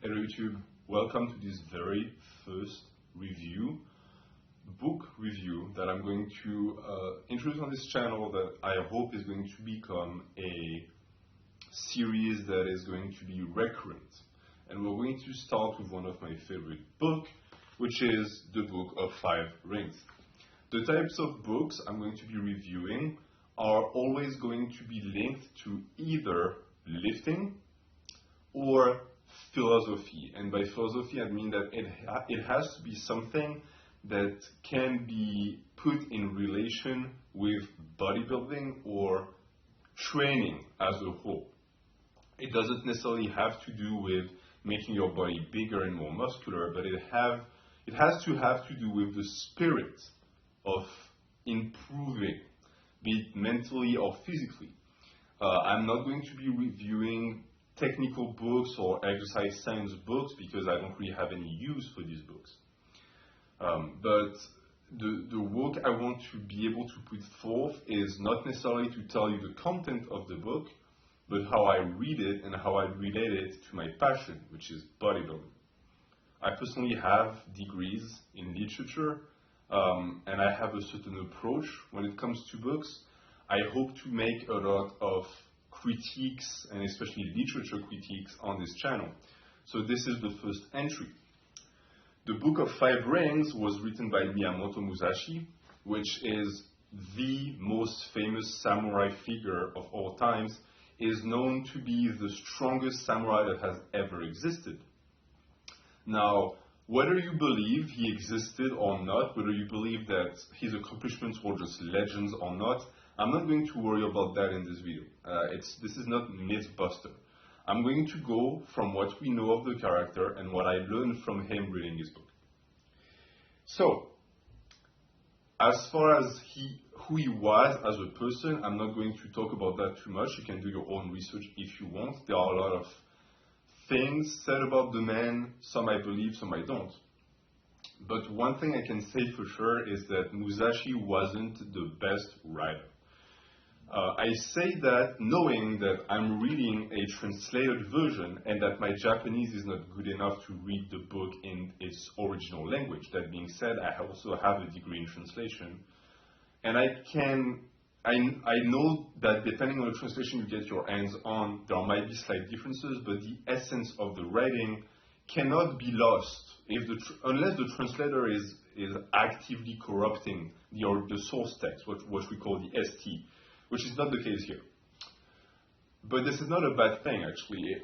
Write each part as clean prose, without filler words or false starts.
Hello YouTube, welcome to this very first book review that I'm going to introduce on this channel that I hope is going to become a series that is going to be recurrent. And we're going to start with one of my favorite books, which is the Book of Five Rings. The types of books I'm going to be reviewing are always going to be linked to either lifting or philosophy. And by philosophy, I mean that it has to be something that can be put in relation with bodybuilding or training as a whole. It doesn't necessarily have to do with making your body bigger and more muscular, but it has to have to do with the spirit of improving, be it mentally or physically. I'm not going to be reviewing technical books or exercise science books because I don't really have any use for these books. But the work I want to be able to put forth is not necessarily to tell you the content of the book, but how I read it and how I relate it to my passion, which is bodybuilding. I personally have degrees in literature, and I have a certain approach when it comes to books. I hope to make a lot of critiques, and especially literature critiques, on this channel. So this is the first entry. The Book of Five Rings was written by Miyamoto Musashi, which is the most famous samurai figure of all times, is known to be the strongest samurai that has ever existed. Now, whether you believe he existed or not, whether you believe that his accomplishments were just legends or not, I'm not going to worry about that in this video. This is not Mythbuster. I'm going to go from what we know of the character and what I learned from him reading his book. So, as far as who he was as a person, I'm not going to talk about that too much. You can do your own research if you want. There are a lot of things said about the man, some I believe, some I don't. But one thing I can say for sure is that Musashi wasn't the best writer. I say that knowing that I'm reading a translated version and that my Japanese is not good enough to read the book in its original language. That being said, I also have a degree in translation, and I know that depending on the translation you get your hands on, there might be slight differences, but the essence of the writing cannot be lost unless the translator is actively corrupting the source text, what we call the ST, which is not the case here. But this is not a bad thing, actually.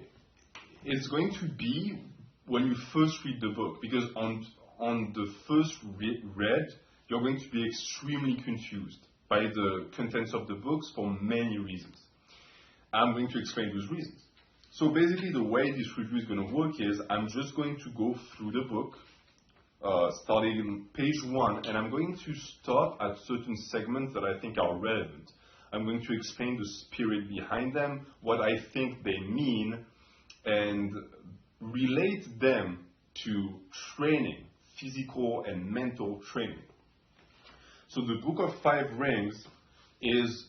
It's going to be when you first read the book, because on the first read, you're going to be extremely confused by the contents of the books for many reasons. I'm going to explain those reasons. So basically the way this review is going to work is I'm just going to go through the book, starting in page 1, and I'm going to stop at certain segments that I think are relevant. I'm going to explain the spirit behind them, what I think they mean, and relate them to training, physical and mental training. So the Book of Five Rings is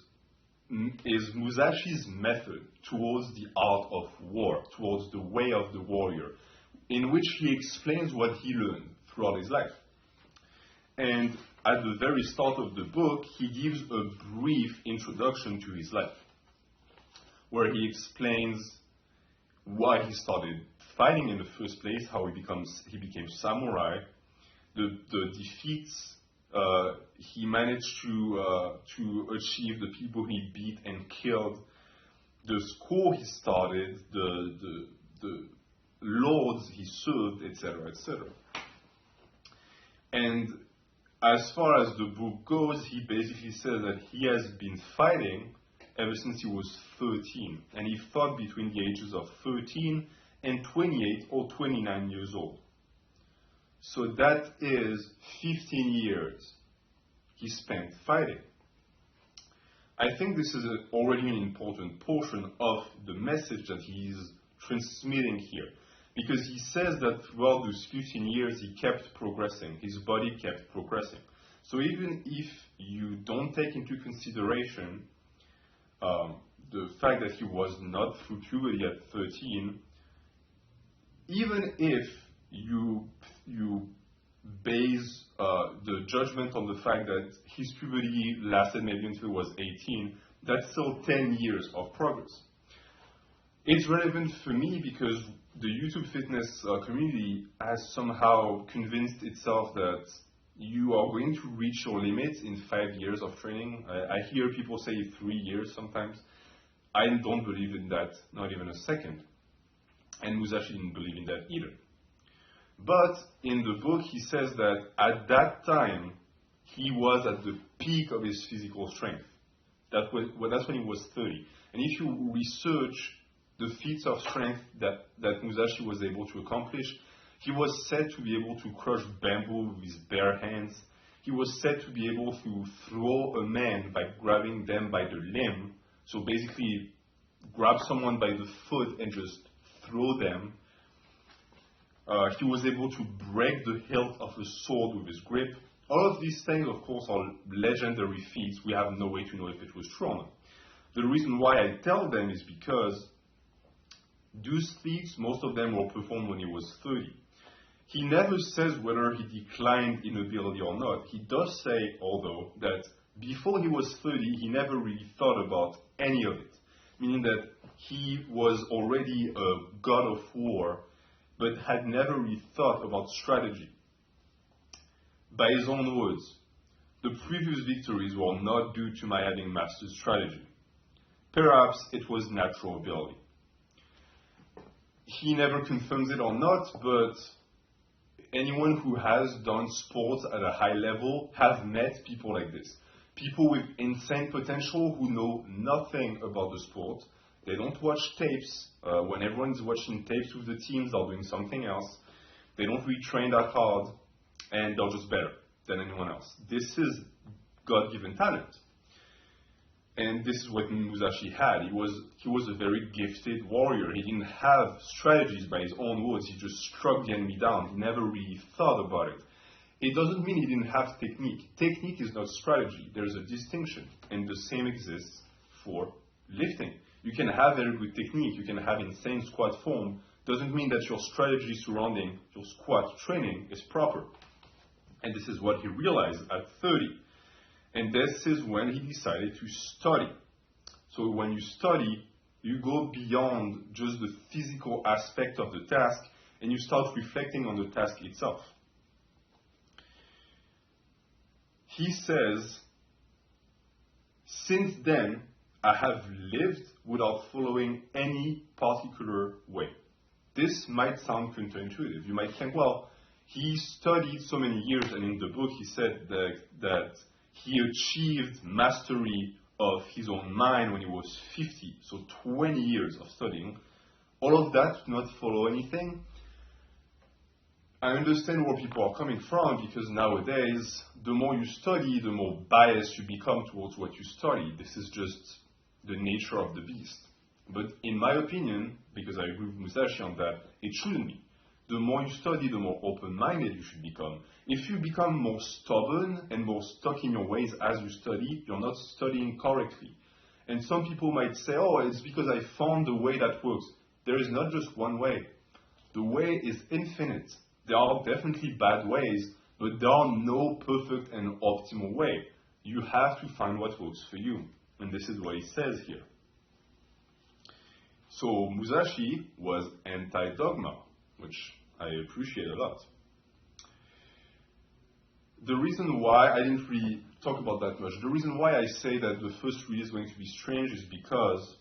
Musashi's method towards the art of war, towards the way of the warrior, in which he explains what he learned throughout his life. And at the very start of the book, he gives a brief introduction to his life, where he explains why he started fighting in the first place, how he became samurai, the defeats he managed to achieve, the people he beat and killed, the school he started, the lords he served, etc., etc. And as far as the book goes, he basically says that he has been fighting ever since he was 13, and he fought between the ages of 13 and 28 or 29 years old. So that is 15 years he spent fighting. I think this is already an important portion of the message that he is transmitting here, because he says that throughout those 15 years he kept progressing, his body kept progressing. So even if you don't take into consideration the fact that he was not through puberty at 13, even if you base the judgment on the fact that his puberty lasted maybe until he was 18, that's still 10 years of progress. It's relevant for me because the YouTube fitness community has somehow convinced itself that you are going to reach your limits in 5 years of training. I hear people say 3 years sometimes. I don't believe in that, not even a second. And Musashi didn't believe in that either. But in the book, he says that at that time, he was at the peak of his physical strength. That's when he was 30. And if you research the feats of strength that Musashi was able to accomplish, he was said to be able to crush bamboo with his bare hands. He was said to be able to throw a man by grabbing them by the limb. So basically, grab someone by the foot and just throw them. He was able to break the hilt of a sword with his grip. All of these things, of course, are legendary feats. We have no way to know if it was true or not. The reason why I tell them is because those feats, most of them were performed when he was 30. He never says whether he declined in ability or not. He does say, although, that before he was 30, he never really thought about any of it. Meaning that he was already a god of war, but had never really thought about strategy. By his own words, the previous victories were not due to my having mastered strategy. Perhaps it was natural ability. He never confirms it or not, but anyone who has done sports at a high level have met people like this. People with insane potential who know nothing about the sport. They don't watch tapes. When everyone's watching tapes with the teams, they're doing something else. They don't really train that hard, and they're just better than anyone else. This is God-given talent. And this is what Musashi had. He was a very gifted warrior. He didn't have strategies by his own words. He just struck the enemy down. He never really thought about it. It doesn't mean he didn't have technique. Technique is not strategy. There's a distinction, and the same exists for lifting. You can have very good technique. You can have insane squat form. Doesn't mean that your strategy surrounding your squat training is proper. And this is what he realized at 30. And this is when he decided to study. So when you study, you go beyond just the physical aspect of the task, and you start reflecting on the task itself. He says, since then, I have lived without following any particular way. This might sound counterintuitive. You might think, well, he studied so many years, and in the book he said that he achieved mastery of his own mind when he was 50, so 20 years of studying. All of that to not follow anything. I understand where people are coming from, because nowadays, the more you study, the more biased you become towards what you study. This is just the nature of the beast. But in my opinion, because I agree with Musashi on that, it shouldn't be. The more you study, the more open-minded you should become. If you become more stubborn and more stuck in your ways as you study, you're not studying correctly. And some people might say, oh, it's because I found the way that works. There is not just one way. The way is infinite. There are definitely bad ways, but there are no perfect and optimal way. You have to find what works for you. And this is what he says here. So Musashi was anti-dogma, which I appreciate a lot. The reason why I didn't really talk about that much, the reason why I say that the first read is going to be strange is because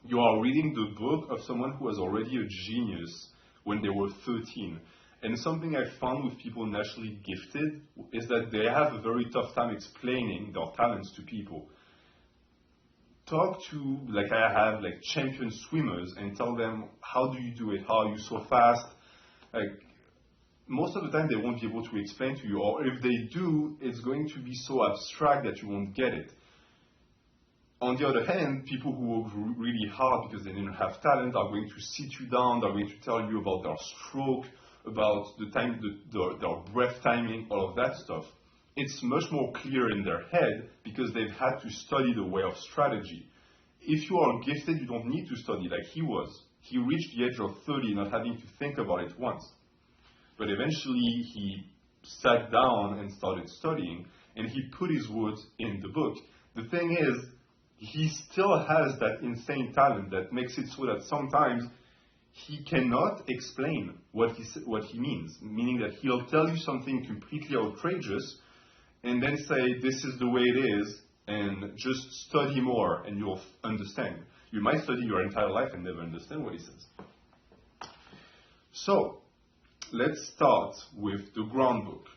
you are reading the book of someone who was already a genius when they were 13. And something I found with people naturally gifted is that they have a very tough time explaining their talents to people. Talk to, like I have, like champion swimmers and tell them, how do you do it? How are you so fast? Like, most of the time they won't be able to explain to you, or if they do, it's going to be so abstract that you won't get it. On the other hand, people who work really hard because they didn't have talent are going to sit you down, they're going to tell you about their stroke, about the time, their breath timing, all of that stuff. It's much more clear in their head because they've had to study the way of strategy. If you are gifted, you don't need to study like he was. He reached the age of 30 not having to think about it once. But eventually he sat down and started studying, and he put his words in the book. The thing is, he still has that insane talent that makes it so that sometimes he cannot explain what he means, meaning that he'll tell you something completely outrageous and then say, this is the way it is, and just study more and you'll understand. You might study your entire life and never understand what he says. So, let's start with the ground book.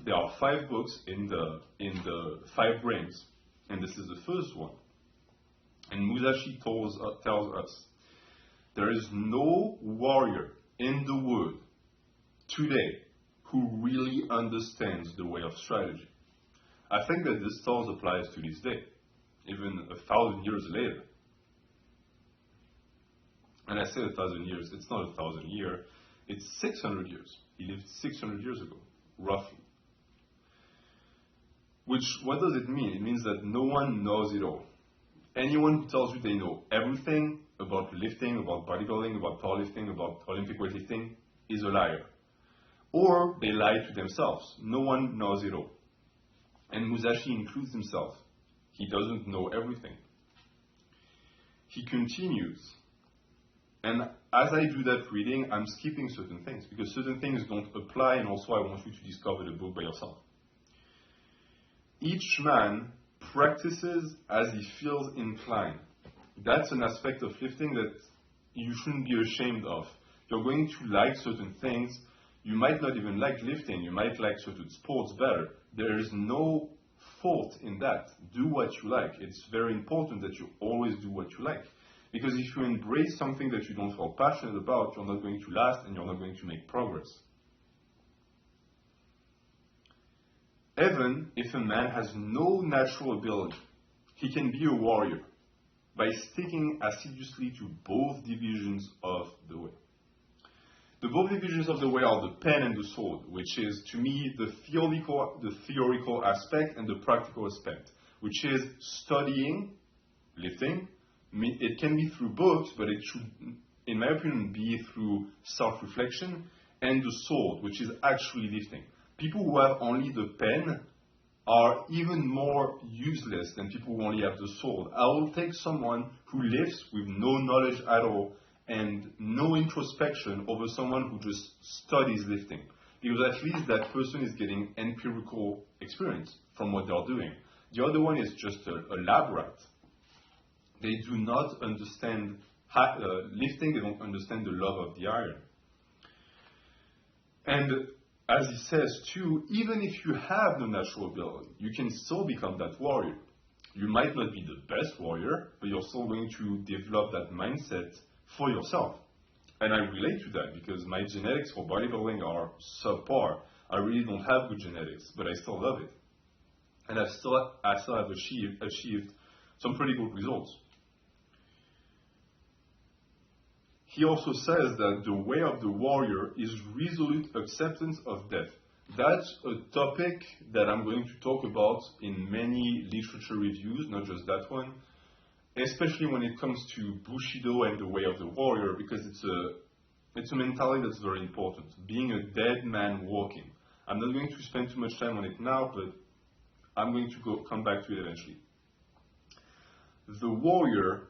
There are 5 books in the 5 brains, and this is the first one. And Musashi tells us, there is no warrior in the world today who really understands the way of strategy. I think that this still applies to this day, even 1,000 years later. And I say 1,000 years, it's not 1,000 years, it's 600 years. He lived 600 years ago, roughly. What does it mean? It means that no one knows it all. Anyone who tells you they know everything about lifting, about bodybuilding, about powerlifting, about Olympic weightlifting is a liar. Or they lie to themselves. No one knows it all. And Musashi includes himself. He doesn't know everything. He continues. And as I do that reading, I'm skipping certain things because certain things don't apply, and also I want you to discover the book by yourself. Each man practices as he feels inclined. That's an aspect of lifting that you shouldn't be ashamed of. You're going to like certain things. You might not even like lifting. You might like certain sports better. There is no fault in that. Do what you like. It's very important that you always do what you like. Because if you embrace something that you don't feel passionate about, you're not going to last and you're not going to make progress. Even if a man has no natural ability, he can be a warrior by sticking assiduously to both divisions of the way. The both divisions of the way are the pen and the sword, which is, to me, the theoretical aspect and the practical aspect, which is studying, lifting. It can be through books, but it should, in my opinion, be through self-reflection, and the sword, which is actually lifting. People who have only the pen are even more useless than people who only have the sword. I will take someone who lifts with no knowledge at all and no introspection over someone who just studies lifting. Because at least that person is getting empirical experience from what they're doing. The other one is just a lab rat. They do not understand lifting, they don't understand the love of the iron. And as he says too, even if you have no natural ability, you can still become that warrior. You might not be the best warrior, but you're still going to develop that mindset for yourself. And I relate to that because my genetics for bodybuilding are subpar. I really don't have good genetics, but I still love it. And I still have achieved some pretty good results. He also says that the way of the warrior is resolute acceptance of death. That's a topic that I'm going to talk about in many literature reviews, not just that one, especially when it comes to Bushido and the way of the warrior, because it's a mentality that's very important. Being a dead man walking. I'm not going to spend too much time on it now, but I'm going to come back to it eventually. The warrior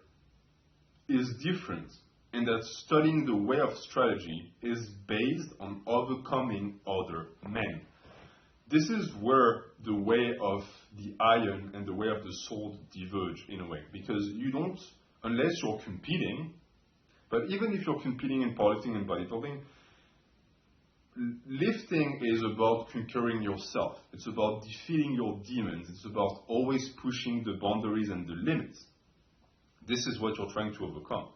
is different in that studying the way of strategy is based on overcoming other men. This is where the way of the iron and the way of the sword diverge in a way, because you don't, unless you're competing, but even if you're competing in powerlifting and bodybuilding, lifting is about conquering yourself. It's about defeating your demons. It's about always pushing the boundaries and the limits. This is what you're trying to overcome.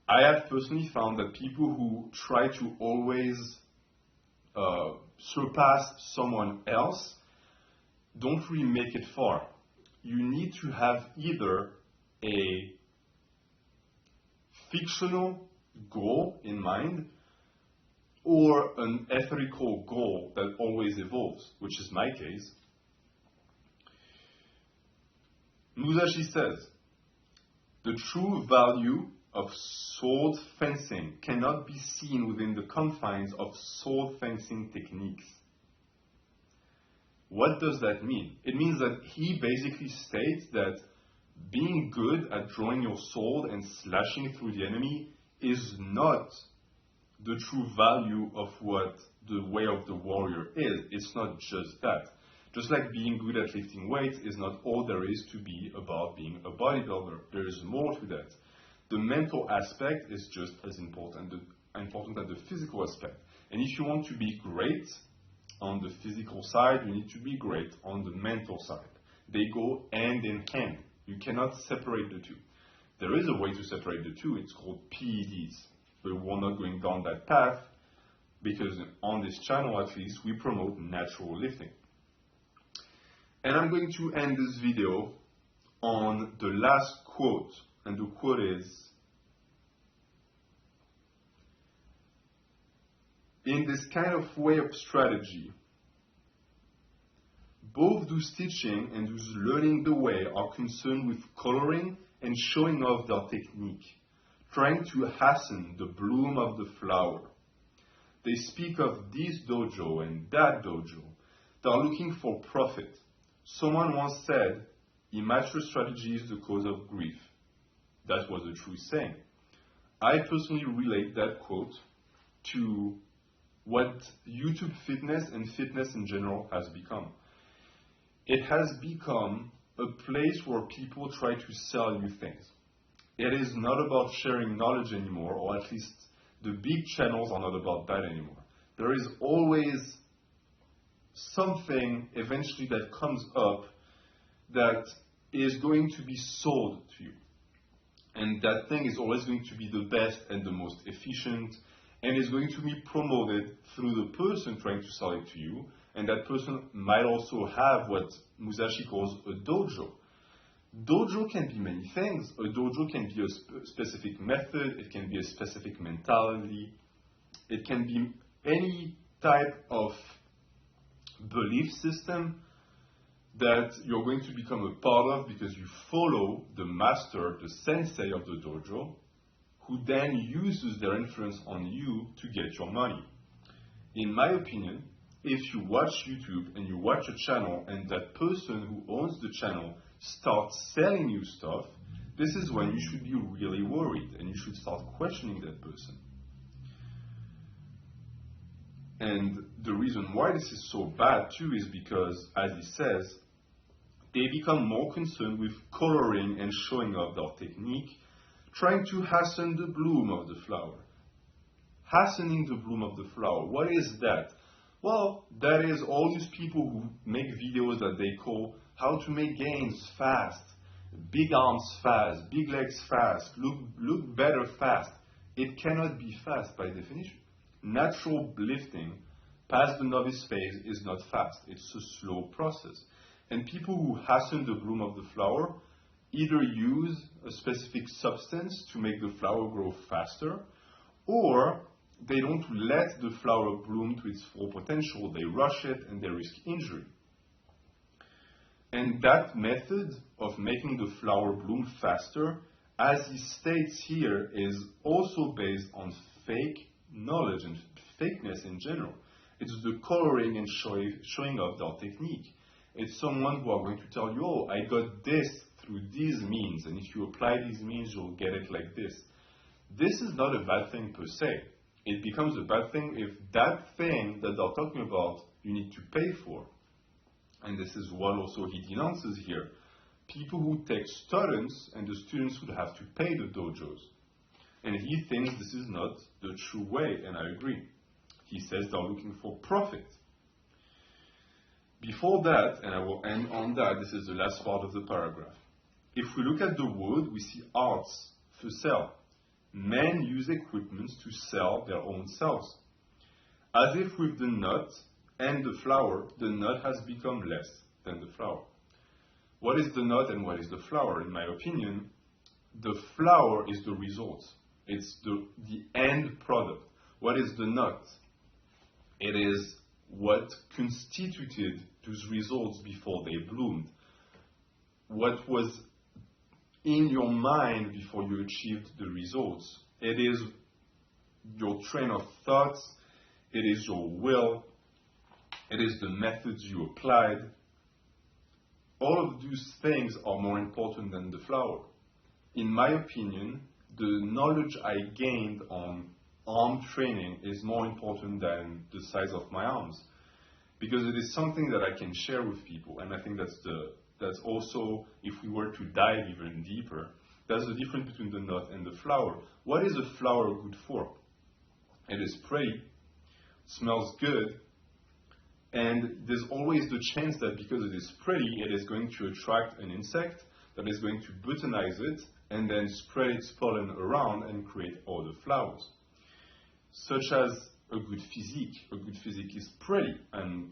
I have personally found that people who try to always surpass someone else don't really make it far. You need to have either a fictional goal in mind or an ethical goal that always evolves, which is my case. Musashi says, the true value of sword fencing cannot be seen within the confines of sword fencing techniques. What does that mean? It means that he basically states that being good at drawing your sword and slashing through the enemy is not the true value of what the way of the warrior is. It's not just that. Just like being good at lifting weights is not all there is to be about being a bodybuilder. There is more to that. The mental aspect is just as important as the physical aspect. And if you want to be great on the physical side, you need to be great on the mental side. They go hand in hand. You cannot separate the two. There is a way to separate the two. It's called PEDs. But we're not going down that path because on this channel, at least, we promote natural lifting. And I'm going to end this video on the last quote. And the quote is, in this kind of way of strategy, both those teaching and those learning the way are concerned with coloring and showing off their technique, trying to hasten the bloom of the flower. They speak of this dojo and that dojo. They are looking for profit. Someone once said, immature strategy is the cause of grief. That was a true saying. I personally relate that quote to what YouTube fitness and fitness in general has become. It has become a place where people try to sell you things. It is not about sharing knowledge anymore, or at least the big channels are not about that anymore. There is always something eventually that comes up that is going to be sold to you. And that thing is always going to be the best and the most efficient, and is going to be promoted through the person trying to sell it to you. And that person might also have what Musashi calls a dojo. Dojo can be many things. A dojo can be a specific method, it can be a specific mentality, it can be any type of belief system that you're going to become a part of because you follow the master, the sensei of the dojo, who then uses their influence on you to get your money. In my opinion, if you watch YouTube and you watch a channel and that person who owns the channel starts selling you stuff, this is when you should be really worried and you should start questioning that person. And the reason why this is so bad too is because, as he says, they become more concerned with coloring and showing off their technique, trying to hasten the bloom of the flower. Hastening the bloom of the flower, what is that? Well, that is all these people who make videos that they call how to make gains fast, big arms fast, big legs fast, look better fast. It cannot be fast by definition. Natural lifting past the novice phase is not fast. It's a slow process. And people who hasten the bloom of the flower either use a specific substance to make the flower grow faster, or they don't let the flower bloom to its full potential. They rush it and they risk injury. And that method of making the flower bloom faster, as he states here, is also based on fake knowledge and fakeness in general. It's the coloring and showing off their technique. It's someone who are going to tell you, oh, I got this through these means, and if you apply these means, you'll get it like this. This is not a bad thing per se. It becomes a bad thing if that thing that they're talking about you need to pay for. And this is what also he denounces here. People who take students and the students would have to pay the dojos. And he thinks this is not the true way, and I agree. He says they're looking for profit. Before that, and I will end on that, this is the last part of the paragraph. If we look at the wood, we see arts for sale. Men use equipment to sell their own selves. As if with the nut and the flower, the nut has become less than the flower. What is the nut and what is the flower? In my opinion, the flower is the result. It's the end product. What is the nut? It is what constituted those results before they bloomed. What was in your mind before you achieved the results. It is your train of thoughts, it is your will, it is the methods you applied. All of these things are more important than the flower. In my opinion, the knowledge I gained on arm training is more important than the size of my arms, because it is something that I can share with people, and I think that's also, if we were to dive even deeper, that's the difference between the nut and the flower. What is a flower good for? It is pretty, smells good, and there's always the chance that because it is pretty, it is going to attract an insect that is going to botanize it and then spread its pollen around and create other flowers. Such as a good physique. A good physique is pretty, and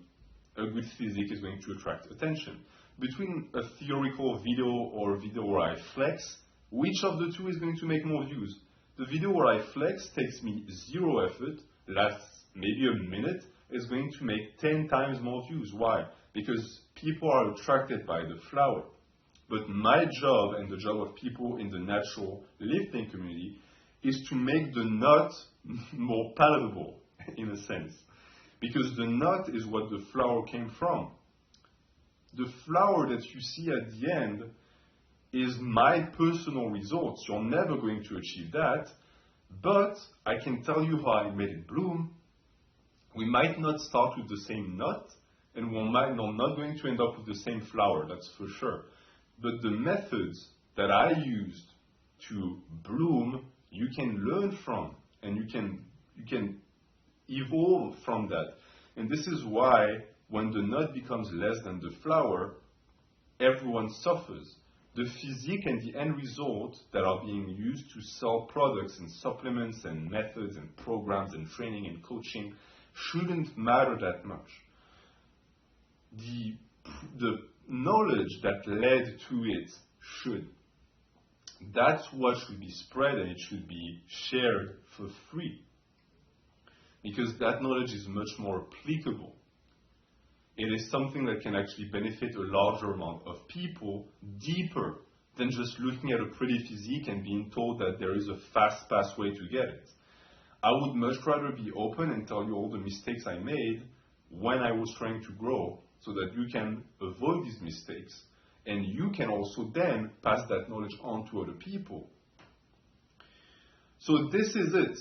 a good physique is going to attract attention. Between a theoretical video or a video where I flex, which of the two is going to make more views? The video where I flex takes me 0 effort, lasts maybe a minute, is going to make 10 times more views. Why? Because people are attracted by the flower. But my job and the job of people in the natural lifting community is to make the nut more palatable, in a sense. Because the nut is what the flower came from. The flower that you see at the end is my personal results. You're never going to achieve that, but I can tell you how I made it bloom. We might not start with the same nut, and we're not going to end up with the same flower, that's for sure. But the methods that I used to bloom, you can learn from, and you can evolve from that. And this is why when the nut becomes less than the flower, everyone suffers. The physique and the end result that are being used to sell products and supplements and methods and programs and training and coaching shouldn't matter that much. The knowledge that led to it should. That's what should be spread, and it should be shared for free. Because that knowledge is much more applicable. It is something that can actually benefit a larger amount of people deeper than just looking at a pretty physique and being told that there is a fast way to get it. I would much rather be open and tell you all the mistakes I made when I was trying to grow, so that you can avoid these mistakes, and you can also then pass that knowledge on to other people. So this is it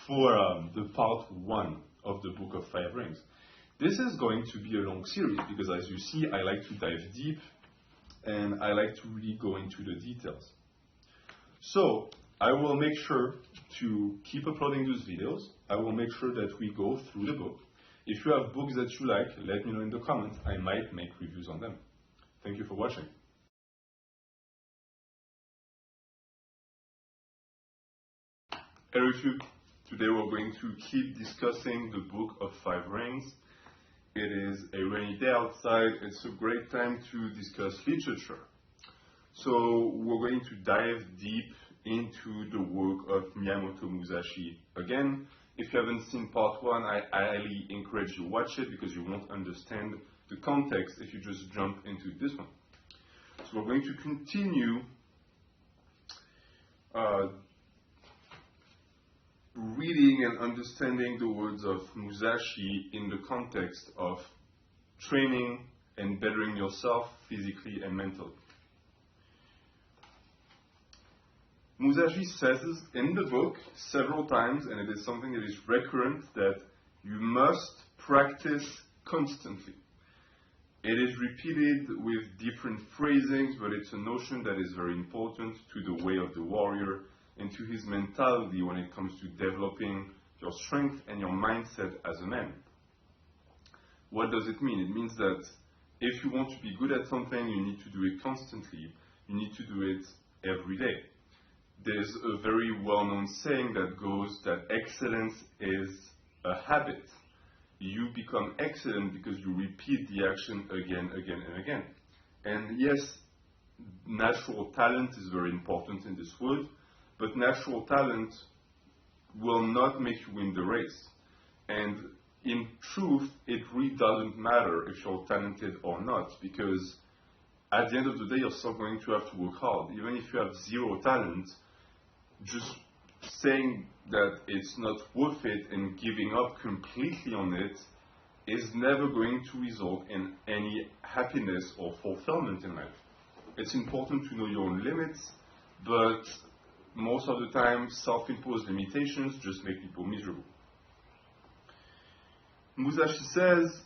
for the part 1 of the Book of 5 Rings. This is going to be a long series because, as you see, I like to dive deep and I like to really go into the details. So I will make sure to keep uploading those videos. I will make sure that we go through the book. If you have books that you like, let me know in the comments. I might make reviews on them. Thank you for watching. Hello YouTube. Today we're going to keep discussing the Book of 5 Rings. It is a rainy day outside. It's a great time to discuss literature. So we're going to dive deep into the work of Miyamoto Musashi again. If you haven't seen part 1, I highly encourage you to watch it because you won't understand the context if you just jump into this one. So we're going to continue reading and understanding the words of Musashi in the context of training and bettering yourself physically and mentally. Musashi says in the book several times, and it is something that is recurrent, that you must practice constantly. It is repeated with different phrasings, but it's a notion that is very important to the way of the warrior and to his mentality when it comes to developing your strength and your mindset as a man. What does it mean? It means that if you want to be good at something, you need to do it constantly. You need to do it every day. There's a very well-known saying that goes that excellence is a habit. You become excellent because you repeat the action again and again. And yes, natural talent is very important in this world, but natural talent will not make you win the race. And in truth, it really doesn't matter if you're talented or not, because at the end of the day, you're still going to have to work hard. Even if you have zero talent, just saying that it's not worth it and giving up completely on it is never going to result in any happiness or fulfillment in life. It's important to know your own limits, but most of the time, self-imposed limitations just make people miserable. Musashi says,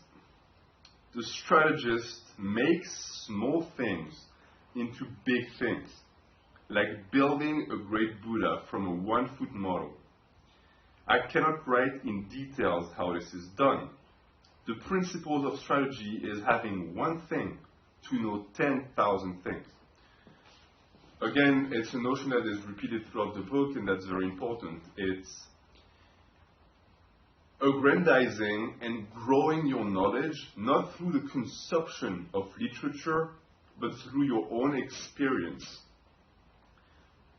the strategist makes small things into big things, like building a great Buddha from a 1-foot model. I cannot write in details how this is done. The principles of strategy is having one thing to know 10,000 things. Again, it's a notion that is repeated throughout the book, and that's very important. It's aggrandizing and growing your knowledge, not through the consumption of literature, but through your own experience.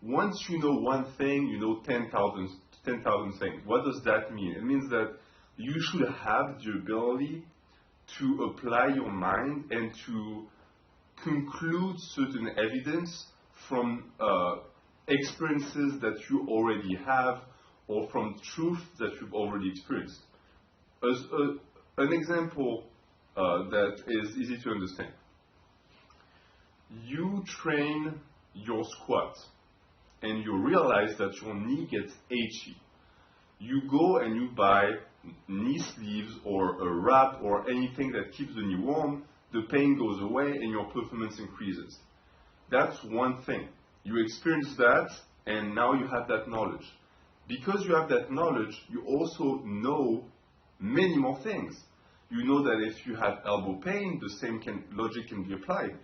Once you know one thing, you know 10,000 things. What does that mean? It means that you should have the ability to apply your mind and to conclude certain evidence from experiences that you already have or from truth that you've already experienced. As an example that is easy to understand. You train your squat and you realize that your knee gets itchy. You go and you buy knee sleeves or a wrap or anything that keeps the knee warm, the pain goes away and your performance increases. That's one thing. You experience that and now you have that knowledge. Because you have that knowledge, you also know many more things. You know that if you have elbow pain, the same logic can be applied.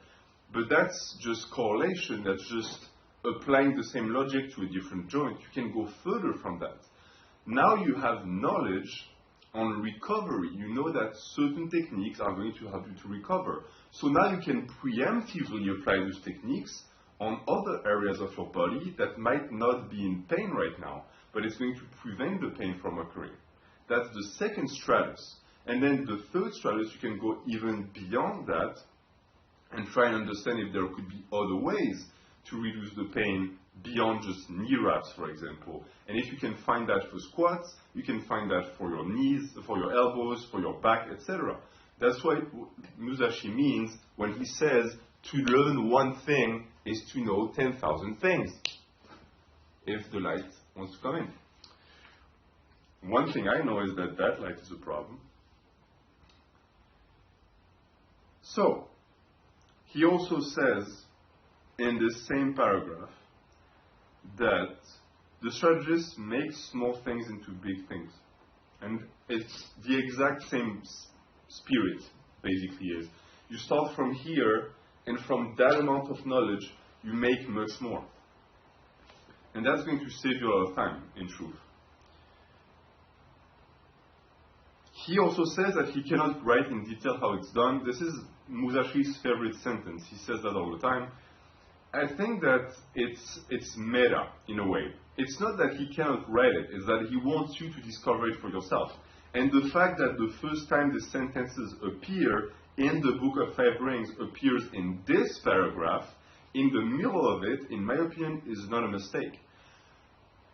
But that's just correlation, that's just applying the same logic to a different joint. You can go further from that. Now you have knowledge on recovery. You know that certain techniques are going to help you to recover. So now you can preemptively apply those techniques on other areas of your body that might not be in pain right now, but it's going to prevent the pain from occurring. That's the second stratus. And then the third stratus, you can go even beyond that and try and understand if there could be other ways to reduce the pain beyond just knee wraps, for example. And if you can find that for squats, you can find that for your knees, for your elbows, for your back, etc. That's what Musashi means when he says to learn one thing is to know 10,000 things. If the light wants to come in. One thing I know is that that light is a problem. So, he also says in this same paragraph that the strategist makes small things into big things. And it's the exact same spirit, basically is. You start from here, and from that amount of knowledge, you make much more. And that's going to save you a lot of time, in truth. He also says that he cannot write in detail how it's done. This is Musashi's favorite sentence. He says that all the time. I think that it's meta, in a way. It's not that he cannot write it, it's that he wants you to discover it for yourself. And the fact that the first time the sentences appear in the Book of Five Rings appears in this paragraph, in the middle of it, in my opinion, is not a mistake.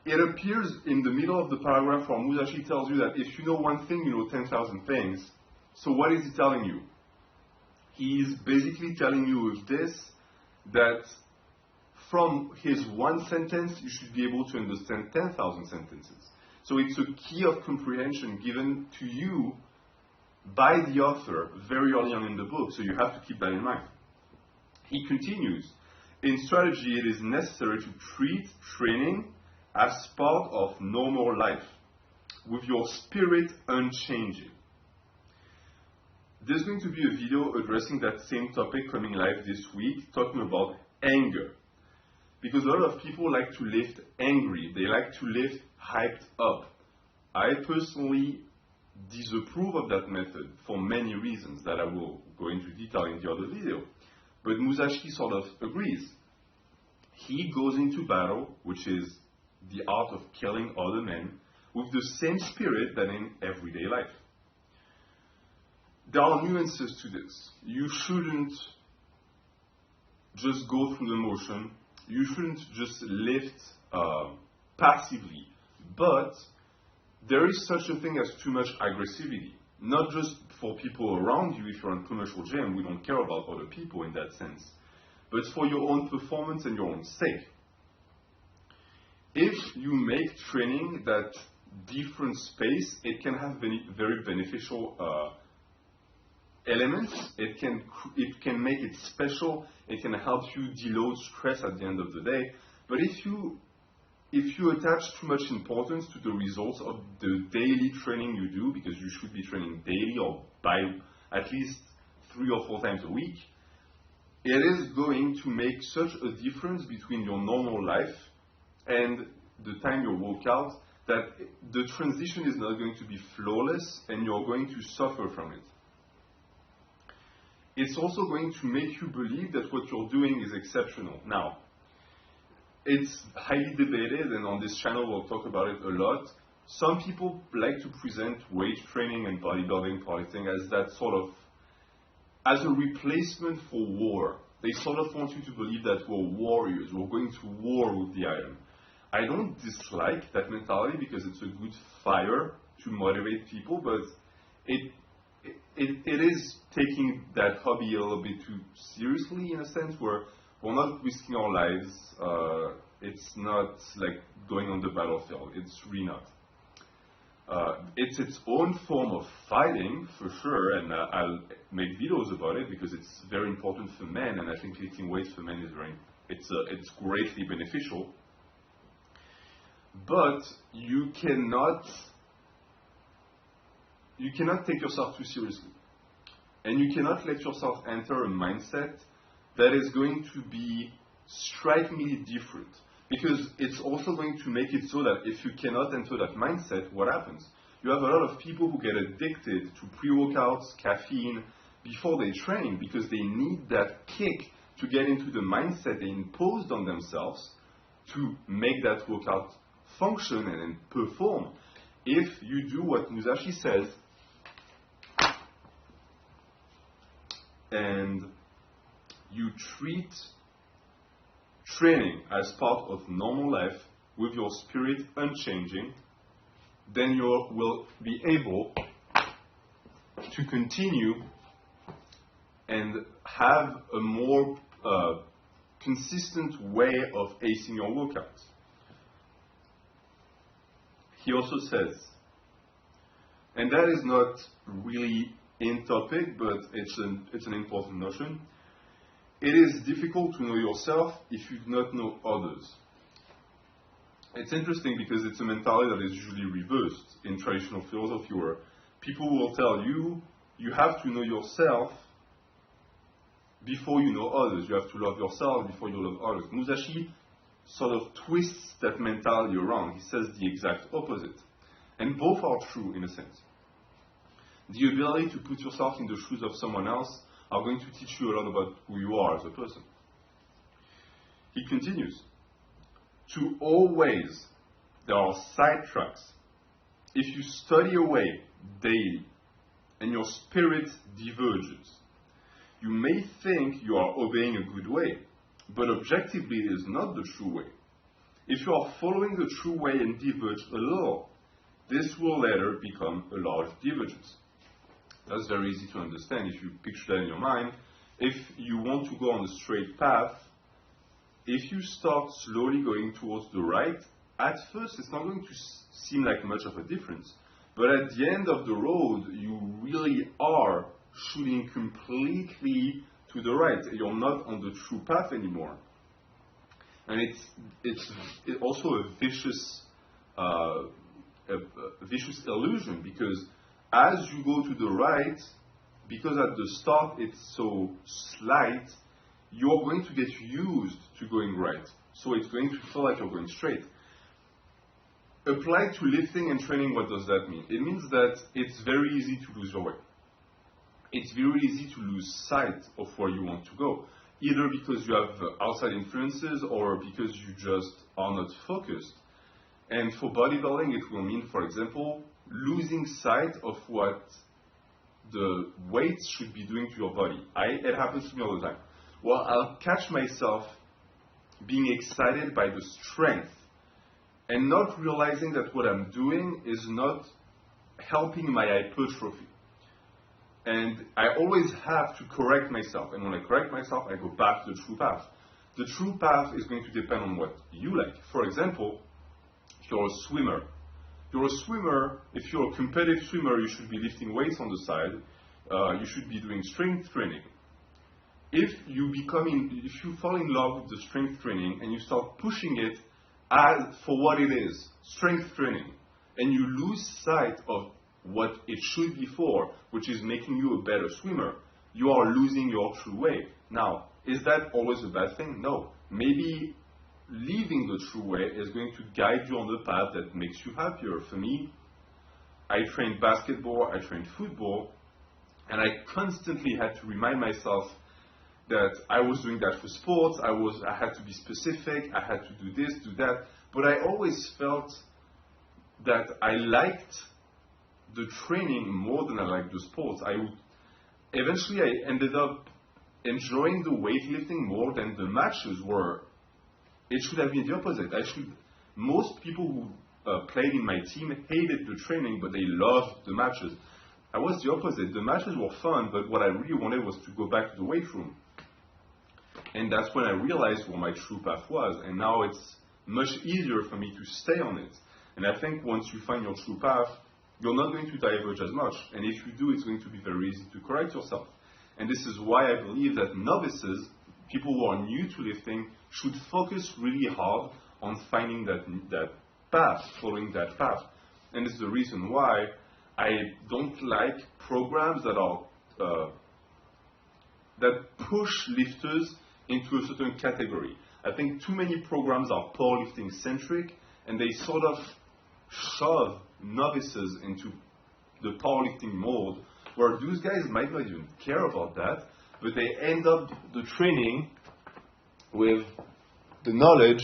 It appears in the middle of the paragraph where Musashi tells you that if you know one thing, you know 10,000 things. So what is he telling you? He's basically telling you with this that from his one sentence, you should be able to understand 10,000 sentences. So it's a key of comprehension given to you by the author very early on in the book, so you have to keep that in mind. He continues, in strategy, it is necessary to treat training as part of normal life, with your spirit unchanging. There's going to be a video addressing that same topic coming live this week, talking about anger. Because a lot of people like to lift angry, they like to lift hyped up. I personally disapprove of that method for many reasons that I will go into detail in the other video. But Musashi sort of agrees. He goes into battle, which is the art of killing other men, with the same spirit than in everyday life. There are nuances to this. You shouldn't just go through the motion. You shouldn't just lift passively. But there is such a thing as too much aggressivity. Not just for people around you. If you're in a commercial gym, we don't care about other people in that sense. But for your own performance and your own sake. If you make training that different space, it can have very beneficial elements. It can make it special. It can help you deload stress at the end of the day. But if you attach too much importance to the results of the daily training you do, because you should be training daily or by at least 3 or 4 times a week, it is going to make such a difference between your normal life and the time you work out that the transition is not going to be flawless and you're going to suffer from it. It's also going to make you believe that what you're doing is exceptional. Now, it's highly debated, and on this channel we'll talk about it a lot. Some people like to present weight training and bodybuilding, powerlifting as that sort of, as a replacement for war. They sort of want you to believe that we're warriors, we're going to war with the iron. I don't dislike that mentality because it's a good fire to motivate people, but it is taking that hobby a little bit too seriously, in a sense where we're not risking our lives. It's not like going on the battlefield. It's really not. It's its own form of fighting, for sure, and I'll make videos about it because it's very important for men, and I think lifting weights for men is it's greatly beneficial. But you cannot take yourself too seriously, and you cannot let yourself enter a mindset that is going to be strikingly different. Because it's also going to make it so that if you cannot enter that mindset, what happens? You have a lot of people who get addicted to pre-workouts, caffeine, before they train because they need that kick to get into the mindset they imposed on themselves to make that workout function and perform. If you do what Musashi says, and you treat training as part of normal life with your spirit unchanging, then you will be able to continue and have a more consistent way of acing your workouts. He also says, and that is not really in topic, but it's an important notion. It is difficult to know yourself if you do not know others. It's interesting because it's a mentality that is usually reversed in traditional philosophy where people will tell you, you have to know yourself before you know others. You have to love yourself before you love others. Musashi sort of twists that mentality around. He says the exact opposite. And both are true in a sense. The ability to put yourself in the shoes of someone else are going to teach you a lot about who you are as a person. He continues, to always, there are sidetracks. If you study away daily and your spirit diverges, you may think you are obeying a good way, but objectively it is not the true way. If you are following the true way and diverge a little, this will later become a large divergence. That's very easy to understand if you picture that in your mind. If you want to go on a straight path, if you start slowly going towards the right, at first it's not going to seem like much of a difference. But at the end of the road, you really are shooting completely to the right. You're not on the true path anymore. And it's also a vicious illusion because as you go to the right, because at the start it's so slight, you're going to get used to going right. So it's going to feel like you're going straight. Applied to lifting and training, what does that mean? It means that it's very easy to lose your way. It's very easy to lose sight of where you want to go, either because you have outside influences or because you just are not focused. And for bodybuilding, it will mean, for example, losing sight of what the weights should be doing to your body. It happens to me all the time. well, I'll catch myself being excited by the strength and not realizing that what I'm doing is not helping my hypertrophy. And I always have to correct myself. And when I correct myself, I go back to the true path. The true path is going to depend on what you like. For example, if you're a swimmer. If you're a competitive swimmer, you should be lifting weights on the side. You should be doing strength training. If you fall in love with the strength training and you start pushing it for what it is, strength training, and you lose sight of what it should be for, which is making you a better swimmer, you are losing your true way. Now, is that always a bad thing? No. Maybe leaving the true way is going to guide you on the path that makes you happier. For me, I trained basketball, I trained football, and I constantly had to remind myself that I was doing that for sports, I had to be specific, I had to do this, do that, but I always felt that I liked the training more than I liked the sports. Eventually I ended up enjoying the weightlifting more than the matches were. It should have been the opposite. Most people who played in my team hated the training, but they loved the matches. I was the opposite. The matches were fun, but what I really wanted was to go back to the weight room. And that's when I realized what my true path was. And now it's much easier for me to stay on it. And I think once you find your true path, you're not going to diverge as much. And if you do, it's going to be very easy to correct yourself. And this is why I believe that novices, people who are new to lifting, should focus really hard on finding that path, following that path. And this is the reason why I don't like programs that push lifters into a certain category. I think too many programs are powerlifting centric, and they sort of shove novices into the powerlifting mode, where those guys might not even care about that, but they end up the training with the knowledge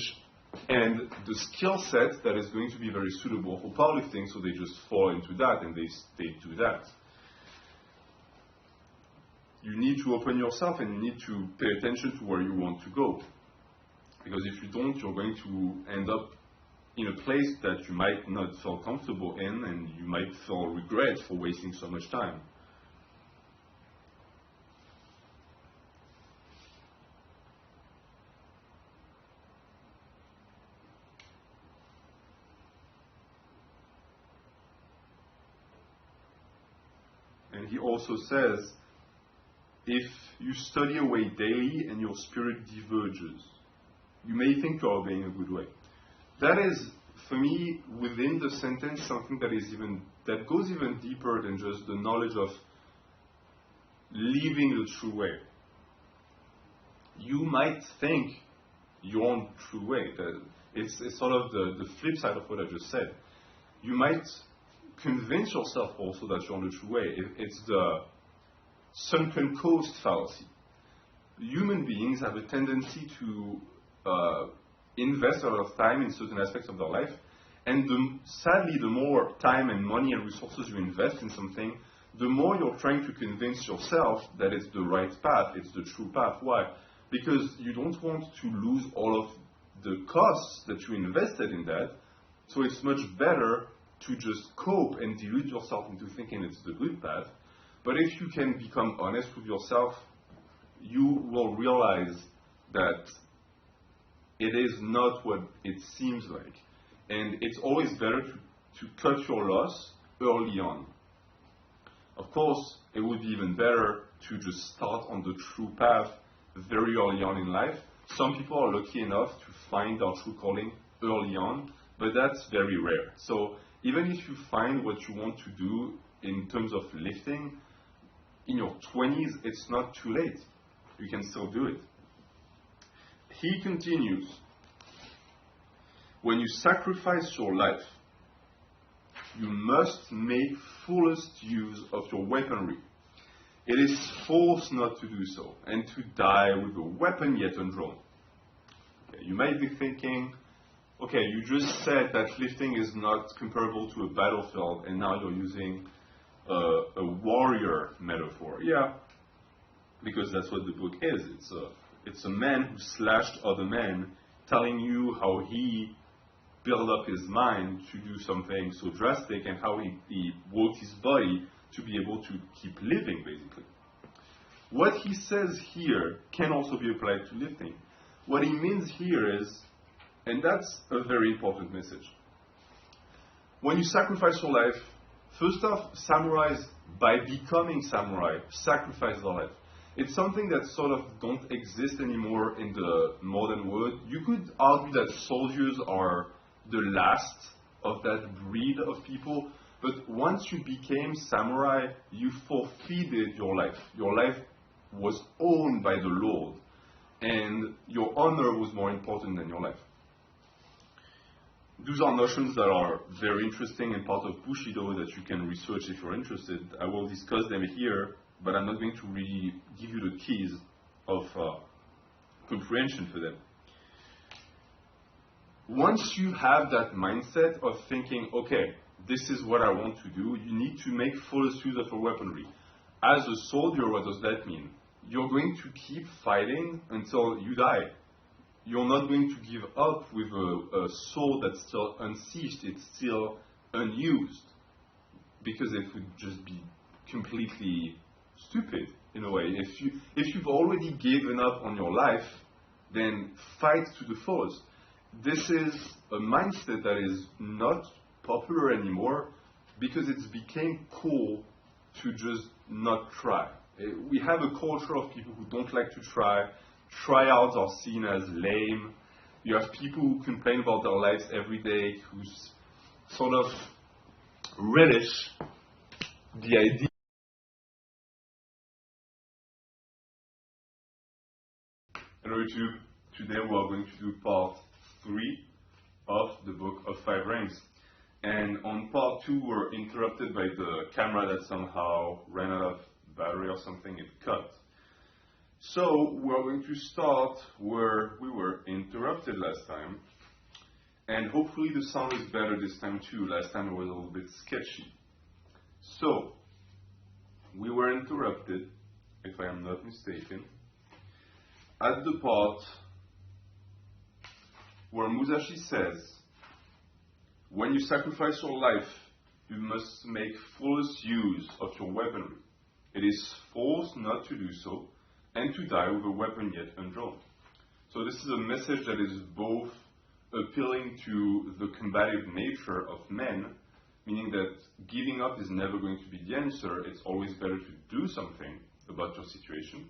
and the skill set that is going to be very suitable for powerlifting, so they just fall into that and they do that. You need to open yourself and you need to pay attention to where you want to go. Because if you don't, you're going to end up in a place that you might not feel comfortable in, and you might feel regret for wasting so much time. And he also says, if you study away daily and your spirit diverges, you may think you are obeying a good way. That is, for me, within the sentence, something that goes even deeper than just the knowledge of living the true way. You might think you're on the true way. It's sort of the flip side of what I just said. You might convince yourself also that you're on the true way. It's the sunken coast fallacy. Human beings have a tendency to invest a lot of time in certain aspects of their life, and sadly, the more time and money and resources you invest in something, the more you're trying to convince yourself that it's the right path, it's the true path. Why? Because you don't want to lose all of the costs that you invested in that, so it's much better to just cope and delude yourself into thinking it's the good path. But if you can become honest with yourself, you will realize that it is not what it seems like. And it's always better to cut your loss early on. Of course, it would be even better to just start on the true path very early on in life. Some people are lucky enough to find their true calling early on, but that's very rare. So even if you find what you want to do in terms of lifting, in your 20s, it's not too late. You can still do it. He continues, when you sacrifice your life, you must make fullest use of your weaponry. It is false not to do so, and to die with a weapon yet undrawn. Okay, you might be thinking, okay, you just said that lifting is not comparable to a battlefield, and now you're using a warrior metaphor. Yeah, because that's what the book is. It's a man who slashed other men, telling you how he built up his mind to do something so drastic and how he worked his body to be able to keep living, basically. What he says here can also be applied to lifting. What he means here is, and that's a very important message, when you sacrifice your life, first off, samurais, by becoming samurai, sacrifice their life. It's something that sort of don't exist anymore in the modern world. You could argue that soldiers are the last of that breed of people, but once you became samurai, you forfeited your life. Your life was owned by the Lord, and your honor was more important than your life. Those are notions that are very interesting and part of Bushido that you can research if you're interested. I will discuss them here, but I'm not going to really give you the keys of comprehension for them. Once you have that mindset of thinking, okay, this is what I want to do, you need to make full use of your weaponry. As a soldier, what does that mean? You're going to keep fighting until you die. You're not going to give up with a sword that's still unsheathed, it's still unused, because it would just be completely stupid in a way. If you've already given up on your life, then fight to the fullest. This is a mindset that is not popular anymore because it's became cool to just not try. We have a culture of people who don't like to try. Tryouts are seen as lame. You have people who complain about their lives every day, who sort of relish the idea. Hello YouTube, today we are going to do part 3 of the book of 5 rings. And on part 2 we're interrupted by the camera that somehow ran out of battery or something, it cut. So we're going to start where we were interrupted last time, and hopefully the sound is better this time too. Last time it was a little bit sketchy. So we were interrupted, if I am not mistaken, at the part where Musashi says, when you sacrifice your life, you must make fullest use of your weaponry. It is false not to do so, and to die with a weapon yet undrawn. So this is a message that is both appealing to the combative nature of men, meaning that giving up is never going to be the answer, it's always better to do something about your situation,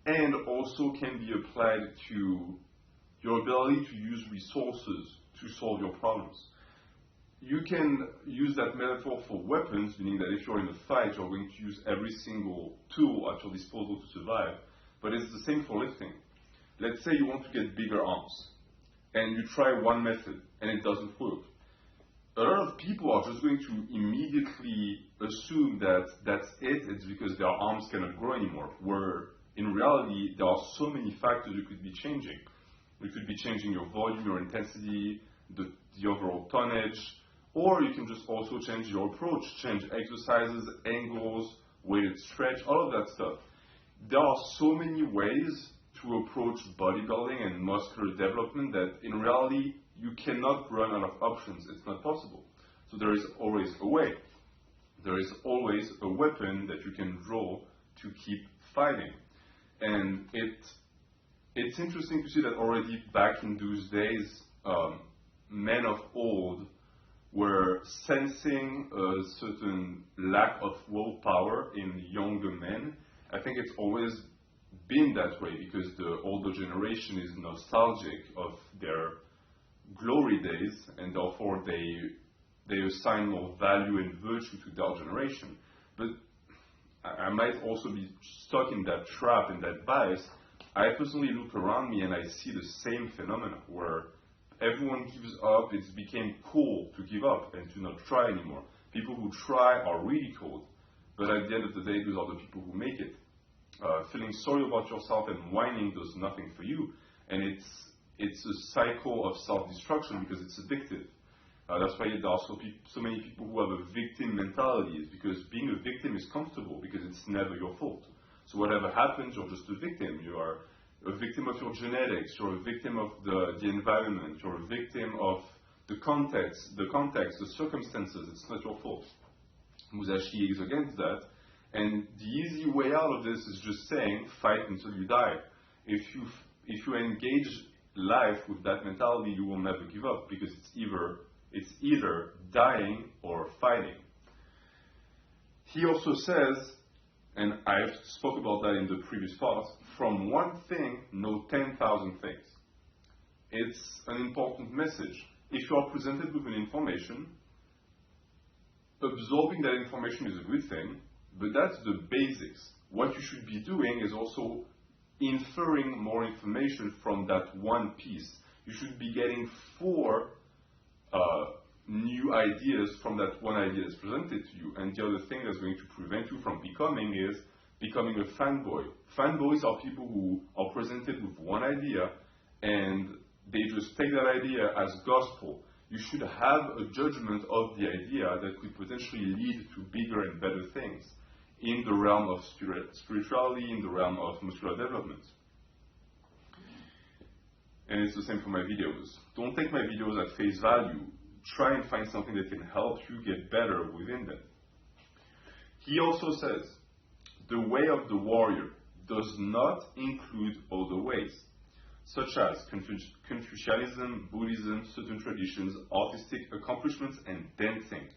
and also can be applied to your ability to use resources to solve your problems. You can use that metaphor for weapons, meaning that if you're in a fight, you're going to use every single tool at your disposal to survive. But it's the same for lifting. Let's say you want to get bigger arms, and you try one method, and it doesn't work. A lot of people are just going to immediately assume that that's it, it's because their arms cannot grow anymore, where in reality, there are so many factors you could be changing. You could be changing your volume, your intensity, the overall tonnage, or you can just also change your approach, change exercises, angles, weighted stretch, all of that stuff. There are so many ways to approach bodybuilding and muscular development that in reality you cannot run out of options. It's not possible. So there is always a way. There is always a weapon that you can draw to keep fighting. And it's interesting to see that already back in those days, men of old were sensing a certain lack of willpower in younger men. I think it's always been that way because the older generation is nostalgic of their glory days, and therefore they assign more value and virtue to their generation. But I might also be stuck in that trap and that bias. I personally look around me and I see the same phenomena where everyone gives up. It's became cool to give up and to not try anymore. People who try are ridiculed, but at the end of the day, those are the people who make it. Feeling sorry about yourself and whining does nothing for you, and it's a cycle of self-destruction because it's addictive. That's why there are so many people who have a victim mentality, is because being a victim is comfortable because it's never your fault. So whatever happens, you're just a victim. a victim of your genetics, you're a victim of the environment, you're a victim of the context, the circumstances. It's not your fault. Musashi is against that. And the easy way out of this is just saying, fight until you die. If you engage life with that mentality, you will never give up, because it's either dying or fighting. He also says, and I've spoke about that in the previous part, from one thing, know 10,000 things. It's an important message. If you are presented with an information, absorbing that information is a good thing, but that's the basics. What you should be doing is also inferring more information from that one piece. You should be getting 4 new ideas from that one idea that's presented to you. And the other thing that's going to prevent you from becoming is becoming a fanboy. Fanboys are people who are presented with one idea and they just take that idea as gospel. You should have a judgment of the idea that could potentially lead to bigger and better things in the realm of spirituality, in the realm of muscular development. And it's the same for my videos. Don't take my videos at face value. Try and find something that can help you get better within them. He also says, the way of the warrior does not include other ways, such as Confucianism, Buddhism, certain traditions, artistic accomplishments, and dancing.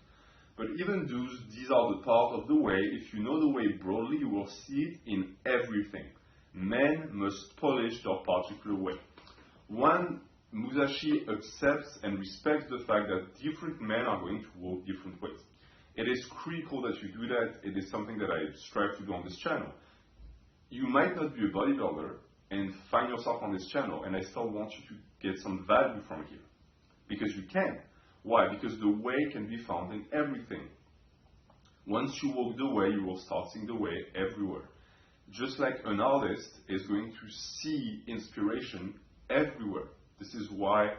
But even these are the part of the way. If you know the way broadly, you will see it in everything. Men must polish their particular way. One, Musashi accepts and respects the fact that different men are going to walk different ways. It is critical that you do that. It is something that I strive to do on this channel. You might not be a bodybuilder and find yourself on this channel, and I still want you to get some value from here. Because you can. Why? Because the way can be found in everything. Once you walk the way, you will start seeing the way everywhere. Just like an artist is going to see inspiration everywhere. This is why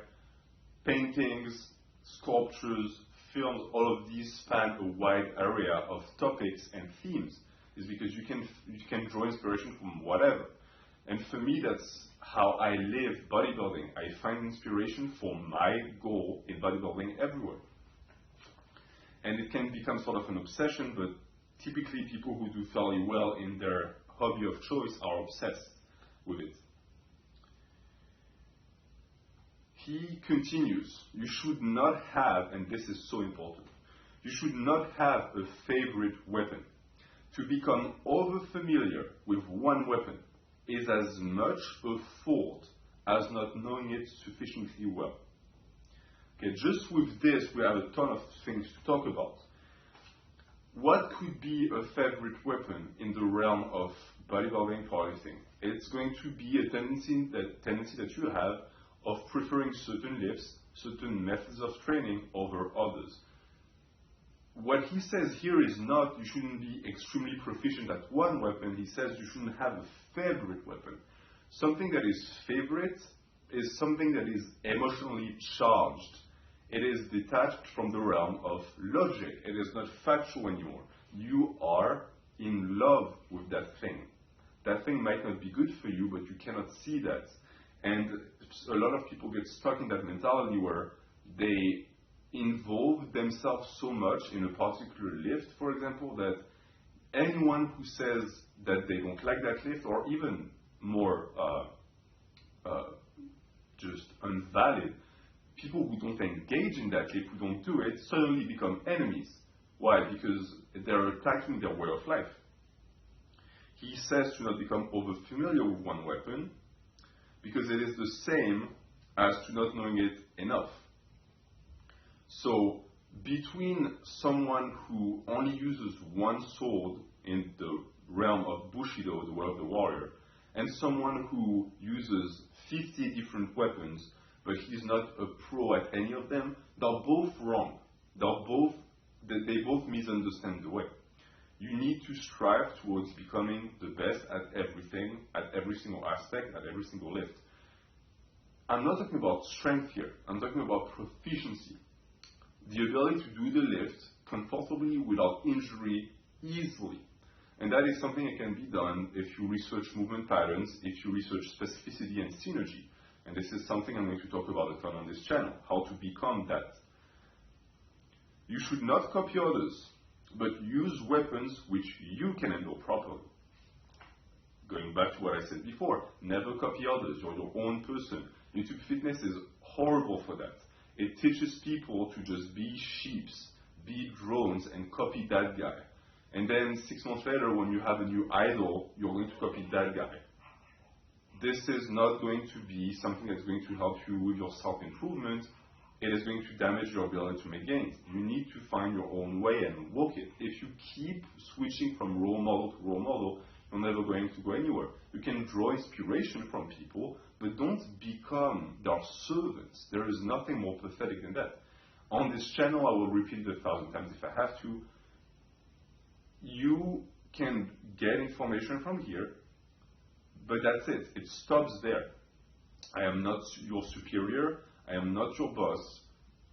paintings, sculptures, films, all of these span a wide area of topics and themes. Is because you can draw inspiration from whatever. And for me, that's how I live bodybuilding. I find inspiration for my goal in bodybuilding everywhere. And it can become sort of an obsession, but typically people who do fairly well in their hobby of choice are obsessed with it. He continues, you should not have, and this is so important, you should not have a favorite weapon. To become over-familiar with one weapon is as much a fault as not knowing it sufficiently well. Okay, just with this, we have a ton of things to talk about. What could be a favorite weapon in the realm of bodybuilding powerlifting? It's going to be a tendency that you have of preferring certain lifts, certain methods of training over others. What he says here is not you shouldn't be extremely proficient at one weapon. He says you shouldn't have a favorite weapon. Something that is favorite is something that is emotionally charged. It is detached from the realm of logic. It is not factual anymore. You are in love with that thing. That thing might not be good for you, but you cannot see that. And a lot of people get stuck in that mentality where they involve themselves so much in a particular lift, for example, that anyone who says that they don't like that lift, or even more just invalid, people who don't engage in that lift, who don't do it, suddenly become enemies. Why? Because they're attacking their way of life. He says to not become over-familiar with one weapon, because it is the same as to not knowing it enough. So, between someone who only uses one sword in the realm of Bushido, the way of the warrior, and someone who uses 50 different weapons, but he's not a pro at any of them, they're both wrong. They both misunderstand the way. You need to strive towards becoming the best at everything, at every single aspect, at every single lift. I'm not talking about strength here. I'm talking about proficiency. The ability to do the lift comfortably without injury easily. And that is something that can be done if you research movement patterns, if you research specificity and synergy. And this is something I'm going to talk about a ton on this channel, how to become that. You should not copy others, but use weapons which you can handle properly. Going back to what I said before, never copy others, you're your own person. YouTube Fitness is horrible for that. It teaches people to just be sheeps, be drones, and copy that guy. And then 6 months later, when you have a new idol, you're going to copy that guy. This is not going to be something that's going to help you with your self-improvement. It is going to damage your ability to make gains. You need to find your own way and walk it. If you keep switching from role model to role model, you're never going to go anywhere. You can draw inspiration from people, but don't become their servants. There is nothing more pathetic than that. On this channel, I will repeat it 1,000 times if I have to. You can get information from here, but that's it. It stops there. I am not your superior. I am not your boss.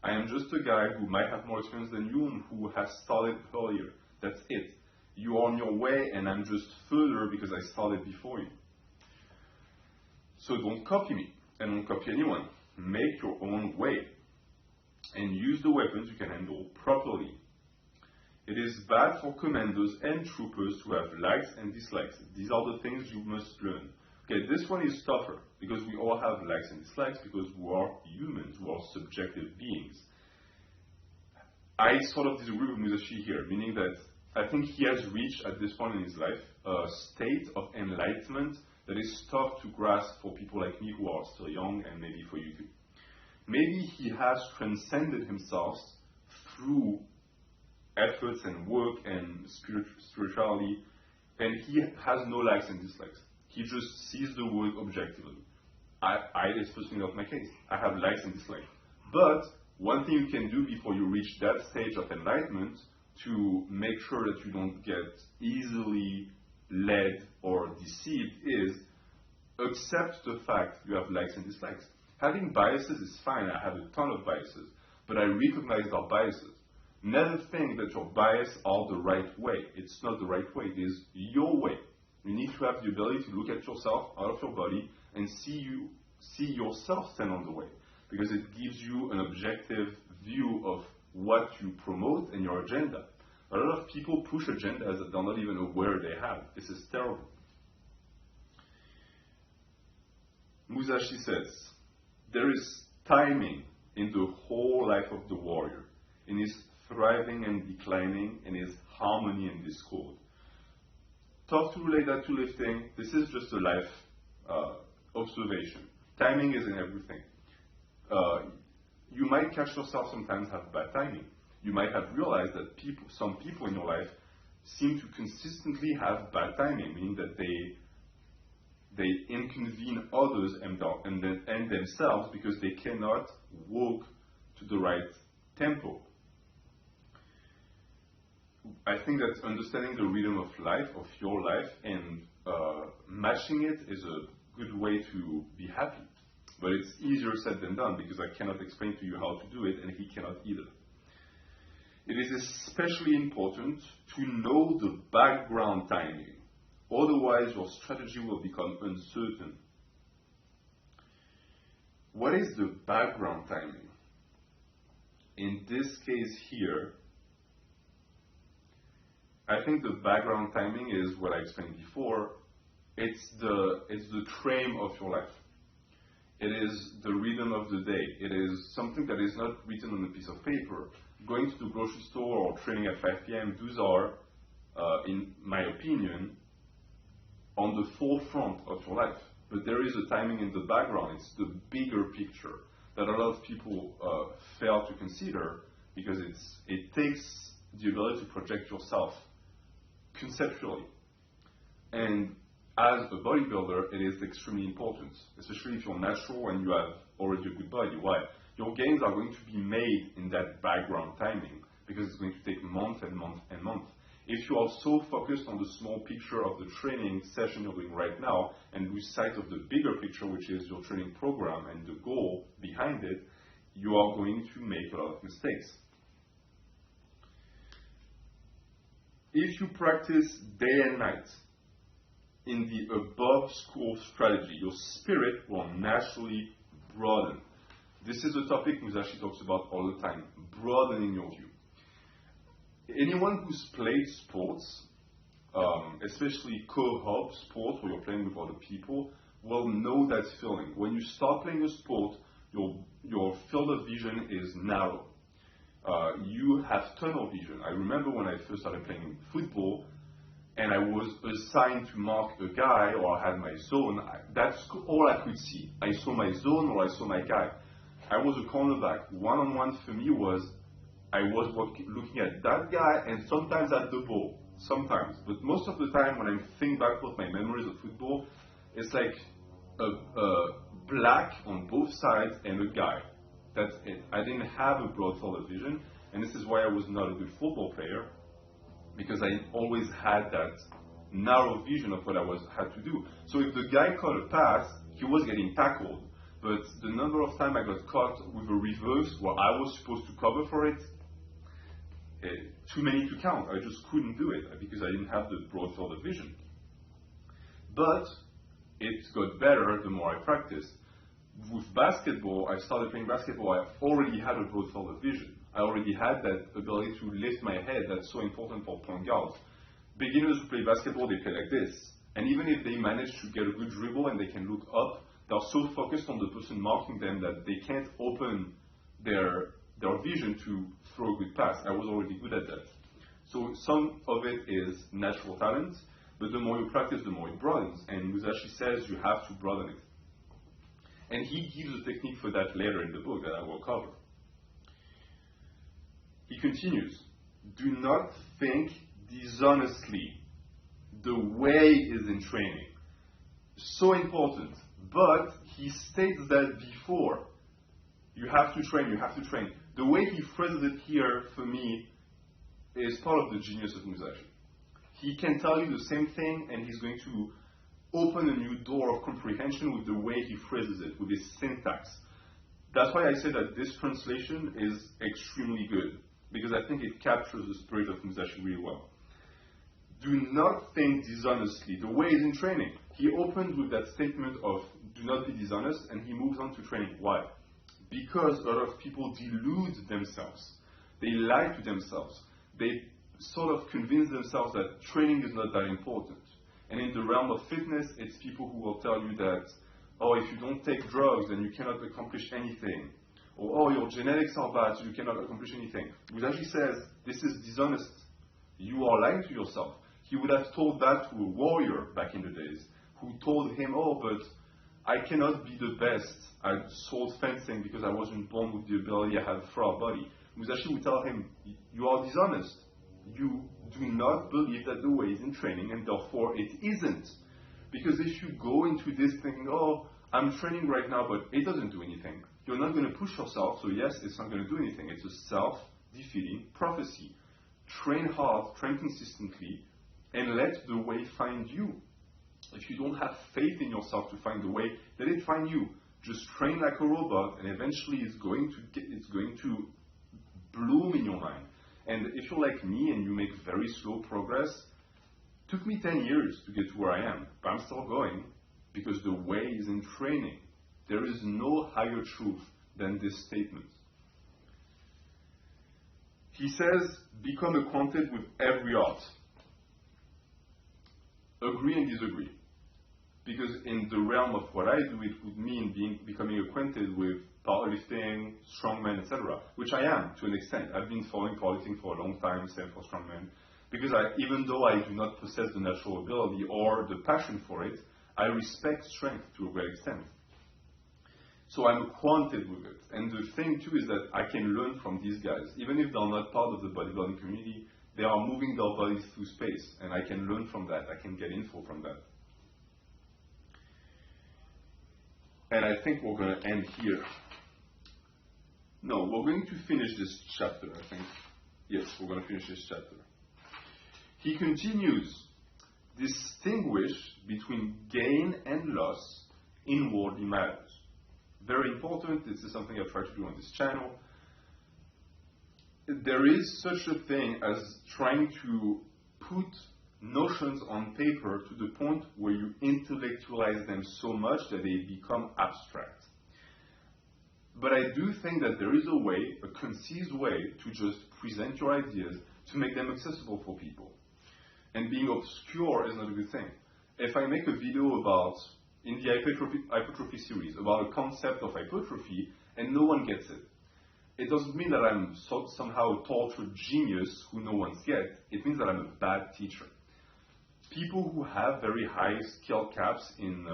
I am just a guy who might have more experience than you and who has started earlier. That's it. You are on your way and I'm just further because I started before you. So don't copy me and don't copy anyone. Make your own way and use the weapons you can handle properly. It is bad for commanders and troopers to have likes and dislikes. These are the things you must learn. Okay, this one is tougher because we all have likes and dislikes because we are humans, we are subjective beings. I sort of disagree with Musashi here, meaning that I think he has reached at this point in his life a state of enlightenment that is tough to grasp for people like me who are still young and maybe for you too. Maybe he has transcended himself through efforts and work and spirituality, and he has no likes and dislikes. He just sees the world objectively. It's personally not my case. I have likes and dislikes. But one thing you can do before you reach that stage of enlightenment to make sure that you don't get easily led or deceived is accept the fact you have likes and dislikes. Having biases is fine. I have a ton of biases, but I recognize our biases. Never think that your biases are the right way. It's not the right way. It is your way. You need to have the ability to look at yourself out of your body and see yourself stand on the way, because it gives you an objective view of what you promote and your agenda. A lot of people push agendas that they're not even aware they have. This is terrible. Musashi says, there is timing in the whole life of the warrior, in his thriving and declining, in his harmony and discord. Tough to relate that to lifting. This is just a life observation. Timing is in everything. You might catch yourself sometimes have bad timing. You might have realized that some people in your life seem to consistently have bad timing, meaning that they inconvene others and themselves because they cannot walk to the right tempo. I think that understanding the rhythm of life, of your life, and matching it is a good way to be happy. But it's easier said than done because I cannot explain to you how to do it and he cannot either. It is especially important to know the background timing. Otherwise, your strategy will become uncertain. What is the background timing? In this case here, I think the background timing is what I explained before. It's the frame of your life. It is the rhythm of the day. It is something that is not written on a piece of paper. Going to the grocery store or training at 5 p.m., those are, in my opinion, on the forefront of your life. But there is a timing in the background. It's the bigger picture that a lot of people fail to consider because it takes the ability to project yourself conceptually. And as a bodybuilder, it is extremely important, especially if you're natural and you have already a good body. Why? Your gains are going to be made in that background timing because it's going to take months and months and months. If you are so focused on the small picture of the training session you're doing right now and lose sight of the bigger picture, which is your training program and the goal behind it, you are going to make a lot of mistakes. if you practice day and night in the above school strategy, your spirit will naturally broaden. This is a topic Musashi talks about all the time, broadening your view. Anyone who's played sports, especially co-op sports where you're playing with other people, will know that feeling. When you start playing a sport, your field of vision is narrow. You have tunnel vision. I remember when I first started playing football, and I was assigned to mark a guy, or I had my zone. That's all I could see. I saw my zone, or I saw my guy. I was a cornerback. One-on-one for me was, I was looking at that guy and sometimes at the ball. Sometimes. But most of the time when I think back with my memories of football, it's like a black on both sides and a guy. That's it. I didn't have a broad field of vision, and this is why I was not a good football player, because I always had that narrow vision of what I had to do. So if the guy caught a pass, he was getting tackled. But the number of times I got caught with a reverse where I was supposed to cover for it, too many to count. I just couldn't do it because I didn't have the broad field of vision. But it got better the more I practiced. With basketball, I started playing basketball, I already had a broad field of vision. I already had that ability to lift my head. That's so important for point guards. Beginners who play basketball, they play like this. And even if they manage to get a good dribble and they can look up, they're so focused on the person marking them that they can't open their vision to throw a good pass. I was already good at that. So some of it is natural talent, but the more you practice, the more it broadens. And Musashi says you have to broaden it. And he gives a technique for that later in the book that I will cover. He continues, do not think dishonestly. The way is in training. So important. But he states that before. You have to train, you have to train. The way he phrases it here, for me, is part of the genius of Musashi. He can tell you the same thing, and he's going to open a new door of comprehension with the way he phrases it, with his syntax. That's why I say that this translation is extremely good, because I think it captures the spirit of Musashi really well. Do not think dishonestly. The way is in training. He opened with that statement of do not be dishonest, and he moves on to training. Why? Because a lot of people delude themselves. They lie to themselves. They sort of convince themselves that training is not that important. And in the realm of fitness, it's people who will tell you that, oh, if you don't take drugs, then you cannot accomplish anything. Or, oh, your genetics are bad, so you cannot accomplish anything. Musashi says, this is dishonest. You are lying to yourself. He would have told that to a warrior back in the days, who told him, oh, but I cannot be the best at sword fencing because I wasn't born with the ability I have for our body. Musashi would tell him, you are dishonest. You do not believe that the way is in training, and therefore it isn't. Because if you go into this thinking, oh, I'm training right now, but it doesn't do anything, you're not going to push yourself, so yes, it's not going to do anything. It's a self-defeating prophecy. Train hard, train consistently, and let the way find you. If you don't have faith in yourself to find the way, let it find you. Just train like a robot, and eventually it's going to bloom in your mind. And if you're like me and you make very slow progress, it took me 10 years to get to where I am, but I'm still going because the way is in training. There is no higher truth than this statement. He says, become acquainted with every art. Agree and disagree. Because in the realm of what I do, it would mean becoming acquainted with powerlifting, strongman, etc., which I am to an extent. I've been following powerlifting for a long time, same for strongman, because even though I do not possess the natural ability or the passion for it, I respect strength to a great extent. So I'm acquainted with it. And the thing too is that I can learn from these guys. Even if they're not part of the bodybuilding community, they are moving their bodies through space, and I can learn from that. I can get info from that. And I think we're going to end here. No, we're going to finish this chapter, I think. Yes, we're going to finish this chapter. He continues, distinguish between gain and loss in worldly matters. Very important. This is something I try to do on this channel. There is such a thing as trying to put notions on paper to the point where you intellectualize them so much that they become abstract. But I do think that there is a way, a concise way, to just present your ideas to make them accessible for people. And being obscure is not a good thing. If I make a video about, in the hypertrophy series, about a concept of hypertrophy and no one gets it, it doesn't mean that I'm somehow a tortured genius who no one gets. It means that I'm a bad teacher. People who have very high skill caps in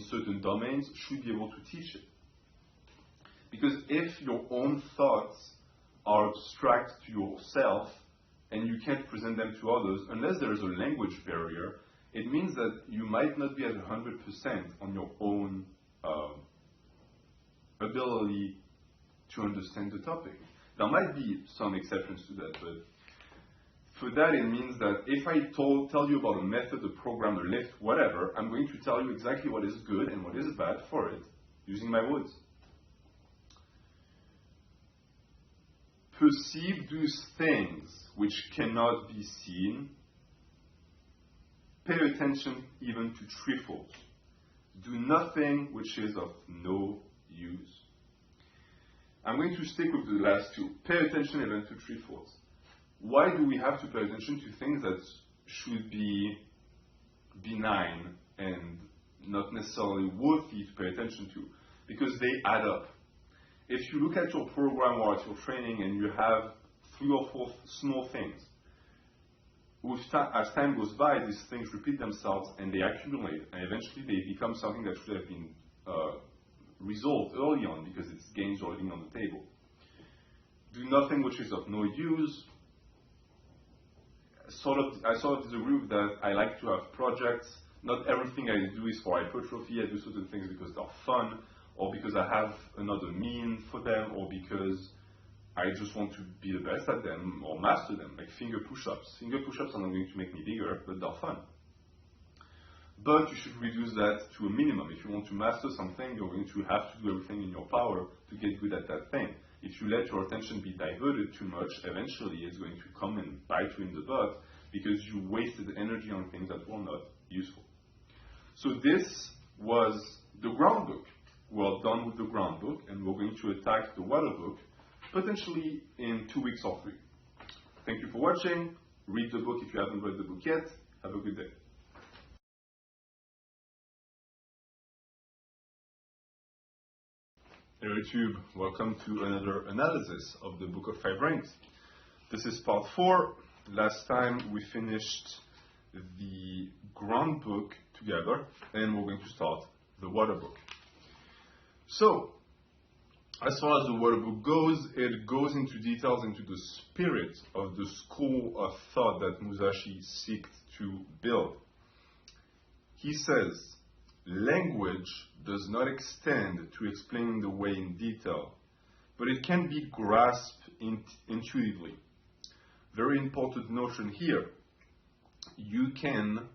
certain domains should be able to teach it. Because if your own thoughts are abstract to yourself and you can't present them to others, unless there is a language barrier, it means that you might not be at 100% on your own ability to understand the topic. There might be some exceptions to that, but for that it means that if I tell you about a method, a program, a lift, whatever, I'm going to tell you exactly what is good and what is bad for it, using my words. Perceive those things which cannot be seen. Pay attention even to trifles. Do nothing which is of no use. I'm going to stick with the last two. Pay attention even to trifles. Why do we have to pay attention to things that should be benign and not necessarily worthy to pay attention to? Because they add up. If you look at your program or at your training and you have 3 or 4 small things, as time goes by, these things repeat themselves and they accumulate, and eventually they become something that should have been resolved early on because it's gains already on the table. Do nothing which is of no use. I sort of disagree with that. I like to have projects. Not everything I do is for hypertrophy. I do certain things because they're fun, or because I have another mean for them, or because I just want to be the best at them or master them, like finger push-ups. Finger push-ups are not going to make me bigger, but they're fun. But you should reduce that to a minimum. If you want to master something, you're going to have to do everything in your power to get good at that thing. If you let your attention be diverted too much, eventually it's going to come and bite you in the butt because you wasted energy on things that were not useful. So this was the ground book. We're done with the ground book, and we're going to attack the water book potentially in 2 weeks or 3. Thank you for watching. Read the book if you haven't read the book yet. Have a good day. Hey YouTube, welcome to another analysis of the Book of 5 Rings. This is part 4. Last time we finished the ground book together, and we're going to start the water book. So, as far as the water book goes, it goes into details into the spirit of the school of thought that Musashi seeks to build. He says, language does not extend to explaining the way in detail, but it can be grasped intuitively. Very important notion here. You cannot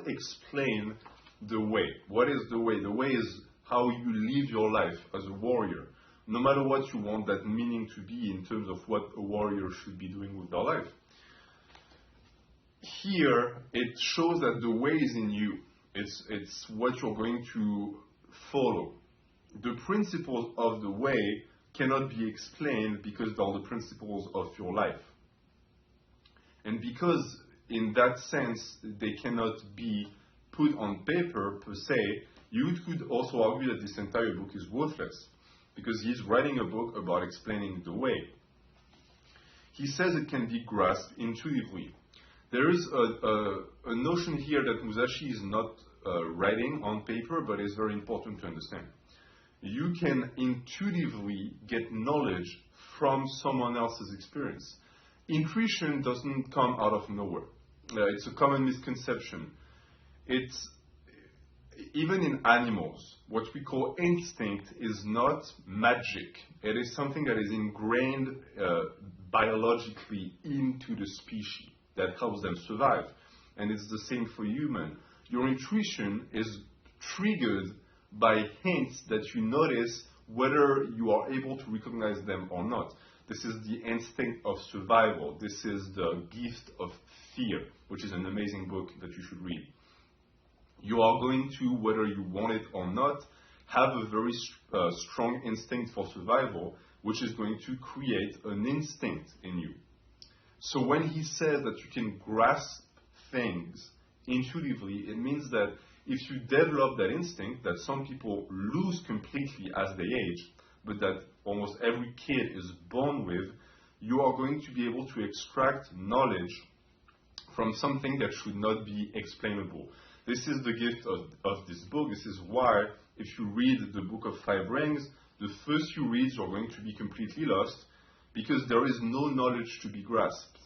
explain the way. What is the way? The way is how you live your life as a warrior. No matter what you want that meaning to be in terms of what a warrior should be doing with their life. Here, it shows that the way is in you. It's what you're going to follow. The principles of the way cannot be explained because they are the principles of your life. And because in that sense they cannot be put on paper per se, you could also argue that this entire book is worthless because he's writing a book about explaining the way. He says it can be grasped intuitively. There is a notion here that Musashi is not writing on paper, but is very important to understand. You can intuitively get knowledge from someone else's experience. Intuition doesn't come out of nowhere. It's a common misconception. Even in animals, what we call instinct is not magic. It is something that is ingrained biologically into the species that helps them survive. And it's the same for human. Your intuition is triggered by hints that you notice whether you are able to recognize them or not. This is the instinct of survival. This is the gift of fear, which is an amazing book that you should read. You are going to, whether you want it or not, have a very strong instinct for survival, which is going to create an instinct in you. So when he says that you can grasp things intuitively, it means that if you develop that instinct that some people lose completely as they age, but that almost every kid is born with, you are going to be able to extract knowledge from something that should not be explainable. This is the gift of this book. This is why, if you read the Book of Five Rings, the first few reads are going to be completely lost, because there is no knowledge to be grasped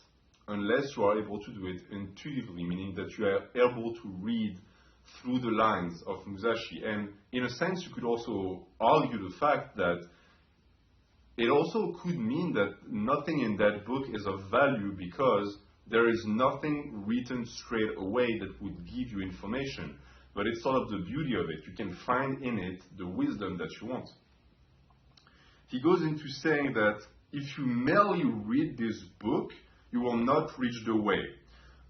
unless you are able to do it intuitively, meaning that you are able to read through the lines of Musashi. And in a sense, you could also argue the fact that it also could mean that nothing in that book is of value because there is nothing written straight away that would give you information. But it's sort of the beauty of it. You can find in it the wisdom that you want. He goes into saying that if you merely read this book, you will not reach the way.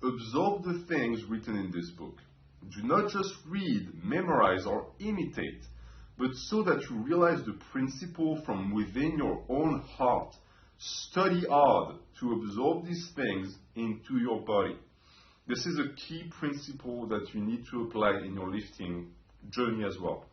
Absorb the things written in this book. Do not just read, memorize, or imitate, but so that you realize the principle from within your own heart. Study hard to absorb these things into your body. This is a key principle that you need to apply in your lifting journey as well.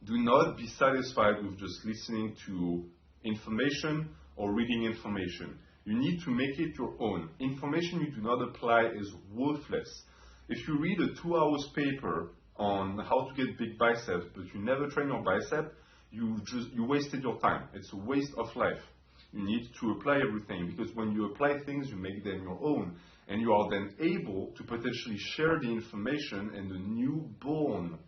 Do not be satisfied with just listening to information or reading information. You need to make it your own. Information you do not apply is worthless. If you read a 2 hours paper on how to get big biceps, but you never train your bicep, you wasted your time. It's a waste of life. You need to apply everything, because when you apply things, you make them your own, and you are then able to potentially share the information and the newborn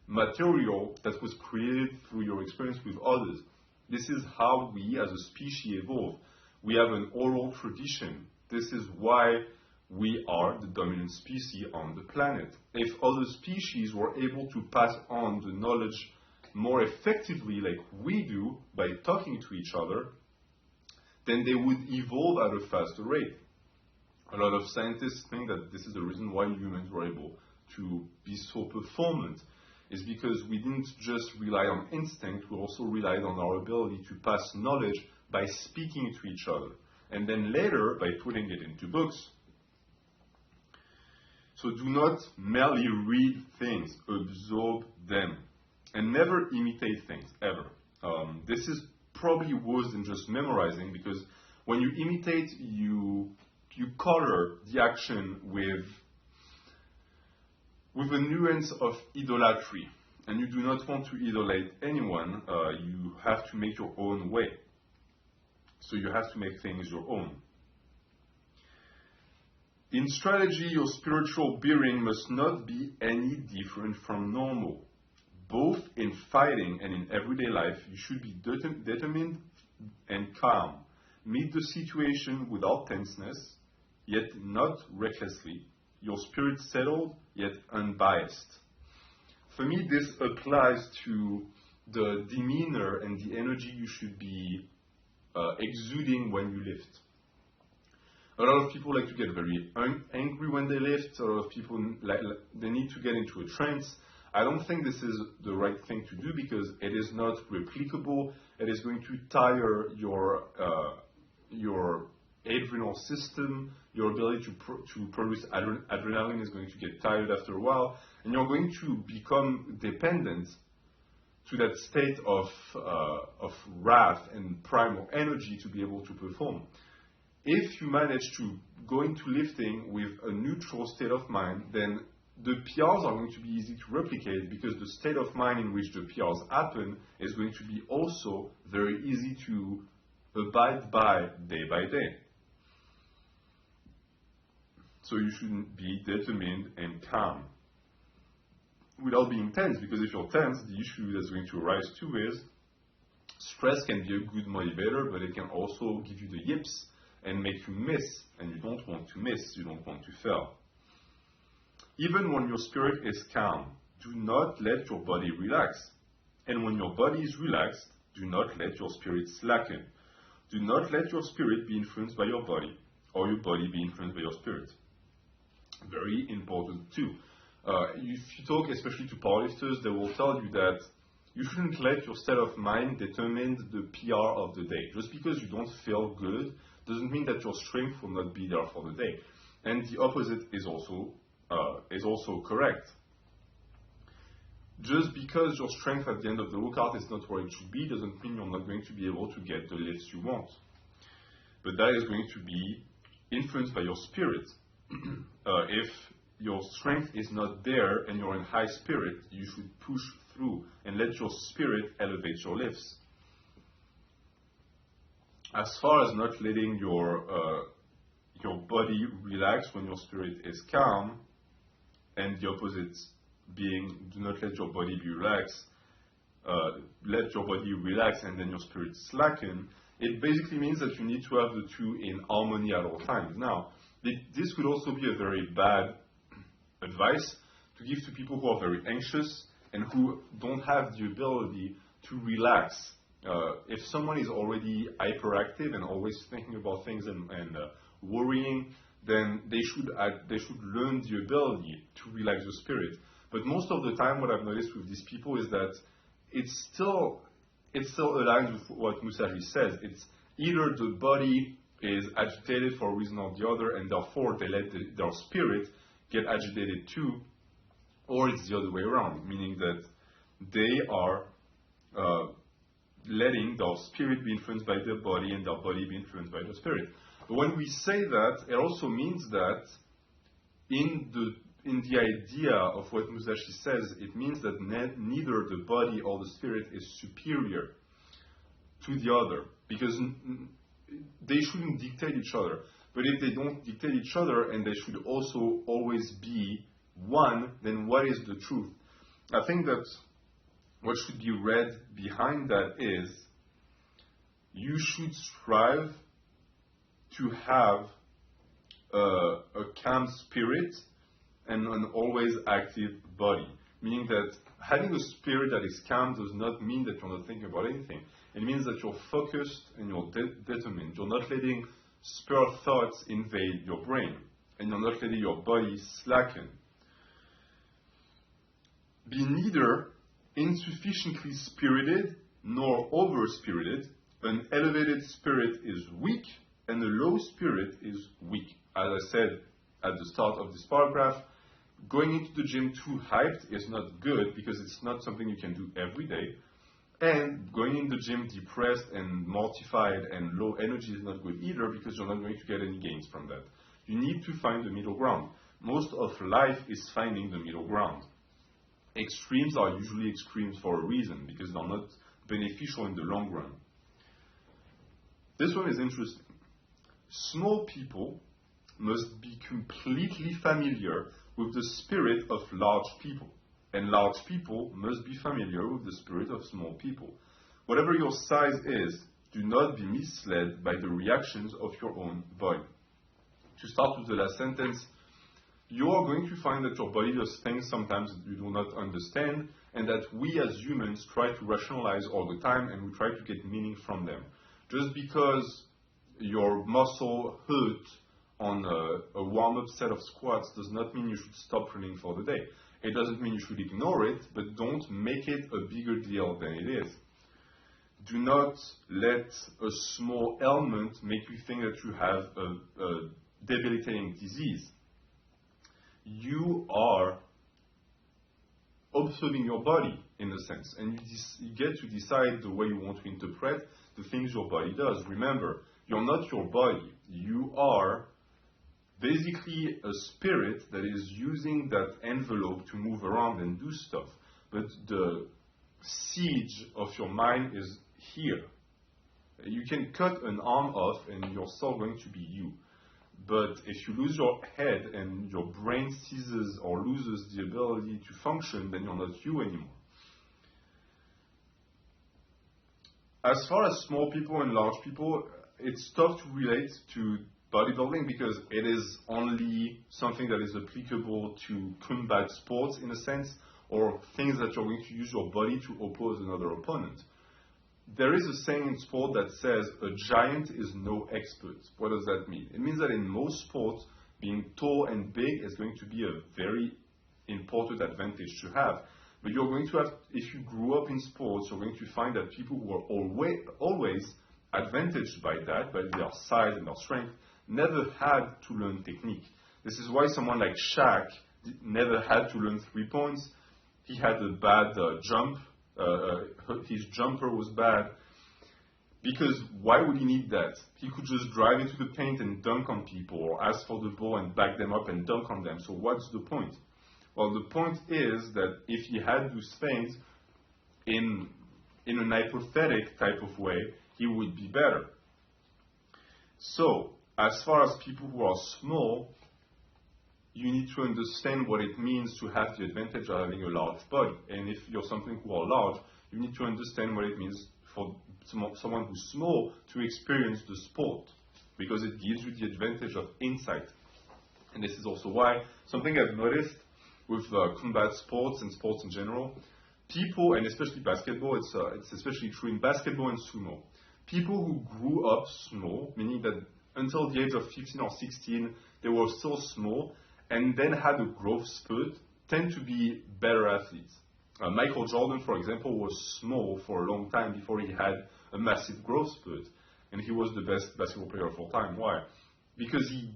material that was created through your experience with others. This is how we as a species evolve. We have an oral tradition. This is why we are the dominant species on the planet. If other species were able to pass on the knowledge more effectively like we do by talking to each other, then they would evolve at a faster rate. A lot of scientists think that this is the reason why humans were able to be so performant, is because we didn't just rely on instinct, we also relied on our ability to pass knowledge by speaking to each other, and then later by putting it into books. So do not merely read things, absorb them, and never imitate things, ever. This is probably worse than just memorizing, because when you imitate, you color the action with a nuance of idolatry, and you do not want to idolate anyone. You have to make your own way. So you have to make things your own. In strategy, your spiritual bearing must not be any different from normal. Both in fighting and in everyday life, you should be determined and calm. Meet the situation without tenseness, yet not recklessly. Your spirit settled, yet unbiased. For me, this applies to the demeanor and the energy you should be exuding when you lift. A lot of people like to get very angry when they lift. A lot of people, they need to get into a trance. I don't think this is the right thing to do, because it is not replicable. It is going to tire your adrenal system. Your ability to produce adrenaline is going to get tired after a while, and you're going to become dependent to that state of wrath and primal energy to be able to perform. If you manage to go into lifting with a neutral state of mind, then the PRs are going to be easy to replicate, because the state of mind in which the PRs happen is going to be also very easy to abide by day. So you should be determined and calm without being tense, because if you're tense, the issue that's going to arise too is stress can be a good motivator, but it can also give you the yips and make you miss, and you don't want to miss, you don't want to fail. Even when your spirit is calm, do not let your body relax. And when your body is relaxed, do not let your spirit slacken. Do not let your spirit be influenced by your body, or your body be influenced by your spirit. Very important too. If you talk especially to powerlifters, they will tell you that you shouldn't let your state of mind determine the PR of the day. Just because you don't feel good doesn't mean that your strength will not be there for the day. And the opposite is also correct. Just because your strength at the end of the workout is not where it should be doesn't mean you're not going to be able to get the lifts you want. But that is going to be influenced by your spirit. If your strength is not there and you're in high spirit, you should push through and let your spirit elevate your lifts. As far as not letting your body relax when your spirit is calm, and the opposite being do not let your body be relaxed, let your body relax and then your spirit slacken, it basically means that you need to have the two in harmony at all times. Now, this could also be a very bad advice to give to people who are very anxious and who don't have the ability to relax. If someone is already hyperactive and always thinking about things and worrying, then they should learn the ability to relax the spirit. But most of the time, what I've noticed with these people is that it's still aligned with what Musashi says. It's either the body is agitated for a reason or the other, and therefore they let their spirit get agitated too, or it's the other way around, meaning that they are letting their spirit be influenced by their body and their body be influenced by their spirit. But when we say that, it also means that in the idea of what Musashi says, it means that neither the body or the spirit is superior to the other, because they shouldn't dictate each other. But if they don't dictate each other and they should also always be one, then what is the truth? I think that what should be read behind that is you should strive to have a calm spirit and an always active body. Meaning that having a spirit that is calm does not mean that you're not thinking about anything. It means that you're focused and you're determined. You're not letting spare thoughts invade your brain, and you're not letting your body slacken. Be neither insufficiently spirited nor over-spirited. An elevated spirit is weak, and a low spirit is weak. As I said at the start of this paragraph, going into the gym too hyped is not good because it's not something you can do every day. And going in the gym depressed and mortified and low energy is not good either because you're not going to get any gains from that. You need to find the middle ground. Most of life is finding the middle ground. Extremes are usually extremes for a reason because they're not beneficial in the long run. This one is interesting. Small people must be completely familiar with the spirit of large people. And large people must be familiar with the spirit of small people. Whatever your size is, do not be misled by the reactions of your own body. To start with the last sentence, you are going to find that your body does things sometimes that you do not understand, and that we as humans try to rationalize all the time, and we try to get meaning from them. Just because your muscle hurt on a warm-up set of squats does not mean you should stop training for the day. It doesn't mean you should ignore it, but don't make it a bigger deal than it is. Do not let a small ailment make you think that you have a debilitating disease. You are observing your body, in a sense, and you get to decide the way you want to interpret the things your body does. Remember, you're not your body. You are basically a spirit that is using that envelope to move around and do stuff. But the siege of your mind is here. You can cut an arm off and you're still going to be you. But if you lose your head and your brain ceases or loses the ability to function, then you're not you anymore. As far as small people and large people, it's tough to relate to bodybuilding because it is only something that is applicable to combat sports in a sense, or things that you're going to use your body to oppose another opponent. there is a saying in sport that says a giant is no expert. What does that mean? It means that in most sports, being tall and big is going to be a very important advantage to have. But you're going to have, if you grew up in sports, you're going to find that people who are always advantaged by that, by their size and their strength, never had to learn technique. This is why someone like Shaq never had to learn 3 points. He had a bad jump. His jumper was bad. Because why would he need that? He could just drive into the paint and dunk on people, or ask for the ball and back them up and dunk on them. So what's the point? Well, the point is that if he had those things in an hypothetic type of way, he would be better. So, as far as people who are small, you need to understand what it means to have the advantage of having a large body. And if you're something who are large, you need to understand what it means for someone who's small to experience the sport, because it gives you the advantage of insight. And this is also why something I've noticed with combat sports and sports in general, people, and especially basketball, it's especially true in basketball and sumo, people who grew up small, meaning that until the age of 15 or 16, they were still small, and then had a growth spurt, tend to be better athletes. Michael Jordan, for example, was small for a long time before he had a massive growth spurt, and he was the best basketball player of all time. Why? Because he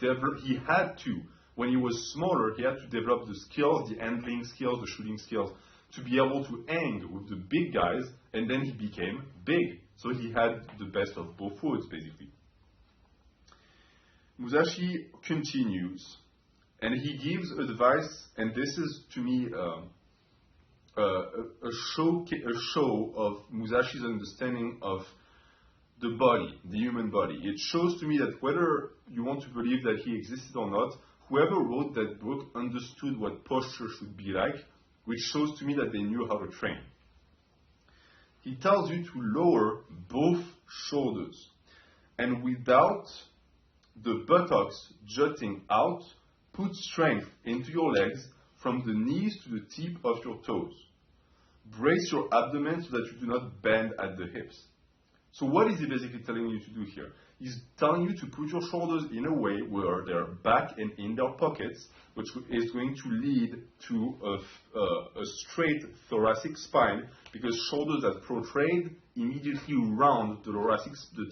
had to. When he was smaller, he had to develop the skills, the handling skills, the shooting skills, to be able to hang with the big guys, and then he became big. So he had the best of both worlds, basically. Musashi continues, and he gives advice, and this is, to me, a show of Musashi's understanding of the body, the human body. It shows to me that whether you want to believe that he existed or not, whoever wrote that book understood what posture should be like, which shows to me that they knew how to train. He tells you to lower both shoulders, and without the buttocks jutting out, put strength into your legs from the knees to the tip of your toes. Brace your abdomen so that you do not bend at the hips. So what is he basically telling you to do here? He's telling you to put your shoulders in a way where they're back and in their pockets, which is going to lead to a straight thoracic spine, because shoulders that protrude immediately round the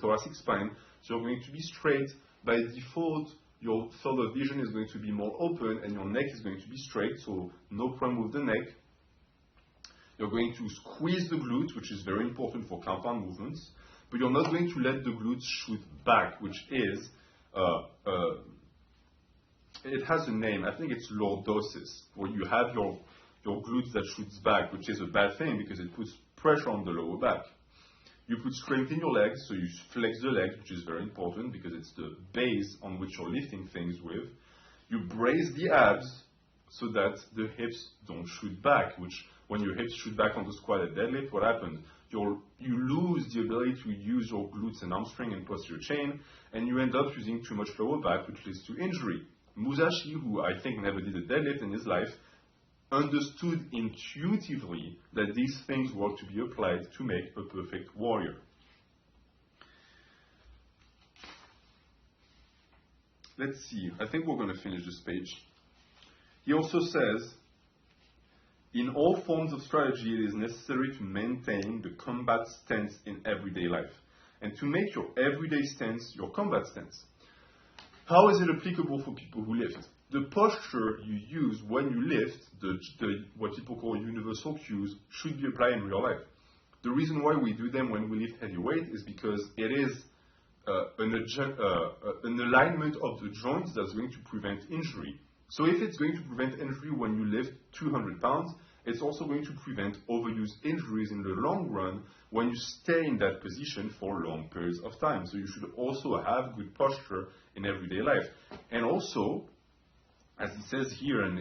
thoracic spine, so you're going to be straight. By default, your field of vision is going to be more open and your neck is going to be straight, so no problem with the neck. You're going to squeeze the glutes, which is very important for compound movements, but you're not going to let the glutes shoot back, which is, it has a name, I think it's lordosis, where you have your glutes that shoots back, which is a bad thing because it puts pressure on the lower back. You put strength in your legs, so you flex the legs, which is very important because it's the base on which you're lifting things with. You brace the abs so that the hips don't shoot back, which when your hips shoot back on the squat and deadlift, what happens? You lose the ability to use your glutes and hamstring and posterior chain, and you end up using too much lower back, which leads to injury. Musashi, who I think never did a deadlift in his life, understood intuitively that these things were to be applied to make a perfect warrior. Let's see, I think we're going to finish this page. He also says, in all forms of strategy, it is necessary to maintain the combat stance in everyday life, and to make your everyday stance your combat stance. How is it applicable for people who lift? The posture you use when you lift, what people call universal cues, should be applied in real life. The reason why we do them when we lift heavy weight is because it is an alignment of the joints that's going to prevent injury. So if it's going to prevent injury when you lift 200 pounds, it's also going to prevent overuse injuries in the long run when you stay in that position for long periods of time. So you should also have good posture in everyday life. And also, as he says here, and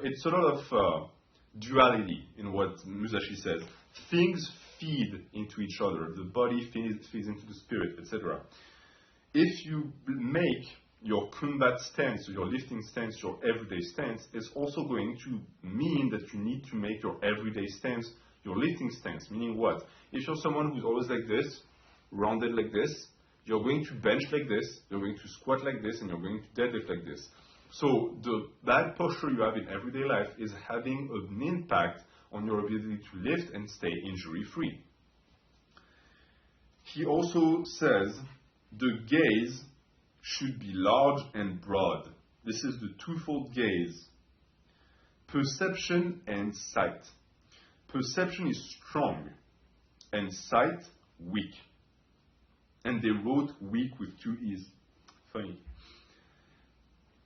it's a lot of duality in what Musashi says. Things feed into each other. The body feeds into the spirit, etc. If you make your combat stance, or your lifting stance, your everyday stance, it's also going to mean that you need to make your everyday stance your lifting stance, meaning what? If you're someone who's always like this, rounded like this, you're going to bench like this, you're going to squat like this, and you're going to deadlift like this. So the bad posture you have in everyday life is having an impact on your ability to lift and stay injury-free. He also says the gaze should be large and broad. This is the twofold gaze. Perception and sight. Perception is strong and sight weak. And they wrote weak with two E's. Funny.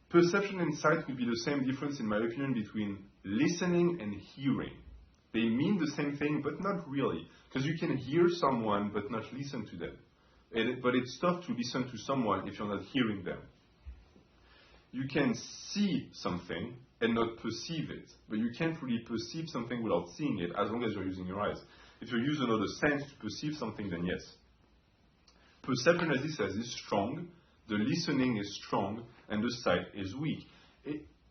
Perception and sight would be the same difference, in my opinion, between listening and hearing. They mean the same thing, but not really. Because you can hear someone, but not listen to them. But it's tough to listen to someone if you're not hearing them. You can see something and not perceive it. But you can't really perceive something without seeing it, as long as you're using your eyes. If you use another sense to perceive something, then yes. Perception, as he says, is strong. The listening is strong, and the sight is weak.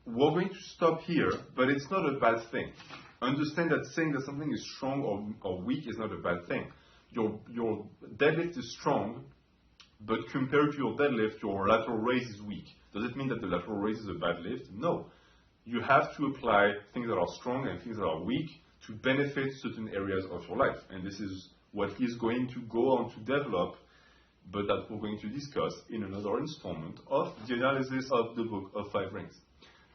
We're going to stop here, but it's not a bad thing. Understand that saying that something is strong or weak is not a bad thing. Your deadlift is strong, but compared to your deadlift, your lateral raise is weak. Does it mean that the lateral raise is a bad lift? No. You have to apply things that are strong and things that are weak to benefit certain areas of your life. And this is what he's going to go on to develop, but that we're going to discuss in another installment of the analysis of the book of 5 rings.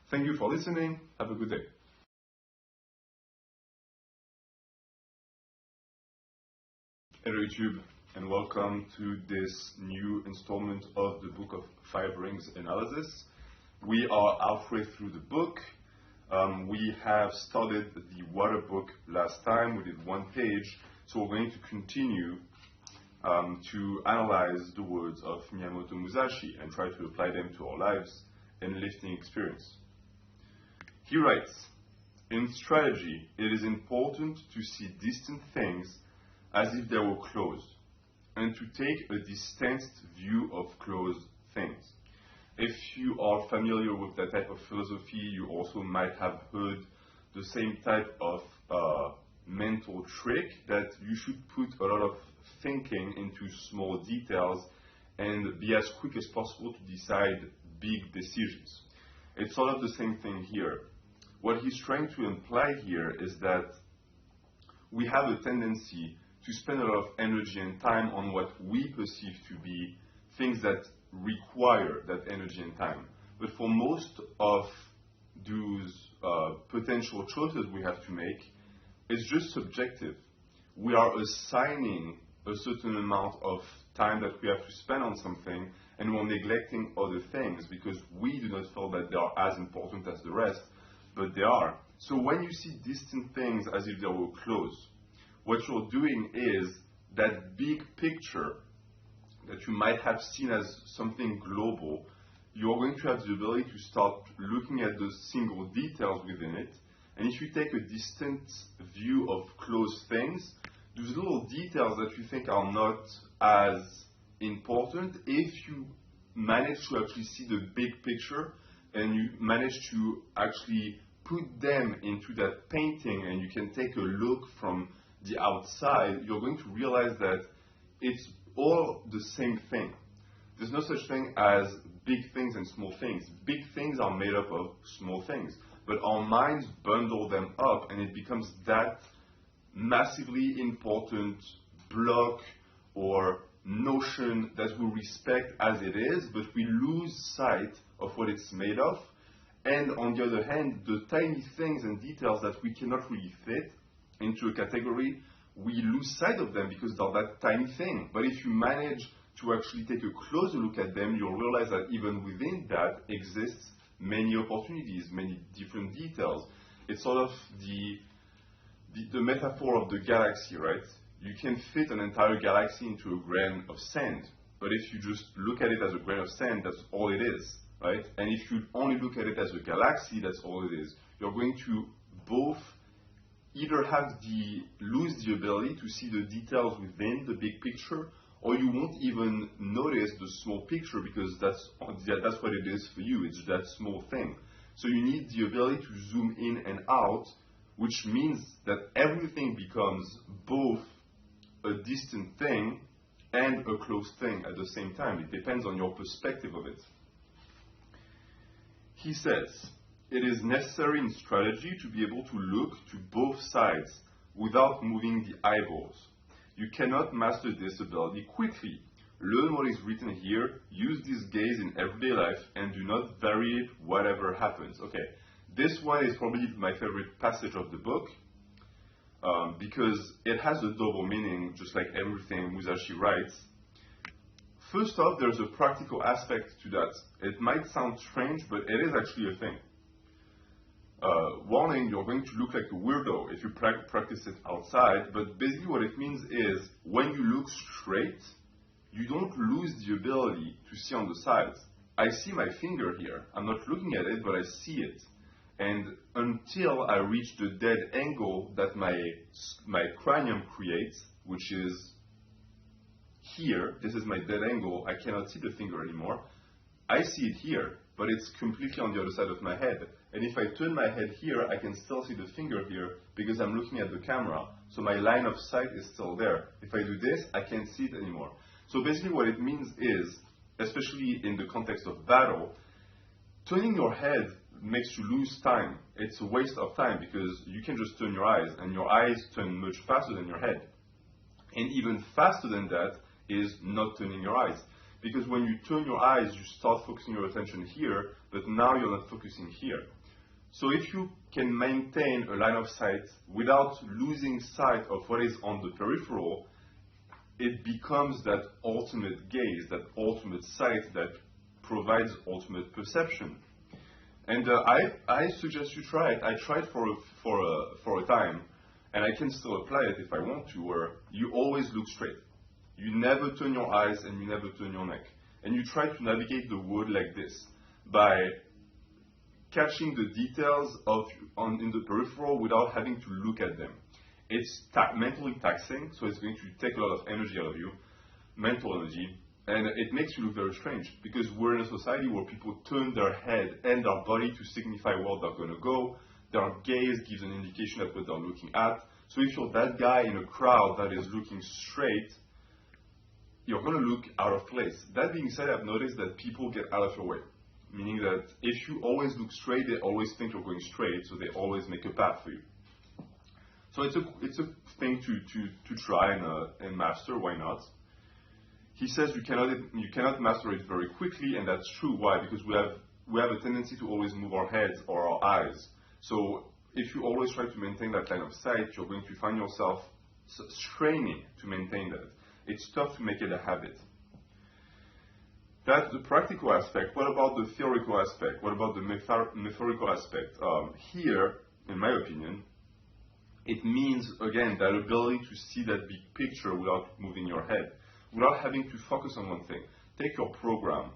Thank you for listening. Have a good day. Hello YouTube, and welcome to this new installment of the book of 5 rings analysis. We are halfway through the book. We have started the water book last time. We did 1 page, so we're going to continue to analyze the words of Miyamoto Musashi and try to apply them to our lives and lifting experience. He writes, in strategy, it is important to see distant things as if they were close, and to take a distanced view of close things. If you are familiar with that type of philosophy, you also might have heard the same type of mental trick that you should put a lot of thinking into small details and be as quick as possible to decide big decisions. It's sort of the same thing here. What he's trying to imply here is that we have a tendency to spend a lot of energy and time on what we perceive to be things that require that energy and time. But for most of those potential choices we have to make, it's just subjective. We are assigning a certain amount of time that we have to spend on something, and we're neglecting other things because we do not feel that they are as important as the rest, but they are. So when you see distant things as if they were close, what you're doing is that big picture that you might have seen as something global, you're going to have the ability to start looking at those single details within it. And if you take a distant view of close things, those little details that you think are not as important, if you manage to actually see the big picture and you manage to actually put them into that painting and you can take a look from the outside, you're going to realize that it's all the same thing. There's no such thing as big things and small things. Big things are made up of small things, but our minds bundle them up and it becomes that massively important block or notion that we respect as it is, but we lose sight of what it's made of. And on the other hand, the tiny things and details that we cannot really fit into a category, we lose sight of them because they're that tiny thing. But if you manage to actually take a closer look at them, you'll realize that even within that exists many opportunities, many different details. It's sort of the metaphor of the galaxy, right? You can fit an entire galaxy into a grain of sand, but if you just look at it as a grain of sand, that's all it is, right? And if you only look at it as a galaxy, that's all it is. You're going to both either lose the ability to see the details within the big picture, or you won't even notice the small picture because that's what it is for you. It's that small thing. So you need the ability to zoom in and out which means that everything becomes both a distant thing and a close thing at the same time. It depends on your perspective of it. He says, it is necessary in strategy to be able to look to both sides without moving the eyeballs. You cannot master this ability quickly. Learn what is written here, use this gaze in everyday life, and do not vary it whatever happens. Okay, this one is probably my favorite passage of the book because it has a double meaning, just like everything Musashi writes. First off, there's a practical aspect to that. It might sound strange, but it is actually a thing. Warning, you're going to look like a weirdo if you practice it outside, but basically what it means is when you look straight, you don't lose the ability to see on the sides. I see my finger here. I'm not looking at it, but I see it. And until I reach the dead angle that my cranium creates, which is here, this is my dead angle, I cannot see the finger anymore. I see it here, but it's completely on the other side of my head. And if I turn my head here, I can still see the finger here because I'm looking at the camera. So my line of sight is still there. If I do this, I can't see it anymore. So basically what it means is, especially in the context of battle, turning your head makes you lose time. It's a waste of time because you can just turn your eyes, and your eyes turn much faster than your head. And even faster than that is not turning your eyes. Because when you turn your eyes, you start focusing your attention here, but now you're not focusing here. So if you can maintain a line of sight without losing sight of what is on the peripheral, it becomes that ultimate gaze, that ultimate sight that provides ultimate perception. And I suggest you try it. I tried for a time, and I can still apply it if I want to, where you always look straight. You never turn your eyes and you never turn your neck. And you try to navigate the world like this by catching the details in the peripheral without having to look at them. It's mentally taxing, so it's going to take a lot of energy out of you, mental energy, and it makes you look very strange because we're in a society where people turn their head and their body to signify where they're going to go. Their gaze gives an indication of what they're looking at. So if you're that guy in a crowd that is looking straight, you're going to look out of place. That being said, I've noticed that people get out of your way, meaning that if you always look straight, they always think you're going straight, so they always make a path for you. So it's a thing to try and master. Why not? He says you cannot master it very quickly, and that's true. Why? Because we have a tendency to always move our heads or our eyes. So if you always try to maintain that line of sight, you're going to find yourself straining to maintain that. It's tough to make it a habit. That's the practical aspect. What about the theoretical aspect? What about the metaphorical aspect? Here, in my opinion, it means, again, that ability to see that big picture without moving your head, without having to focus on one thing. Take your program.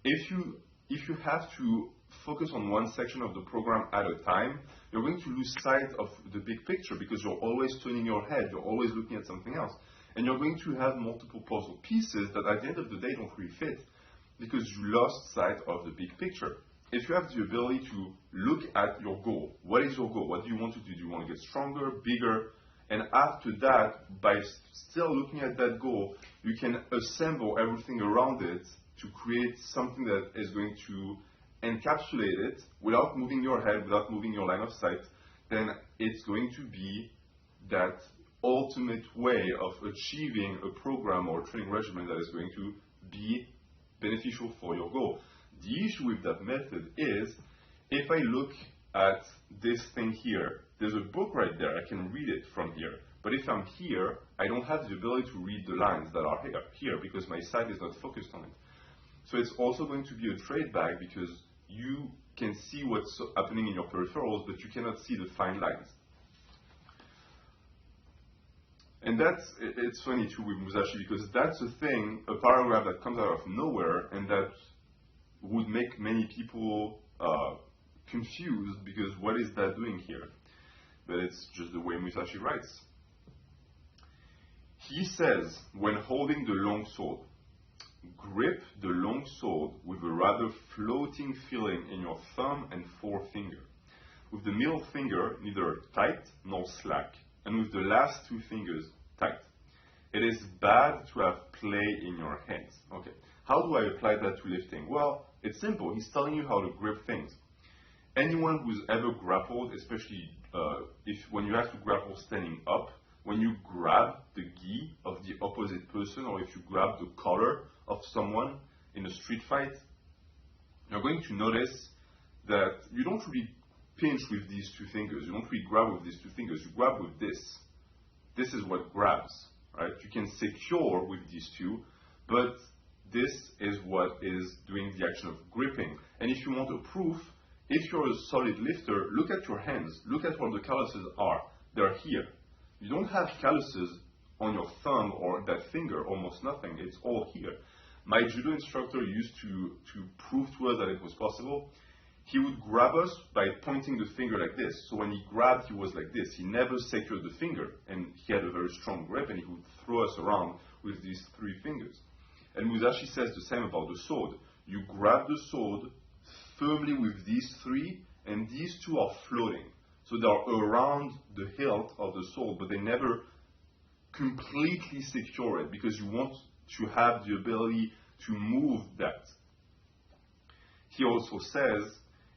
If you have to focus on one section of the program at a time, you're going to lose sight of the big picture because you're always turning your head, you're always looking at something else. And you're going to have multiple puzzle pieces that at the end of the day don't really fit because you lost sight of the big picture. If you have the ability to look at your goal, what is your goal? What do you want to do? Do you want to get stronger, bigger? And after that, by still looking at that goal, you can assemble everything around it to create something that is going to encapsulate it without moving your head, without moving your line of sight. Then it's going to be that ultimate way of achieving a program or a training regimen that is going to be beneficial for your goal. The issue with that method is, if I look at this thing here, there's a book right there, I can read it from here. But if I'm here, I don't have the ability to read the lines that are here because my sight is not focused on it. So it's also going to be a trade bag because you can see what's happening in your peripherals, but you cannot see the fine lines. And it's funny too with Musashi because that's a thing, a paragraph that comes out of nowhere and that would make many people confused because what is that doing here? But it's just the way Musashi writes. He says, when holding the long sword, grip the long sword with a rather floating feeling in your thumb and forefinger, with the middle finger neither tight nor slack, and with the last two fingers tight. It is bad to have play in your hands. Okay, how do I apply that to lifting? Well, it's simple. He's telling you how to grip things. Anyone who's ever grappled, especially when you have to grapple standing up, when you grab the gi of the opposite person, or if you grab the collar of someone in a street fight, you're going to notice that you don't really pinch with these two fingers. You don't really grab with these two fingers. You grab with this. This is what grabs, right? You can secure with these two, but this is what is doing the action of gripping. And if you want a proof, if you're a solid lifter, look at your hands. Look at where the calluses are. They're here. You don't have calluses on your thumb or that finger, almost nothing. It's all here. My judo instructor used to prove to us that it was possible. He would grab us by pointing the finger like this. So when he grabbed, he was like this. He never secured the finger, and he had a very strong grip, and he would throw us around with these three fingers. And Musashi says the same about the sword. You grab the sword firmly with these three, and these two are floating. So they're around the hilt of the sword, but they never completely secure it, because you want to have the ability to move that. He also says,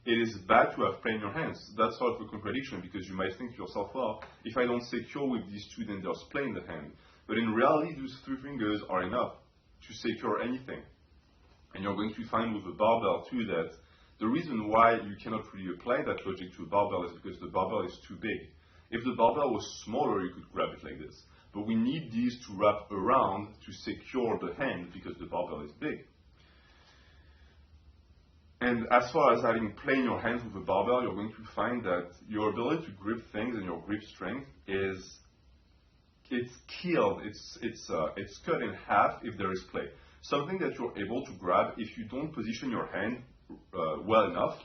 it is bad to have play in your hands. That's sort of a contradiction, because you might think to yourself, well, if I don't secure with these two, then there's play in the hand. But in reality, those three fingers are enough to secure anything. And you're going to find with a barbell too that the reason why you cannot really apply that logic to a barbell is because the barbell is too big. If the barbell was smaller, you could grab it like this. But we need these to wrap around to secure the hand because the barbell is big. And as far as having play in your hands with a barbell, you're going to find that your ability to grip things and your grip strength it's killed, it's cut in half if there is play. Something that you're able to grab if you don't position your hand well enough,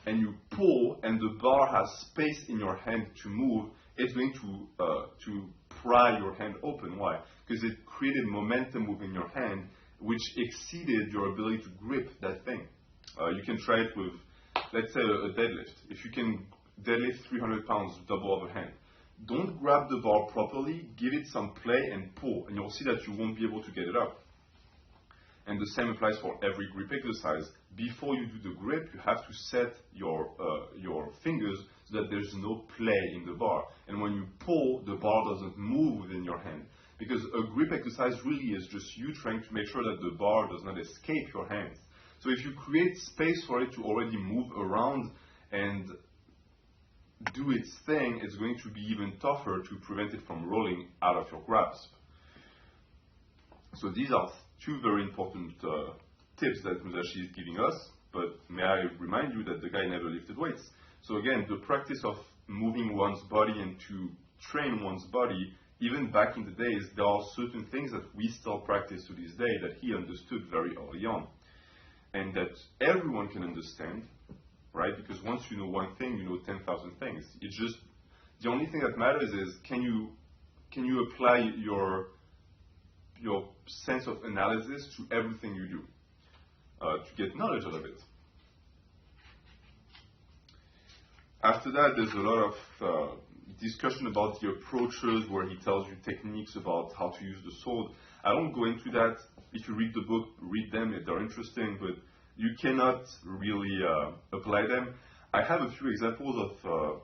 and you pull and the bar has space in your hand to move, it's going to pry your hand open. Why? Because it created momentum within your hand which exceeded your ability to grip that thing. You can try it with, let's say, a deadlift. If you can deadlift 300 pounds double overhand, don't grab the bar properly, give it some play and pull, and you'll see that you won't be able to get it up. And the same applies for every grip exercise. Before you do the grip, you have to set your fingers so that there's no play in the bar. And when you pull, the bar doesn't move within your hand. Because a grip exercise really is just you trying to make sure that the bar does not escape your hands. So if you create space for it to already move around and do its thing, it's going to be even tougher to prevent it from rolling out of your grasp. So these are two very important tips that Musashi is giving us, but may I remind you that the guy never lifted weights. So again, the practice of moving one's body and to train one's body, even back in the days, there are certain things that we still practice to this day that he understood very early on. And that everyone can understand, right? Because once you know one thing, you know 10,000 things. It's just, the only thing that matters is, can you apply your sense of analysis to everything you do to get knowledge out of it. After that, there's a lot of discussion about the approaches where he tells you techniques about how to use the sword. I don't go into that. If you read the book, read them if they're interesting, but you cannot really apply them. I have a few examples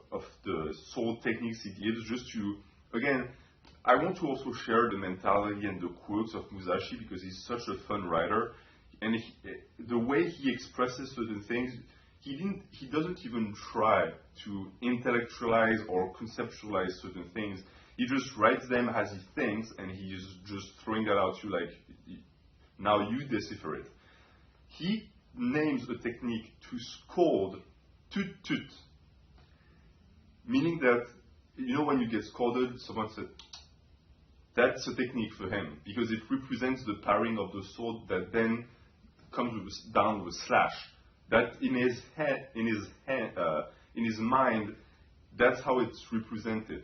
of the sword techniques he gives just to, again, I want to also share the mentality and the quotes of Musashi because he's such a fun writer, and the way he expresses certain things, he doesn't even try to intellectualize or conceptualize certain things. He just writes them as he thinks, and he's just throwing that out to you like, now you decipher it. He names a technique to scold tut tut, meaning that, you know, when you get scolded, someone said, that's a technique for him because it represents the parrying of the sword that then comes down with a slash. That in his head, in his mind, that's how it's represented.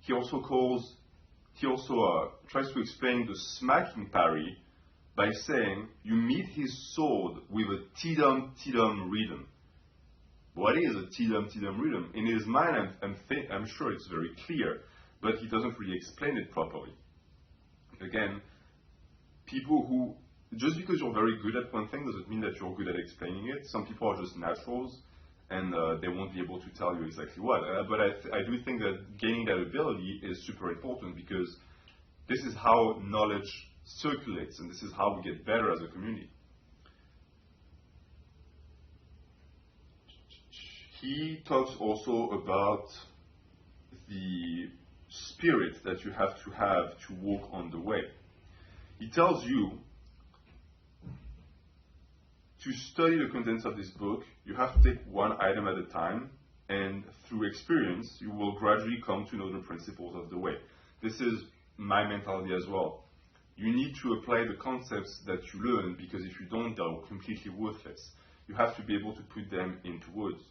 He also tries to explain the smacking parry by saying you meet his sword with a tidum tidum rhythm. what is a T-dum rhythm? In his mind, I'm sure it's very clear, but he doesn't really explain it properly. Again, people who, just because you're very good at one thing doesn't mean that you're good at explaining it. Some people are just naturals, and they won't be able to tell you exactly what. But I do think that gaining that ability is super important, because this is how knowledge circulates, and this is how we get better as a community. He talks also about the spirit that you have to walk on the way. He tells you to study the contents of this book, you have to take one item at a time, and through experience, you will gradually come to know the principles of the way. This is my mentality as well. You need to apply the concepts that you learn, because if you don't, they're completely worthless. You have to be able to put them into words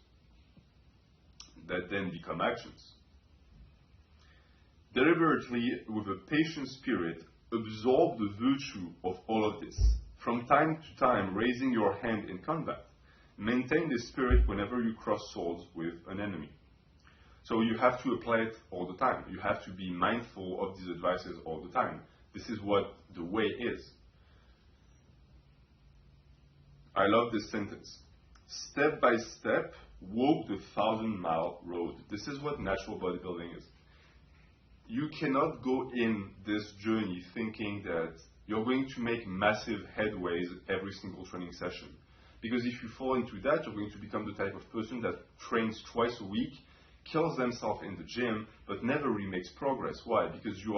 that then become actions. Deliberately, with a patient spirit, absorb the virtue of all of this. From time to time, raising your hand in combat. Maintain this spirit whenever you cross swords with an enemy. So you have to apply it all the time. You have to be mindful of these advices all the time. This is what the way is. I love this sentence. Step by step, walk the 1,000-mile road. This is what natural bodybuilding is. You cannot go in this journey thinking that you're going to make massive headways every single training session. Because if you fall into that, you're going to become the type of person that trains twice a week, kills themselves in the gym, but never really makes progress. Why? Because you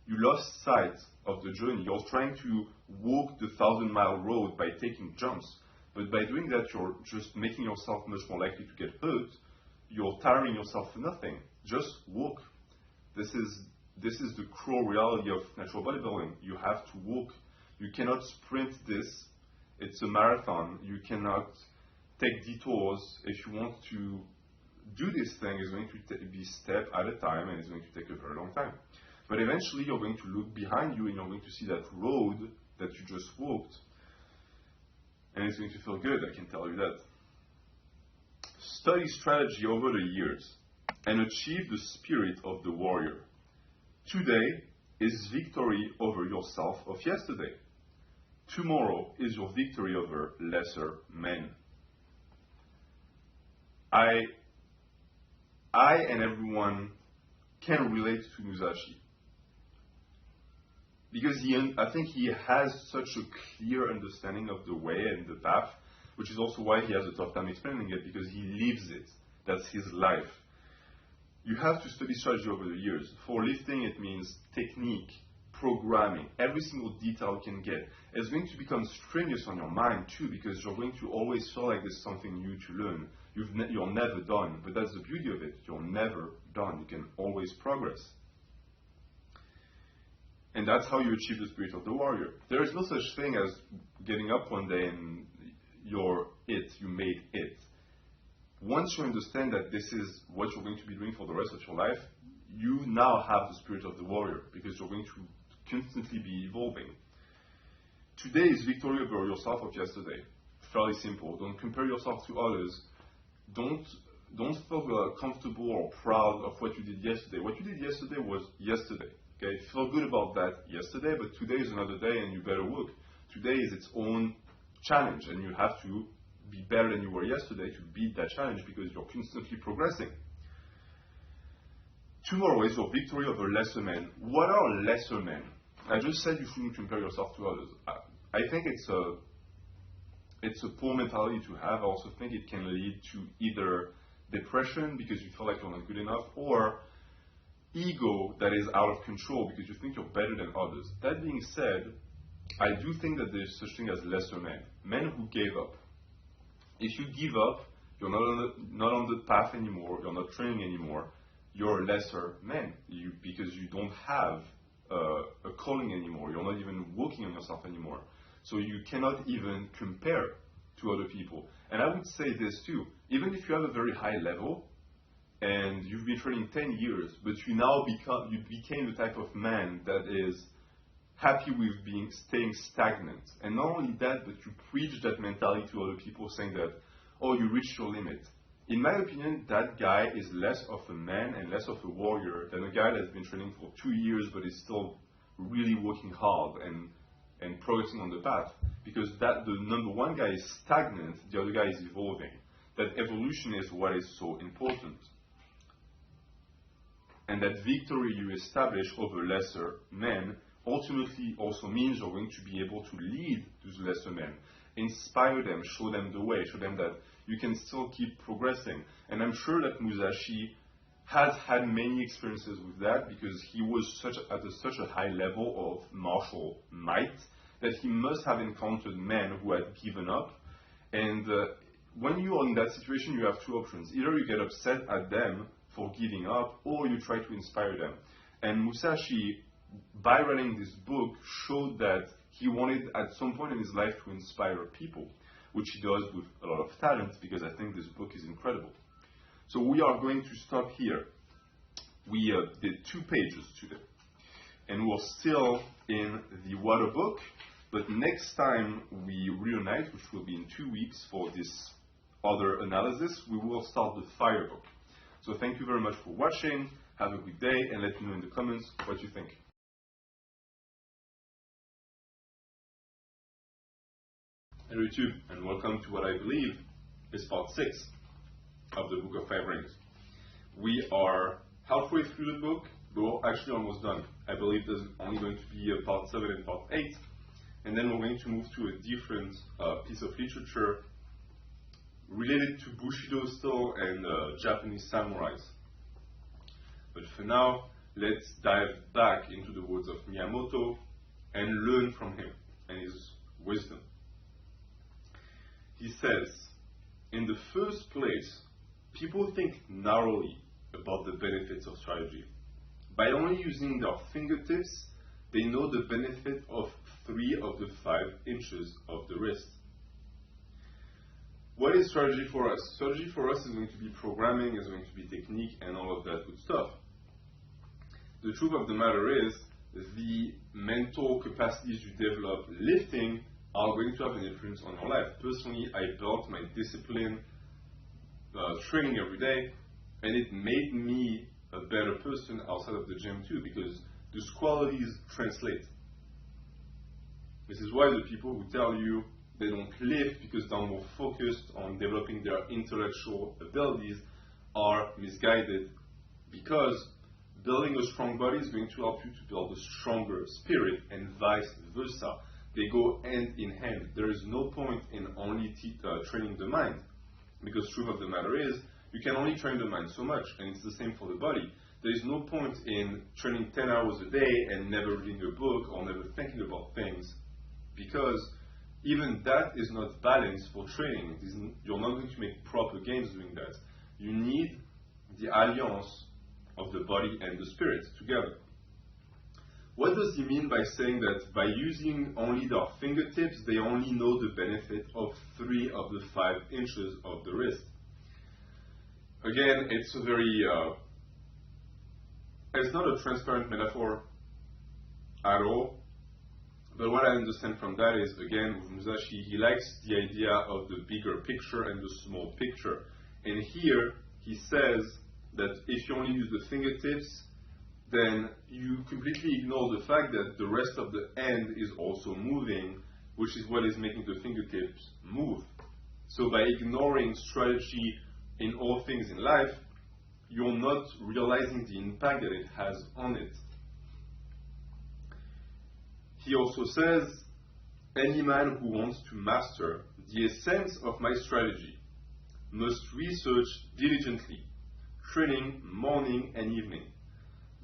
lost sight of the journey. You're trying to walk the 1,000-mile road by taking jumps. But by doing that, you're just making yourself much more likely to get hurt. You're tiring yourself for nothing. Just walk. This is the cruel reality of natural bodybuilding. You have to walk. You cannot sprint this. It's a marathon. You cannot take detours. If you want to do this thing, it's going to be step at a time, and it's going to take a very long time. But eventually, you're going to look behind you, and you're going to see that road that you just walked, and it's going to feel good, I can tell you that. Study strategy over the years and achieve the spirit of the warrior. Today is victory over yourself of yesterday. Tomorrow is your victory over lesser men. I and everyone can relate to Musashi, because I think he has such a clear understanding of the way and the path, which is also why he has a tough time explaining it, because he lives it. That's his life. You have to study strategy over the years. For lifting, it means technique, programming, every single detail you can get. It's going to become strenuous on your mind too, because you're going to always feel like there's something new to learn. You're never done, but that's the beauty of it. You're never done. You can always progress. And that's how you achieve the spirit of the warrior. There is no such thing as getting up one day and you made it. Once you understand that this is what you're going to be doing for the rest of your life, you now have the spirit of the warrior, because you're going to constantly be evolving. Today is victory over yourself of yesterday. Fairly simple. Don't compare yourself to others. Don't feel comfortable or proud of what you did yesterday. What you did yesterday was yesterday. Okay, feel good about that yesterday, but today is another day, and you better work. Today is its own challenge, and you have to be better than you were yesterday to beat that challenge, because you're constantly progressing. Tomorrow is your victory over lesser men. What are lesser men? I just said you shouldn't compare yourself to others. I think it's a poor mentality to have. I also think it can lead to either depression because you feel like you're not good enough, or ego that is out of control because you think you're better than others. That being said, I do think that there's such thing as lesser men. Men who gave up. If you give up, you're not on the path anymore, you're not training anymore, you're a lesser man because you don't have a calling anymore, you're not even working on yourself anymore. So you cannot even compare to other people. And I would say this too, even if you have a very high level and you've been training 10 years, but you became the type of man that is happy with staying stagnant. And not only that, but you preach that mentality to other people saying that, oh, you reached your limit. In my opinion, that guy is less of a man and less of a warrior than a guy that's been training for 2 years but is still really working hard and progressing on the path. Because that the number one guy is stagnant, the other guy is evolving. That evolution is what is so important. And that victory you establish over lesser men ultimately also means you're going to be able to lead those lesser men, inspire them, show them the way, show them that you can still keep progressing. And I'm sure that Musashi has had many experiences with that because he was at such a high level of martial might that he must have encountered men who had given up. And when you are in that situation, you have two options. Either you get upset at them for giving up, or you try to inspire them. And Musashi, by writing this book, showed that he wanted at some point in his life to inspire people, which he does with a lot of talent, because I think this book is incredible. So we are going to stop here. We did 2 pages today, and we're still in the water book, but next time we reunite, which will be in 2 weeks for this other analysis, we will start the fire book. So thank you very much for watching, have a good day, and let me know in the comments what you think. Hello YouTube, and welcome to what I believe is part 6 of the Book of Five Rings. We are halfway through the book, but we're actually almost done. I believe there's only going to be a part 7 and part 8, and then we're going to move to a different piece of literature related to Bushido still and Japanese samurais. But for now, let's dive back into the words of Miyamoto and learn from him and his wisdom. He says, in the first place, people think narrowly about the benefits of strategy. By only using their fingertips, they know the benefit of 3 of the 5 inches of the wrist. What is strategy for us? Strategy for us is going to be programming, is going to be technique, and all of that good stuff. The truth of the matter is, the mental capacities you develop lifting are going to have an influence on your life. Personally, I built my discipline training every day, and it made me a better person outside of the gym too, because those qualities translate. This is why the people who tell you they don't lift because they're more focused on developing their intellectual abilities are misguided, because building a strong body is going to help you to build a stronger spirit, and vice versa. They go hand in hand. There is no point in only training the mind, because the truth of the matter is, you can only train the mind so much, and it's the same for the body. There is no point in training 10 hours a day and never reading a book or never thinking about things, because even that is not balanced for training. You're not going to make proper gains doing that. You need the alliance of the body and the spirit together. What does he mean by saying that by using only their fingertips, they only know the benefit of 3 of the 5 inches of the wrist? Again, it's a very, it's not a transparent metaphor at all. But what I understand from that is, again, with Musashi, he likes the idea of the bigger picture and the small picture. And here, he says that if you only use the fingertips, then you completely ignore the fact that the rest of the hand is also moving, which is what is making the fingertips move. So by ignoring strategy in all things in life, you're not realizing the impact that it has on it. He also says, any man who wants to master the essence of my strategy must research diligently, training morning and evening.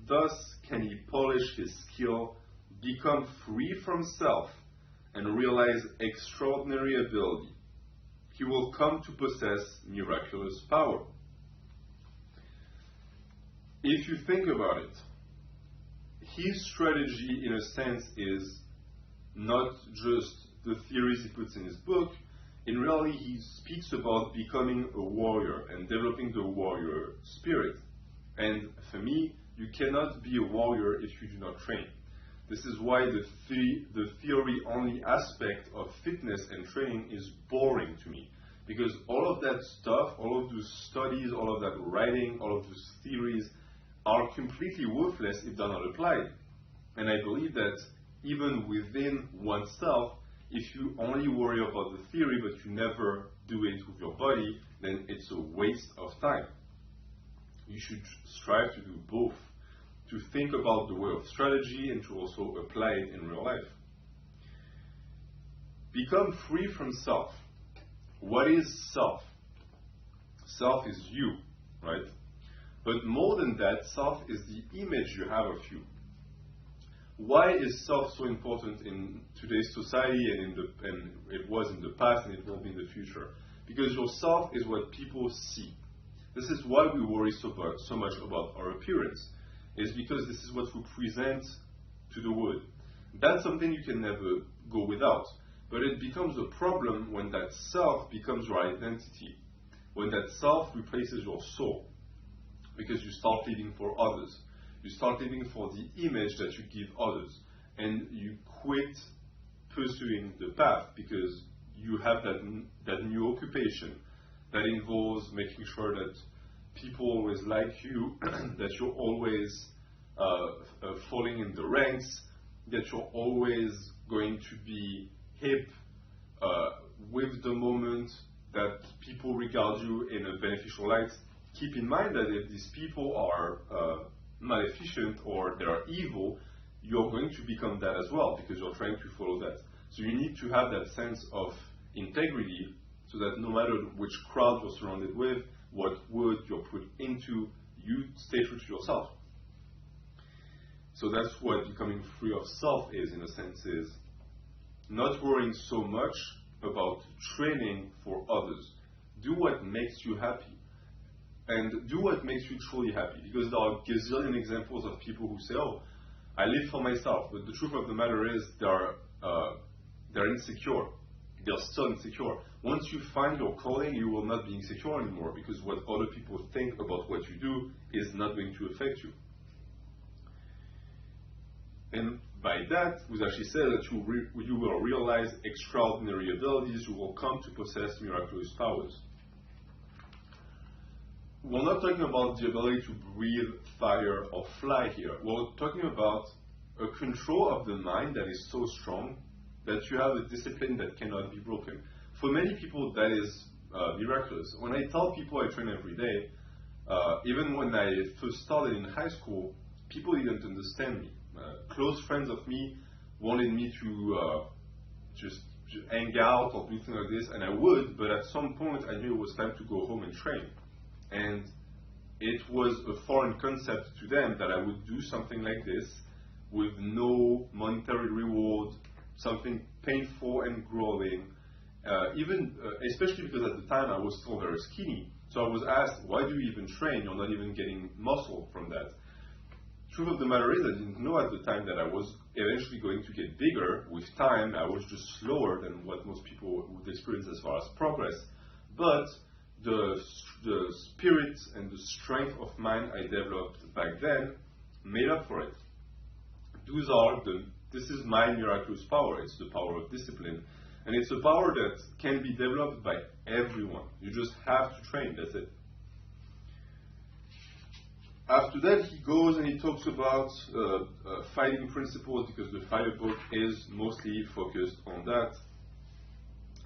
Thus can he polish his skill, become free from self, and realize extraordinary ability. He will come to possess miraculous power. If you think about it, his strategy, in a sense, is not just the theories he puts in his book. In reality, he speaks about becoming a warrior and developing the warrior spirit. And for me, you cannot be a warrior if you do not train. This is why the theory-only aspect of fitness and training is boring to me. Because all of that stuff, all of those studies, all of that writing, all of those theories are completely worthless if they're not applied. And I believe that even within oneself, if you only worry about the theory but you never do it with your body, then it's a waste of time. You should strive to do both, to think about the way of strategy and to also apply it in real life. Become free from self. What is self? Self is you, right? But more than that, self is the image you have of you. Why is self so important in today's society and it was in the past and it will be in the future? Because your self is what people see. This is why we worry so much about our appearance. It's because this is what we present to the world. That's something you can never go without. But it becomes a problem when that self becomes your identity. When that self replaces your soul. Because you start living for others. You start living for the image that you give others. And you quit pursuing the path because you have that new occupation that involves making sure that people always like you, that you're always falling in the ranks, that you're always going to be hip with the moment, that people regard you in a beneficial light. Keep in mind that if these people are maleficent or they are evil, you're going to become that as well because you're trying to follow that. So you need to have that sense of integrity so that no matter which crowd you're surrounded with, what word you're put into, you stay true to yourself. So that's what becoming free of self is, in a sense, is not worrying so much about training for others. Do what makes you happy. And do what makes you truly happy. Because there are a gazillion examples of people who say, oh, I live for myself. But the truth of the matter is they're insecure. They're still insecure. Once you find your calling, you will not be insecure anymore because what other people think about what you do is not going to affect you. And by that, Musashi says that you will realize extraordinary abilities, you will come to possess miraculous powers. We're not talking about the ability to breathe fire or fly here. We're talking about a control of the mind that is so strong that you have a discipline that cannot be broken. For many people, that is miraculous. When I tell people I train every day, even when I first started in high school, people didn't understand me. Close friends of me wanted me to just hang out or do things like this, and I would, but at some point I knew it was time to go home and train. And it was a foreign concept to them that I would do something like this with no monetary reward, something painful and grueling, especially because at the time I was still very skinny. So I was asked, why do you even train? You're not even getting muscle from that. Truth of the matter is, I didn't know at the time that I was eventually going to get bigger. With time, I was just slower than what most people would experience as far as progress. But the spirit and the strength of mind I developed back then made up for it. This is my miraculous power. It's the power of discipline. And it's a power that can be developed by everyone. You just have to train, that's it. After that, he goes and he talks about fighting principles because the fire book is mostly focused on that.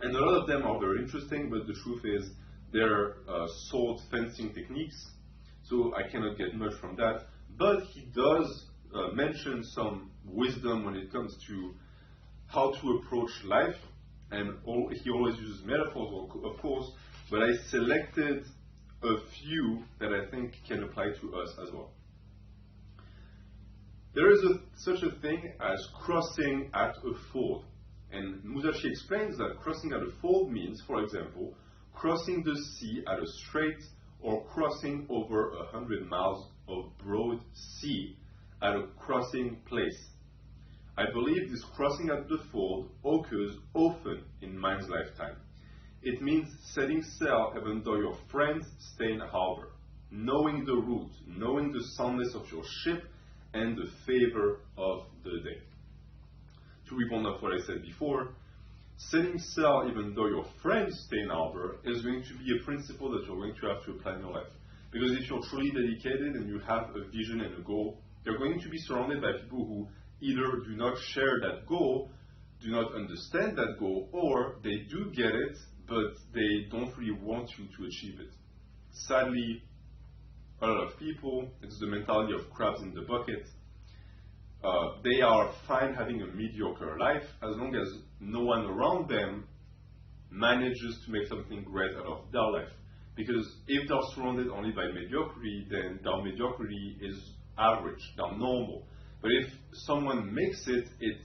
And a lot of them are very interesting, but the truth is they're sword fencing techniques, so I cannot get much from that. But he does mention some wisdom when it comes to how to approach life, and he always uses metaphors, of course, but I selected a few that I think can apply to us as well. There is such a thing as crossing at a ford, and Musashi explains that crossing at a ford means, for example, crossing the sea at a strait or crossing over 100 miles of broad sea at a crossing place. I believe this crossing at the ford occurs often in man's lifetime. It means setting sail even though your friends stay in harbor, knowing the route, knowing the soundness of your ship, and the favor of the day. To rebound off what I said before, Setting sail even though your friends stay in harbor is going to be a principle that you're going to have to apply in your life. Because if you're truly dedicated and you have a vision and a goal, you're going to be surrounded by people who either do not share that goal, do not understand that goal, or they do get it, but they don't really want you to achieve it. Sadly, a lot of people, it's the mentality of crabs in the bucket. They are fine having a mediocre life as long as no one around them manages to make something great out of their life. Because if they're surrounded only by mediocrity, then their mediocrity is average, they're normal. But if someone makes it, it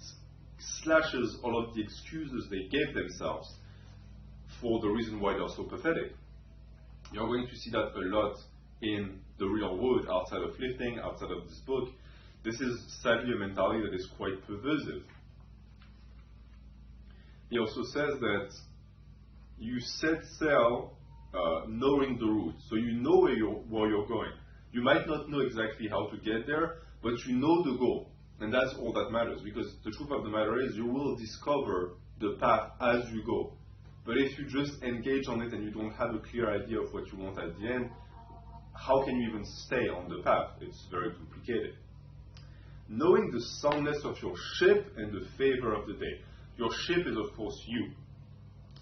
slashes all of the excuses they gave themselves for the reason why they're so pathetic. You're going to see that a lot in the real world, outside of lifting, outside of this book. This is sadly a mentality that is quite pervasive. He also says that you set sail knowing the route, so you know where you're going. You might not know exactly how to get there, but you know the goal, and that's all that matters, because the truth of the matter is you will discover the path as you go. But if you just engage on it and you don't have a clear idea of what you want at the end, how can you even stay on the path? It's very complicated. Knowing the soundness of your ship and the favor of the day. Your ship is, of course, you.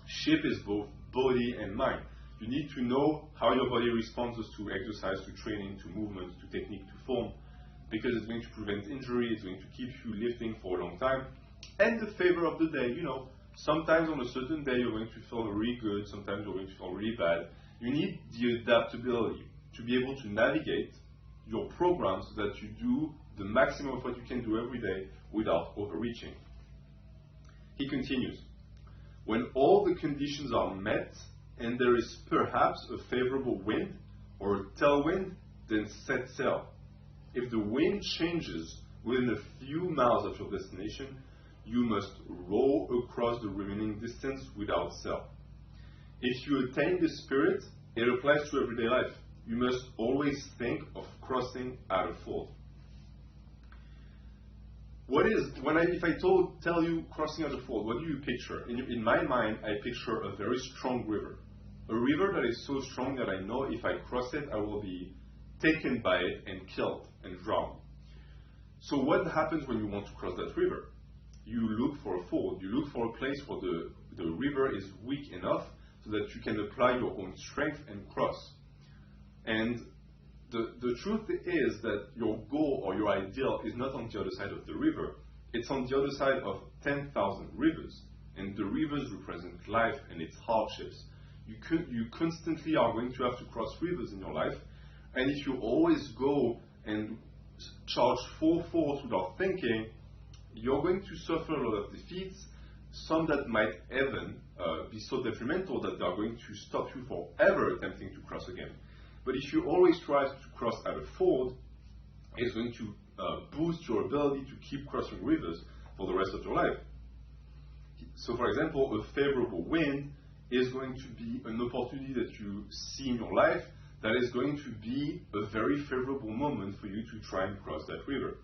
Ship is both body and mind. You need to know how your body responds to exercise, to training, to movement, to technique, to form, because it's going to prevent injury, it's going to keep you lifting for a long time. And the favor of the day, sometimes on a certain day you're going to feel really good, sometimes you're going to feel really bad. You need the adaptability to be able to navigate your program so that you do the maximum of what you can do every day without overreaching. He continues, when all the conditions are met and there is perhaps a favorable wind or a tailwind, then set sail. If the wind changes within a few miles of your destination, you must row across the remaining distance without sail. If you attain the spirit, it applies to everyday life. You must always think of crossing at a ford. If I tell you crossing at a ford, what do you picture? In my mind, I picture a very strong river. A river that is so strong that I know if I cross it, I will be taken by it and killed and drowned. So what happens when you want to cross that river? You look for a ford. You look for a place where the river is weak enough so that you can apply your own strength and cross. And the truth is that your goal or your ideal is not on the other side of the river. It's on the other side of 10,000 rivers. And the rivers represent life and its hardships. You constantly are going to have to cross rivers in your life. And if you always go and charge full force without thinking, you're going to suffer a lot of defeats, some that might even be so detrimental that they're going to stop you forever attempting to cross again. But if you always try to cross at a ford, it's going to boost your ability to keep crossing rivers for the rest of your life. So for example, a favorable wind is going to be an opportunity that you see in your life that is going to be a very favorable moment for you to try and cross that river.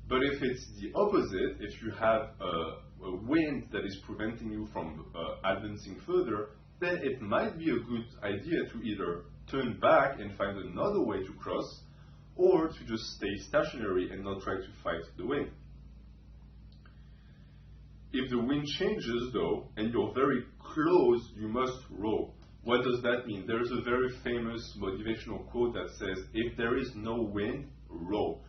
But if it's the opposite, if you have a wind that is preventing you from advancing further, then it might be a good idea to either turn back and find another way to cross, or to just stay stationary and not try to fight the wind. If the wind changes though, and you're very close, you must row. What does that mean? There's a very famous motivational quote that says, if there is no wind, row.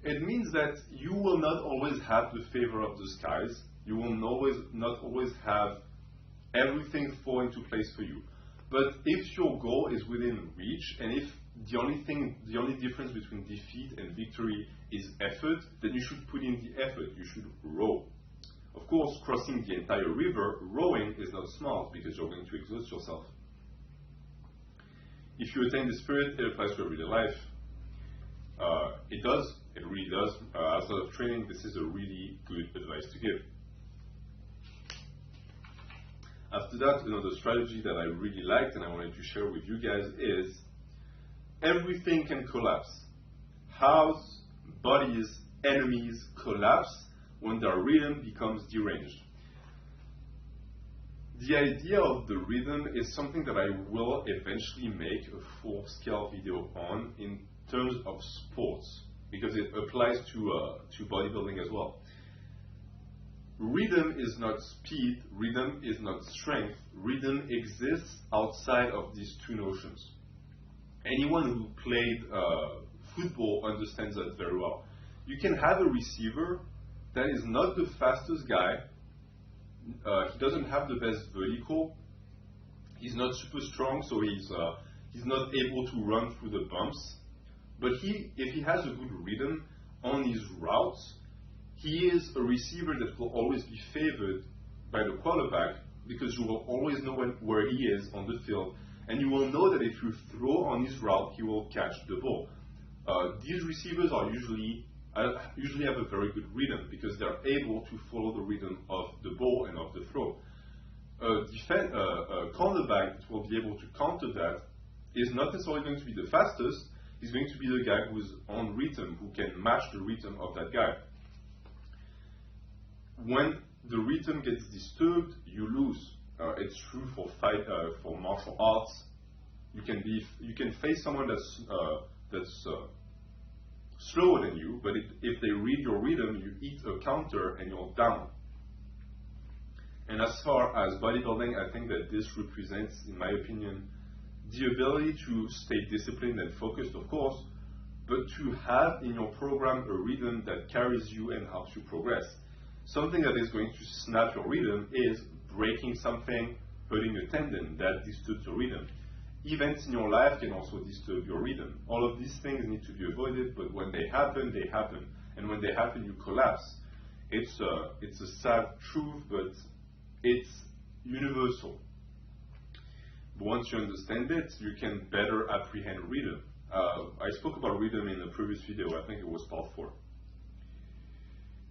It means that you will not always have the favor of the skies. You will not always have everything fall into place for you. But if your goal is within reach, and if the only difference between defeat and victory is effort, then you should put in the effort. You should row. Of course, crossing the entire river, rowing is not smart because you're going to exhaust yourself. If you attain the spirit, it applies to everyday life. It does. It really does. Outside of training, this is a really good advice to give. After that, another strategy that I really liked and I wanted to share with you guys is everything can collapse. House, bodies, enemies collapse when their rhythm becomes deranged. The idea of the rhythm is something that I will eventually make a full-scale video on in terms of sports, because it applies to bodybuilding as well. Rhythm is not speed, rhythm is not strength, rhythm exists outside of these two notions. Anyone who played football understands that very well. You can have a receiver that is not the fastest guy, he doesn't have the best vertical, he's not super strong, so he's not able to run through the bumps, but if he has a good rhythm on his routes, he is a receiver that will always be favored by the quarterback, because you will always know where he is on the field, and you will know that if you throw on his route, he will catch the ball. These receivers are usually have a very good rhythm, because they're able to follow the rhythm of the ball and of the throw. A cornerback that will be able to counter that is not necessarily going to be the fastest, he's going to be the guy who's on rhythm, who can match the rhythm of that guy. When the rhythm gets disturbed, you lose. It's true for martial arts. You can face someone that's slower than you, but if they read your rhythm, you eat a counter and you're down. And as far as bodybuilding, I think that this represents, in my opinion, the ability to stay disciplined and focused, of course, but to have in your program a rhythm that carries you and helps you progress. Something that is going to snap your rhythm is breaking something, hurting a tendon, that disturbs your rhythm. Events in your life can also disturb your rhythm. All of these things need to be avoided, but when they happen, they happen. And when they happen, you collapse. It's a sad truth, but it's universal. But once you understand it, you can better apprehend rhythm. I spoke about rhythm in a previous video, I think it was part 4.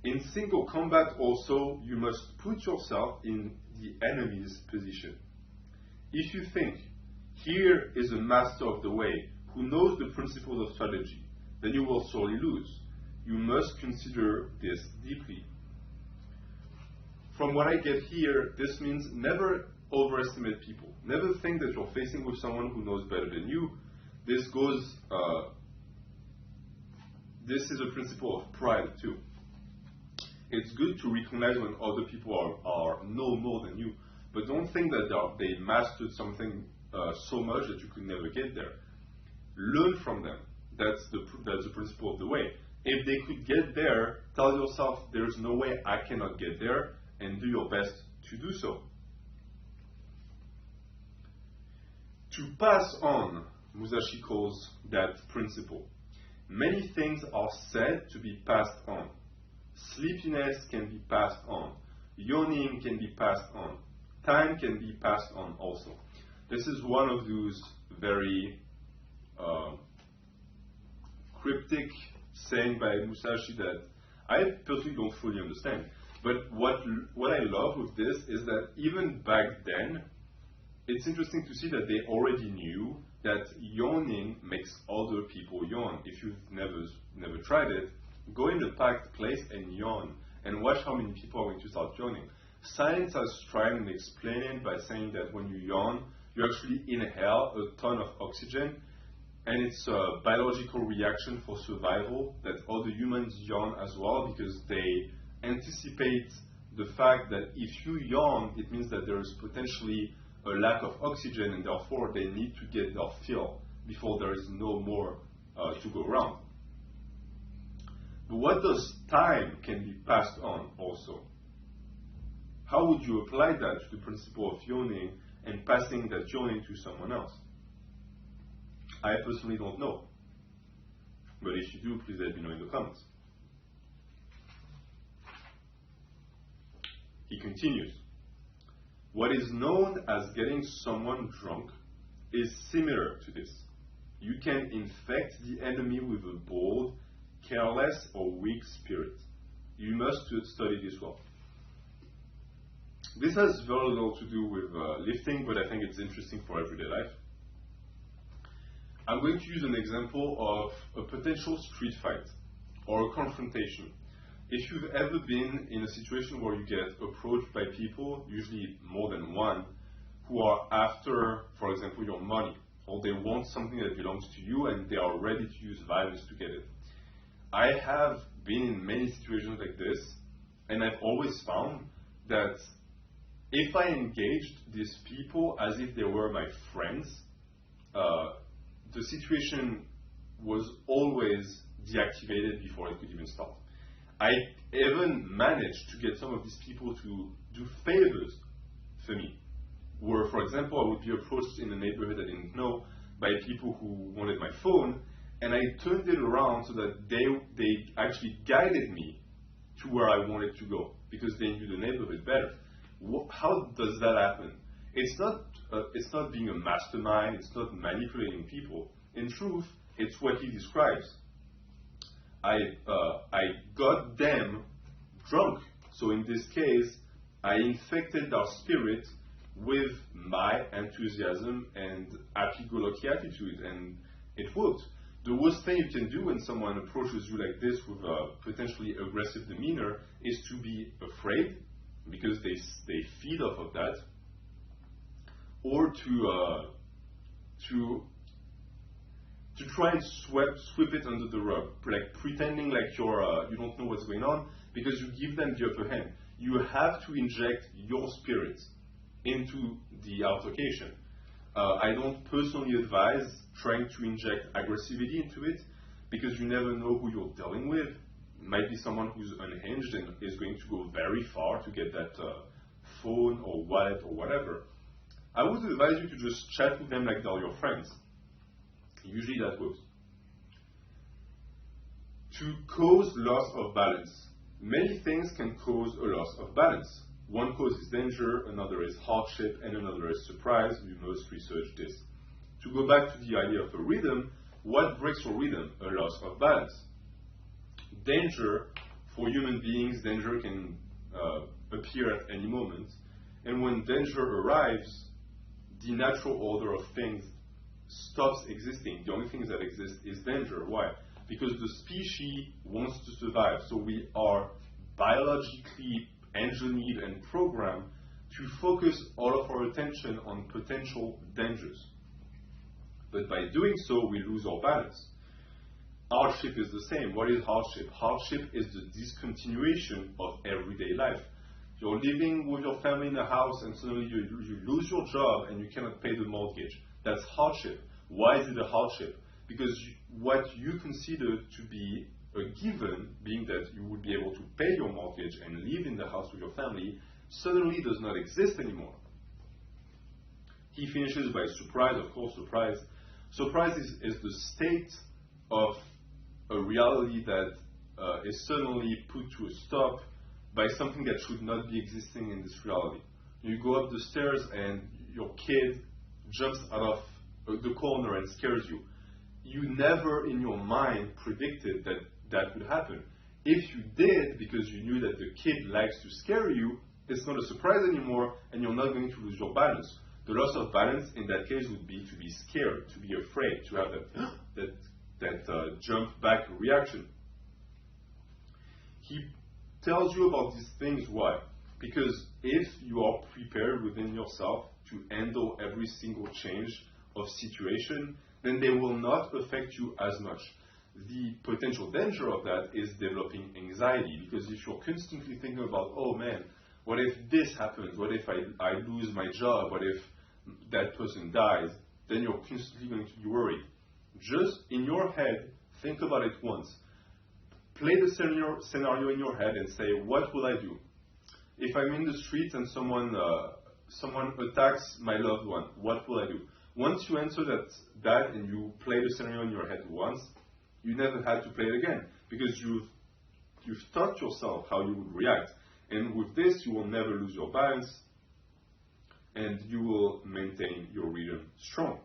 In single combat also, you must put yourself in the enemy's position. If you think, here is a master of the way who knows the principles of strategy, then you will sorely lose. You must consider this deeply. From what I get here, this means never overestimate people. Never think that you're facing with someone who knows better than you. This is a principle of pride too. It's good to recognize when other people know more than you, but don't think that they mastered something so much that you could never get there. Learn from them. That's the principle of the way. If they could get there, tell yourself there's no way I cannot get there, and do your best to do so. To pass on, Musashi calls that principle. Many things are said to be passed on. Sleepiness can be passed on. Yawning can be passed on. Time can be passed on also. This is one of those very cryptic saying by Musashi that I personally don't fully understand. But what I love with this is that even back then, it's interesting to see that they already knew that yawning makes other people yawn. If you've never tried it, go in a packed place and yawn, and watch how many people are going to start yawning. Science has tried and explained it by saying that when you yawn, you actually inhale a ton of oxygen, and it's a biological reaction for survival that other humans yawn as well, because they anticipate the fact that if you yawn, it means that there is potentially a lack of oxygen, and therefore they need to get their fill before there is no more to go around. But what does time can be passed on also? How would you apply that to the principle of yawning and passing that yawning to someone else? I personally don't know. But if you do, please let me know in the comments. He continues. What is known as getting someone drunk is similar to this. You can infect the enemy with a bold, careless, or weak spirit. You must study this well. This has very little to do with lifting, but I think it's interesting for everyday life. I'm going to use an example of a potential street fight or a confrontation. if you've ever been in a situation where you get approached by people, usually more than one, who are after, for example, your money, or they want something that belongs to you and they are ready to use violence to get it. I have been in many situations like this, and I've always found that if I engaged these people as if they were my friends, the situation was always deactivated before it could even start. I even managed to get some of these people to do favors for me, where, for example, I would be approached in a neighborhood I didn't know by people who wanted my phone, and I turned it around so that they actually guided me to where I wanted to go because they knew the neighborhood better. How does that happen? It's not being a mastermind. It's not manipulating people. In truth, it's what he describes. I got them drunk. So in this case, I infected their spirit with my enthusiasm and happy-go-lucky attitude, and it worked. The worst thing you can do when someone approaches you like this with a potentially aggressive demeanor is to be afraid, because they feed off of that, or to try and sweep it under the rug, like pretending like you don't know what's going on, because you give them the upper hand. You have to inject your spirit into the altercation. I don't personally advise trying to inject aggressivity into it, because you never know who you're dealing with. It might be someone who's unhinged and is going to go very far to get that phone or wallet or whatever. I would advise you to just chat with them like they're your friends. Usually that works. To cause loss of balance. Many things can cause a loss of balance. One cause is danger, another is hardship, and another is surprise. We must research this. To go back to the idea of a rhythm, what breaks your rhythm? A loss of balance. Danger, for human beings, danger can appear at any moment. And when danger arrives, the natural order of things stops existing. The only thing that exists is danger. Why? Because the species wants to survive. So we are biologically engineered and programmed to focus all of our attention on potential dangers. But by doing so, we lose our balance. Hardship is the same. What is hardship? Hardship is the discontinuation of everyday life. You're living with your family in a house and suddenly you lose your job and you cannot pay the mortgage. That's hardship. Why is it a hardship? Because what you consider to be a given, being that you would be able to pay your mortgage and live in the house with your family, suddenly does not exist anymore. He finishes by surprise, of course, surprise. Surprise is the state of a reality that is suddenly put to a stop by something that should not be existing in this reality. You go up the stairs and your kid jumps out of the corner and scares you. You never in your mind predicted that that would happen. If you did, because you knew that the kid likes to scare you, it's not a surprise anymore and you're not going to lose your balance. The loss of balance in that case would be to be scared, to be afraid, to have that jump back reaction. He tells you about these things. Why? Because if you are prepared within yourself to handle every single change of situation, then they will not affect you as much. The potential danger of that is developing anxiety, because if you're constantly thinking about, oh man, what if this happens? What if I lose my job? What if that person dies? Then you're constantly going to be worried. Just in your head, think about it once. Play the scenario in your head and say, what will I do? If I'm in the street and someone attacks my loved one, what will I do? Once you answer that and you play the scenario in your head once, you never had to play it again, because you've taught yourself how you would react. And with this, you will never lose your balance, and you will maintain your rhythm strong.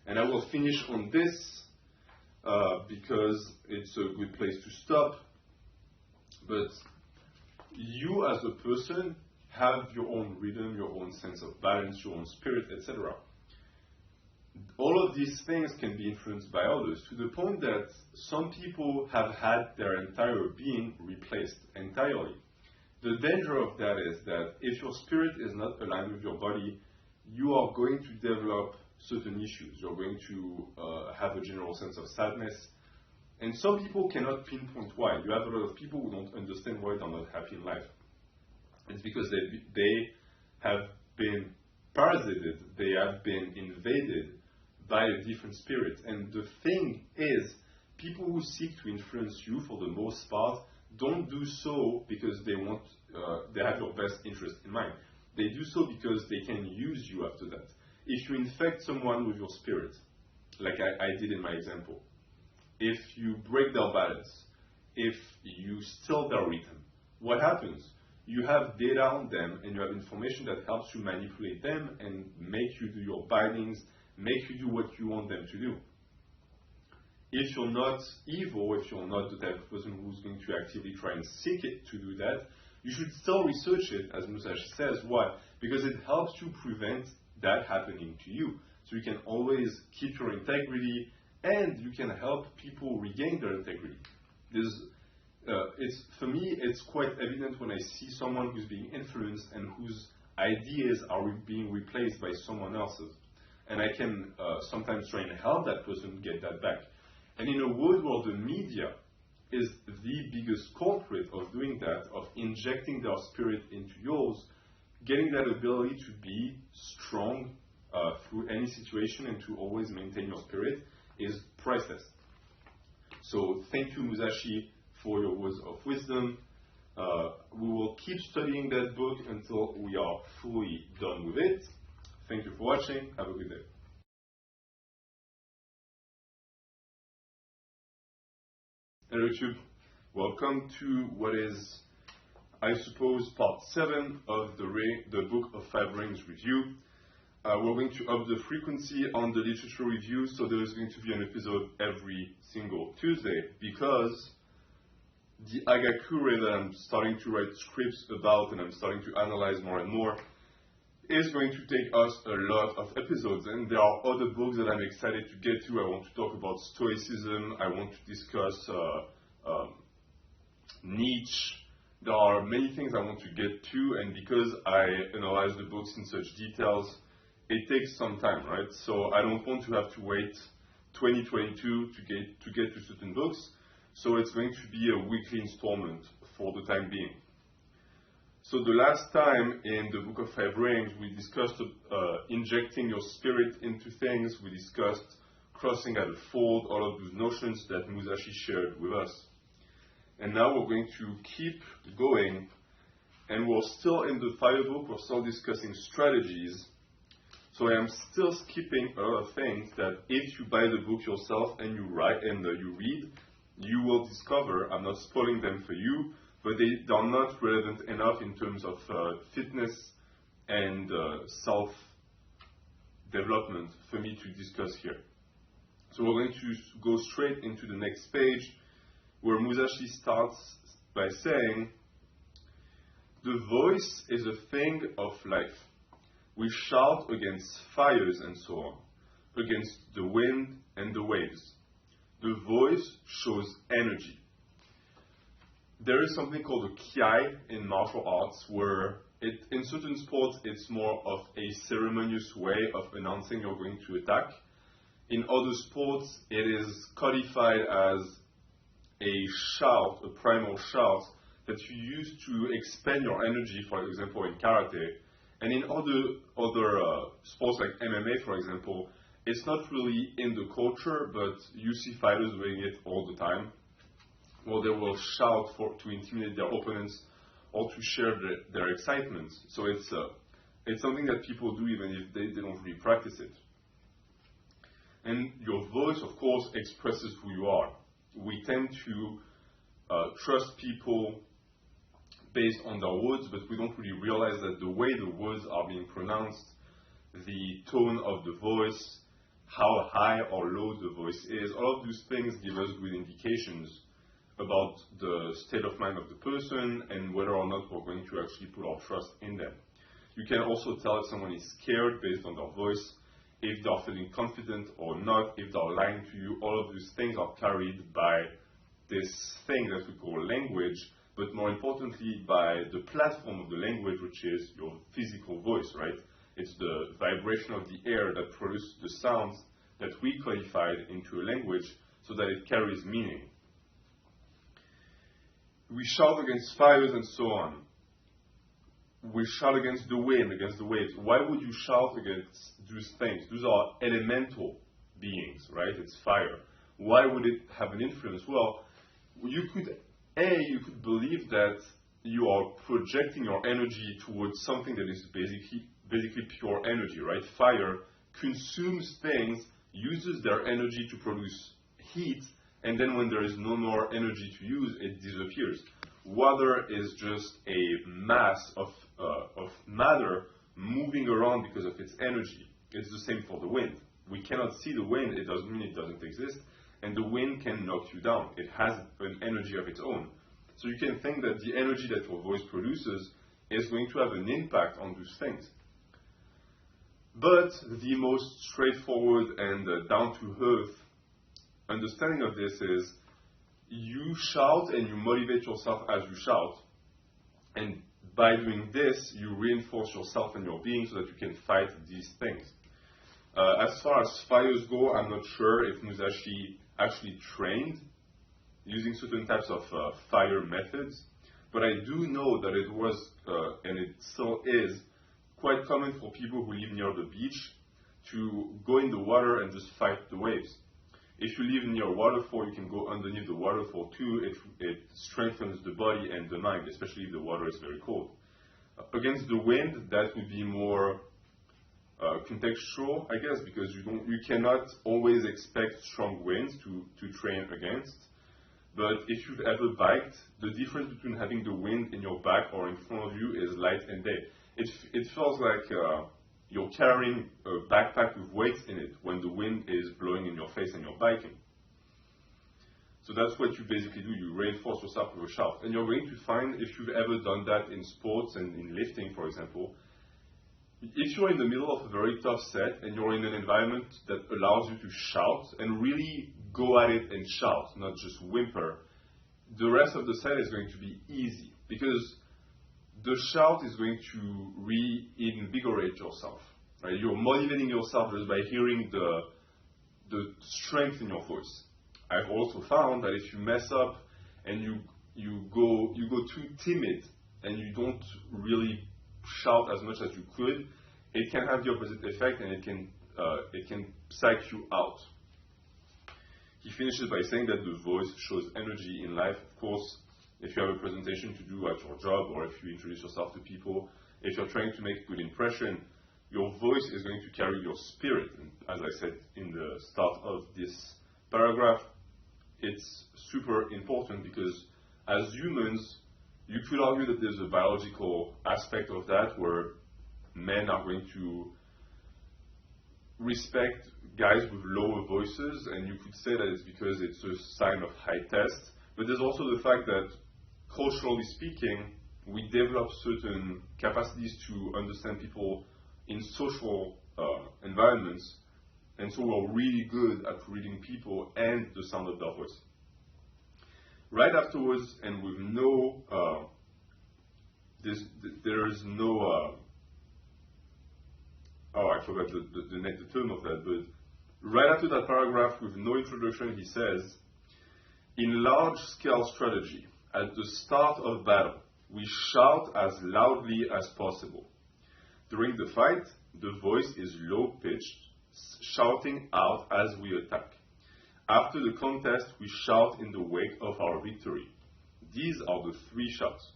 And I will finish on this because it's a good place to stop. But you as a person have your own rhythm, your own sense of balance, your own spirit, etc. all of these things can be influenced by others, to the point that some people have had their entire being replaced entirely. The danger of that is that if your spirit is not aligned with your body, you are going to develop certain issues. You're going to have a general sense of sadness. And some people cannot pinpoint why. You have a lot of people who don't understand why they're not happy in life. It's because they have been parasited, they have been invaded by a different spirit. And the thing is, people who seek to influence you, for the most part, don't do so because they have your best interest in mind. They do so because they can use you after that. If you infect someone with your spirit, like I did in my example, if you break their balance, if you steal their rhythm, what happens? You have data on them and you have information that helps you manipulate them and make you do your bindings, make you do what you want them to do. If you're not evil, if you're not the type of person who's going to actively try and seek it to do that, you should still research it, as Musashi says. Why? Because it helps you prevent that happening to you. So you can always keep your integrity and you can help people regain their integrity. For me, it's quite evident when I see someone who's being influenced and whose ideas are being replaced by someone else's. And I can sometimes try and help that person get that back. And in a world where the media is the biggest culprit of doing that, of injecting their spirit into yours, getting that ability to be strong through any situation and to always maintain your spirit is priceless. So thank you, Musashi, for your words of wisdom. We will keep studying that book until we are fully done with it. Thank you for watching. Have a good day. Hello YouTube, welcome to what is, I suppose, part 7 of the Book of 5 Rings review. We're going to up the frequency on the literature review, so there is going to be an episode every single Tuesday, because the Agakure that I'm starting to write scripts about and I'm starting to analyze more and more is going to take us a lot of episodes, and there are other books that I'm excited to get to. I want to talk about Stoicism, I want to discuss Nietzsche. There are many things I want to get to, and because I analyze the books in such details, it takes some time, right? So I don't want to have to wait 2022 to get to certain books, so it's going to be a weekly installment for the time being. So the last time in the Book of 5 Rings, we discussed injecting your spirit into things. We discussed crossing at a fold, all of those notions that Musashi shared with us. And now we're going to keep going, and we're still in the Fire book, we're still discussing strategies. So I am still skipping a lot of things that if you buy the book yourself and you write and you read, you will discover. I'm not spoiling them for you, but they are not relevant enough in terms of fitness and self-development for me to discuss here. So we're going to go straight into the next page, where Musashi starts by saying, "The voice is a thing of life. We shout against fires and so on, against the wind and the waves. The voice shows energy." There is something called a kiai in martial arts, where in certain sports it's more of a ceremonious way of announcing you're going to attack. In other sports it is codified as a shout, a primal shout that you use to expend your energy, for example in karate. And in other sports like MMA, for example, it's not really in the culture, but you see fighters doing it all the time. Well, they will shout to intimidate their opponents or to share their excitement. So it's something that people do even if they don't really practice it. And your voice, of course, expresses who you are. We tend to trust people based on their words, but we don't really realize that the way the words are being pronounced, the tone of the voice, how high or low the voice is, all of those things give us good indications about the state of mind of the person and whether or not we're going to actually put our trust in them. You can also tell if someone is scared based on their voice, if they're feeling confident or not, if they're lying to you. All of these things are carried by this thing that we call language, but more importantly by the platform of the language, which is your physical voice, right? It's the vibration of the air that produces the sounds that we codified into a language so that it carries meaning. We shout against fires and so on. We shout against the wind, against the waves. Why would you shout against those things? Those are elemental beings, right? It's fire. Why would it have an influence? Well, you could believe that you are projecting your energy towards something that is basically pure energy, right? Fire consumes things, uses their energy to produce heat, and then when there is no more energy to use, it disappears. Water is just a mass of matter moving around because of its energy. It's the same for the wind. We cannot see the wind, it doesn't mean it doesn't exist, and the wind can knock you down. It has an energy of its own. So you can think that the energy that your voice produces is going to have an impact on those things. But the most straightforward and down-to-earth understanding of this is you shout and you motivate yourself as you shout, and by doing this you reinforce yourself and your being so that you can fight these things. As far as fires go, I'm not sure if Musashi actually trained using certain types of fire methods, but I do know that it was, and it still is, quite common for people who live near the beach to go in the water and just fight the waves. If you live near a waterfall, you can go underneath the waterfall too. It strengthens the body and the mind, especially if the water is very cold. Against the wind, that would be more contextual, I guess, because you cannot always expect strong winds to train against. But if you've ever biked, the difference between having the wind in your back or in front of you is light and day. It feels like you're carrying a backpack with weights in it when the wind is blowing in your face and you're biking. So that's what you basically do. You reinforce yourself with a shout. And you're going to find, if you've ever done that in sports and in lifting, for example, if you're in the middle of a very tough set and you're in an environment that allows you to shout and really go at it and shout, not just whimper, the rest of the set is going to be easy because the shout is going to reinvigorate yourself. Right? You're motivating yourself just by hearing the strength in your voice. I've also found that if you mess up and you go too timid and you don't really shout as much as you could, it can have the opposite effect and it can psych you out. He finishes by saying that the voice shows energy in life. Of course, if you have a presentation to do at your job or if you introduce yourself to people, if you're trying to make a good impression, your voice is going to carry your spirit. And as I said in the start of this paragraph, it's super important because as humans, you could argue that there's a biological aspect of that where men are going to respect guys with lower voices, and you could say that it's because it's a sign of high test. But there's also the fact that, culturally speaking, we develop certain capacities to understand people in social environments, and so we're really good at reading people and the sound of their voice. Right afterwards, and with no, there is no, I forgot the term of that, but right after that paragraph with no introduction, he says, in large-scale strategy, at the start of battle, we shout as loudly as possible. During the fight, the voice is low-pitched, shouting out as we attack. After the contest, we shout in the wake of our victory. These are the three shouts.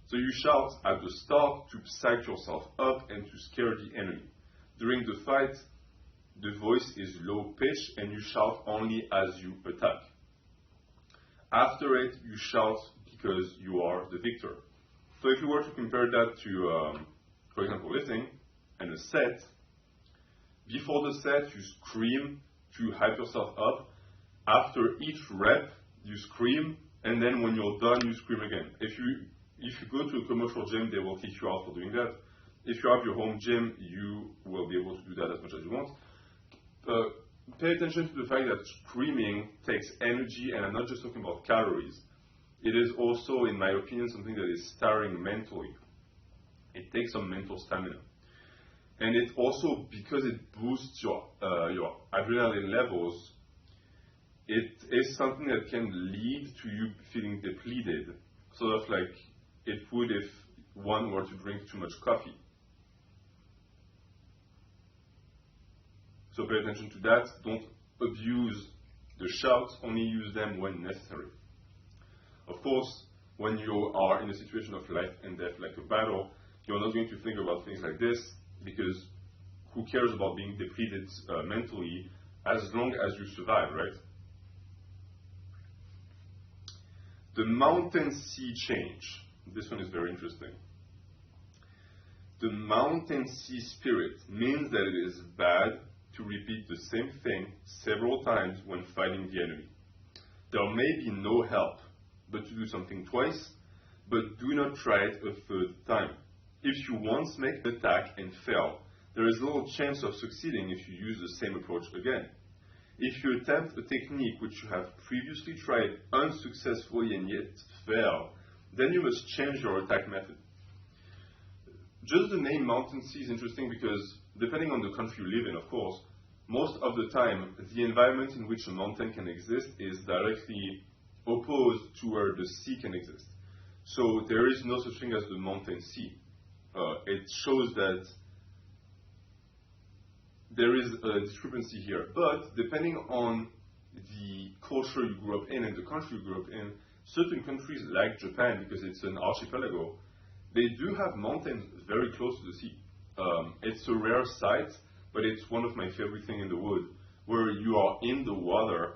So you shout at the start to psych yourself up and to scare the enemy. During the fight, the voice is low-pitched and you shout only as you attack. After it, you shout because you are the victor. So if you were to compare that to, for example, lifting and a set, before the set, you scream to hype yourself up. After each rep, you scream, and then when you're done, you scream again. If you go to a commercial gym, they will kick you out for doing that. if you have your home gym, you will be able to do that as much as you want. Pay attention to the fact that screaming takes energy, and I'm not just talking about calories. It is also, in my opinion, something that is tiring mentally. It takes some mental stamina. And it also, because it boosts your adrenaline levels, it is something that can lead to you feeling depleted, sort of like it would if one were to drink too much coffee. So pay attention to that. Don't abuse the shouts, only use them when necessary. Of course, when you are in a situation of life and death, like a battle, you're not going to think about things like this, because who cares about being depleted mentally as long as you survive, right? The mountain sea change. This one is very interesting. The mountain sea spirit means that it is bad to repeat the same thing several times when fighting the enemy. There may be no help but to do something twice, but do not try it a third time. If you once make an attack and fail, there is little chance of succeeding if you use the same approach again. If you attempt a technique which you have previously tried unsuccessfully and yet fail, then you must change your attack method. Just the name mountain sea is interesting because, depending on the country you live in, of course, most of the time the environment in which a mountain can exist is directly opposed to where the sea can exist. So there is no such thing as the mountain sea. It shows that there is a discrepancy here. But depending on the culture you grew up in and the country you grew up in, certain countries like Japan, because it's an archipelago, they do have mountains very close to the sea. It's a rare sight, but it's one of my favorite things in the world, where you are in the water,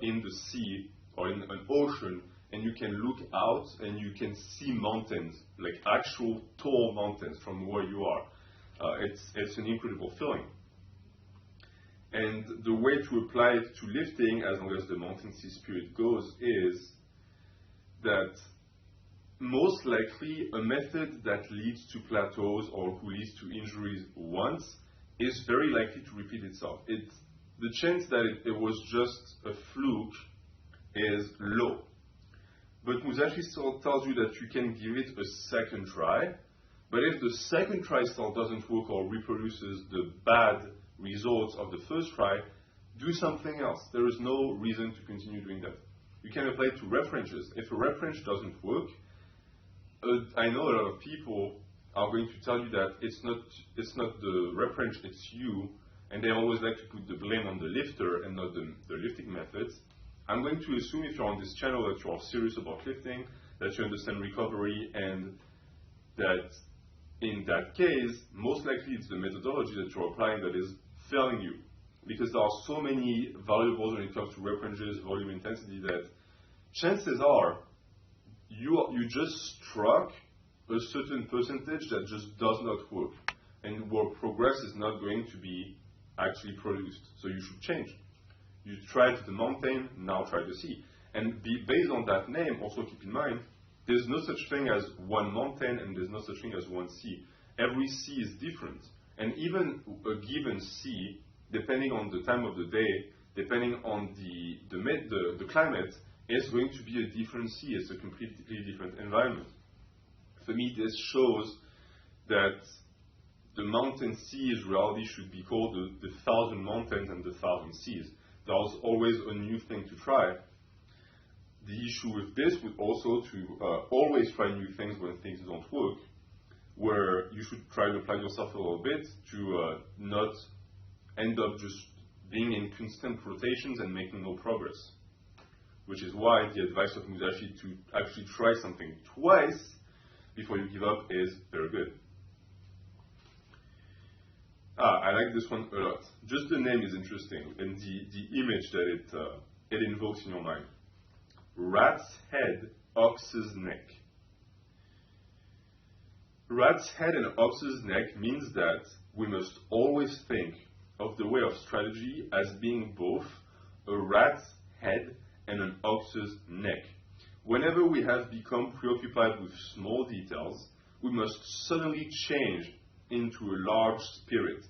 in the sea, or in an ocean, and you can look out and you can see mountains, like actual tall mountains from where you are. It's an incredible feeling. And the way to apply it to lifting, as long as the mountain sea spirit goes, is that most likely a method that leads to plateaus or who leads to injuries once is very likely to repeat itself. The chance that it was just a fluke is low. But Musashi still tells you that you can give it a second try, but if the second try still doesn't work or reproduces the bad results of the first try, do something else. There is no reason to continue doing that. You can apply it to rep wrenches. If a rep wrench doesn't work, I know a lot of people are going to tell you that it's not the rep wrench, it's you, and they always like to put the blame on the lifter and not the lifting methods. I'm going to assume if you're on this channel that you are serious about lifting, that you understand recovery, and that in that case, most likely it's the methodology that you're applying that is failing you. Because there are so many variables when it comes to rep wrenches, volume, intensity, that chances are you just struck a certain percentage that just does not work, and where progress is not going to be actually produced. So you should change. You tried the mountain, now try the sea. And based on that name, also keep in mind, there's no such thing as one mountain and there's no such thing as one sea. Every sea is different. And even a given sea, depending on the time of the day, depending on the climate, is going to be a different sea. It's a completely different environment. For me, this shows that the mountain seas reality should be called the 1,000 mountains and the 1,000 seas. There's always a new thing to try. The issue with this would also to always try new things when things don't work, where you should try to apply yourself a little bit to not end up just being in constant rotations and making no progress. Which is why the advice of Musashi to actually try something twice before you give up is very good. I like this one a lot. Just the name is interesting, and the image that it invokes in your mind. Rat's head, ox's neck. Rat's head and ox's neck means that we must always think of the way of strategy as being both a rat's head and an ox's neck. Whenever we have become preoccupied with small details, we must suddenly change into a large spirit,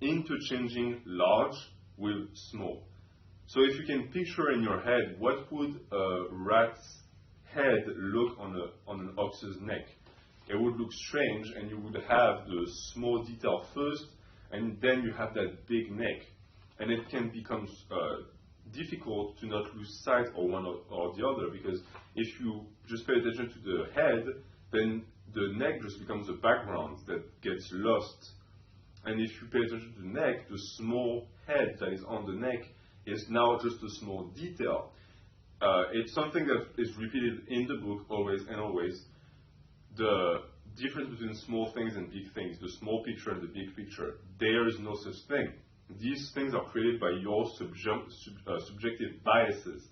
interchanging large with small. So if you can picture in your head, what would a rat's head look on an ox's neck? It would look strange, and you would have the small detail first, and then you have that big neck. And it can become difficult to not lose sight of one or the other, because if you just pay attention to the head, then the neck just becomes a background that gets lost. And if you pay attention to the neck, the small head that is on the neck is now just a small detail. It's something that is repeated in the book always and always. The difference between small things and big things, the small picture and the big picture, there is no such thing. These things are created by your subjective biases.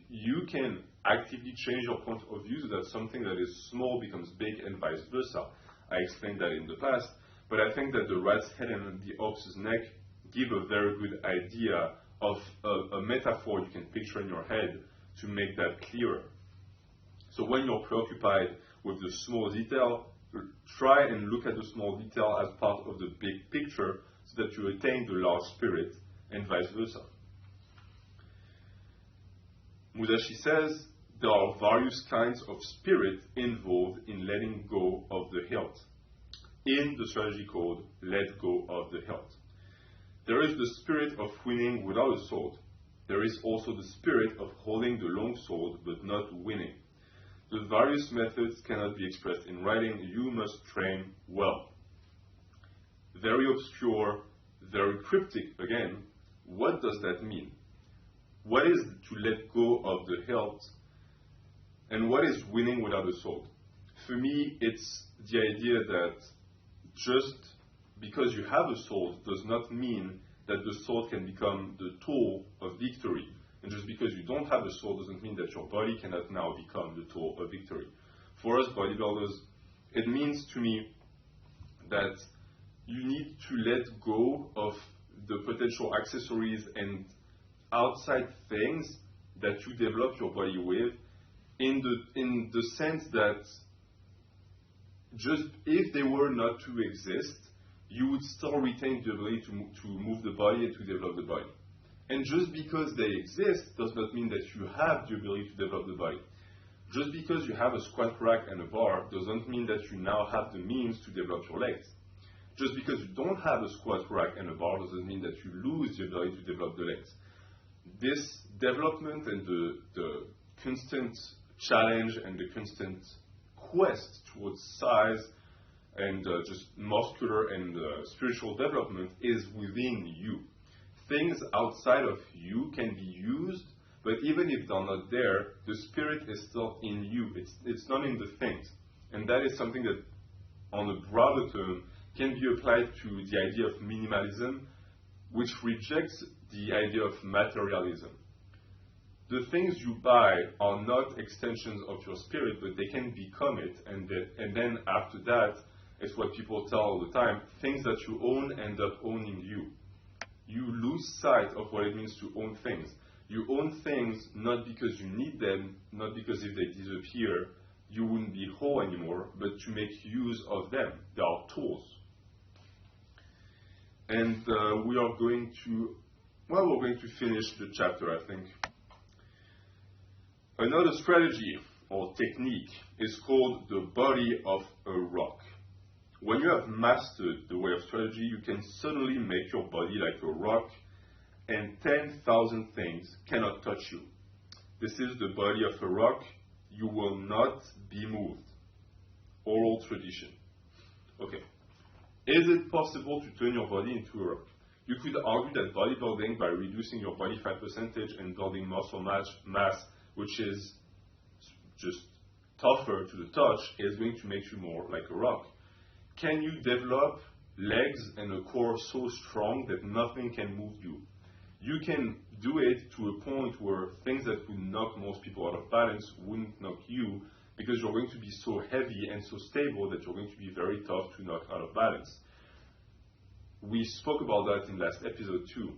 You can actively change your point of view so that something that is small becomes big and vice versa. I explained that in the past, but I think that the rat's head and the ox's neck give a very good idea of a metaphor you can picture in your head to make that clearer. So when you're preoccupied with the small detail, try and look at the small detail as part of the big picture so that you attain the large spirit and vice versa. Musashi says there are various kinds of spirit involved in letting go of the hilt. In the strategy called Let Go of the Hilt, there is the spirit of winning without a sword. There is also the spirit of holding the long sword but not winning. The various methods cannot be expressed in writing. You must train well. Very obscure, very cryptic again. What does that mean? What is to let go of the hilt? And what is winning without a sword? For me, it's the idea that just because you have a sword does not mean that the sword can become the tool of victory. And just because you don't have a sword doesn't mean that your body cannot now become the tool of victory. For us bodybuilders, it means to me that you need to let go of the potential accessories and outside things that you develop your body with, in the sense that just if they were not to exist, you would still retain the ability to move the body and to develop the body. And just because they exist does not mean that you have the ability to develop the body. Just because you have a squat rack and a bar doesn't mean that you now have the means to develop your legs. Just because you don't have a squat rack and a bar doesn't mean that you lose the ability to develop the legs. This development and the constant challenge and the constant quest towards size and just muscular and spiritual development is within you. Things outside of you can be used, but even if they're not there, the spirit is still in you. It's not in the things. And that is something that, on a broader term, can be applied to the idea of minimalism, which rejects the idea of materialism. The things you buy are not extensions of your spirit, but they can become it. And then after that, it's what people tell all the time, things that you own end up owning you. You lose sight of what it means to own things. You own things not because you need them, not because if they disappear, you wouldn't be whole anymore, but to make use of them. They are tools. And we're going to finish the chapter, I think. Another strategy or technique is called the body of a rock. When you have mastered the way of strategy, you can suddenly make your body like a rock, and 10,000 things cannot touch you. This is the body of a rock. You will not be moved. Oral tradition. Okay. Is it possible to turn your body into a rock? You could argue that bodybuilding, by reducing your body fat percentage and building muscle mass, which is just tougher to the touch, is going to make you more like a rock. Can you develop legs and a core so strong that nothing can move you? You can do it to a point where things that would knock most people out of balance wouldn't knock you, because you're going to be so heavy and so stable that you're going to be very tough to knock out of balance. We spoke about that in last episode too.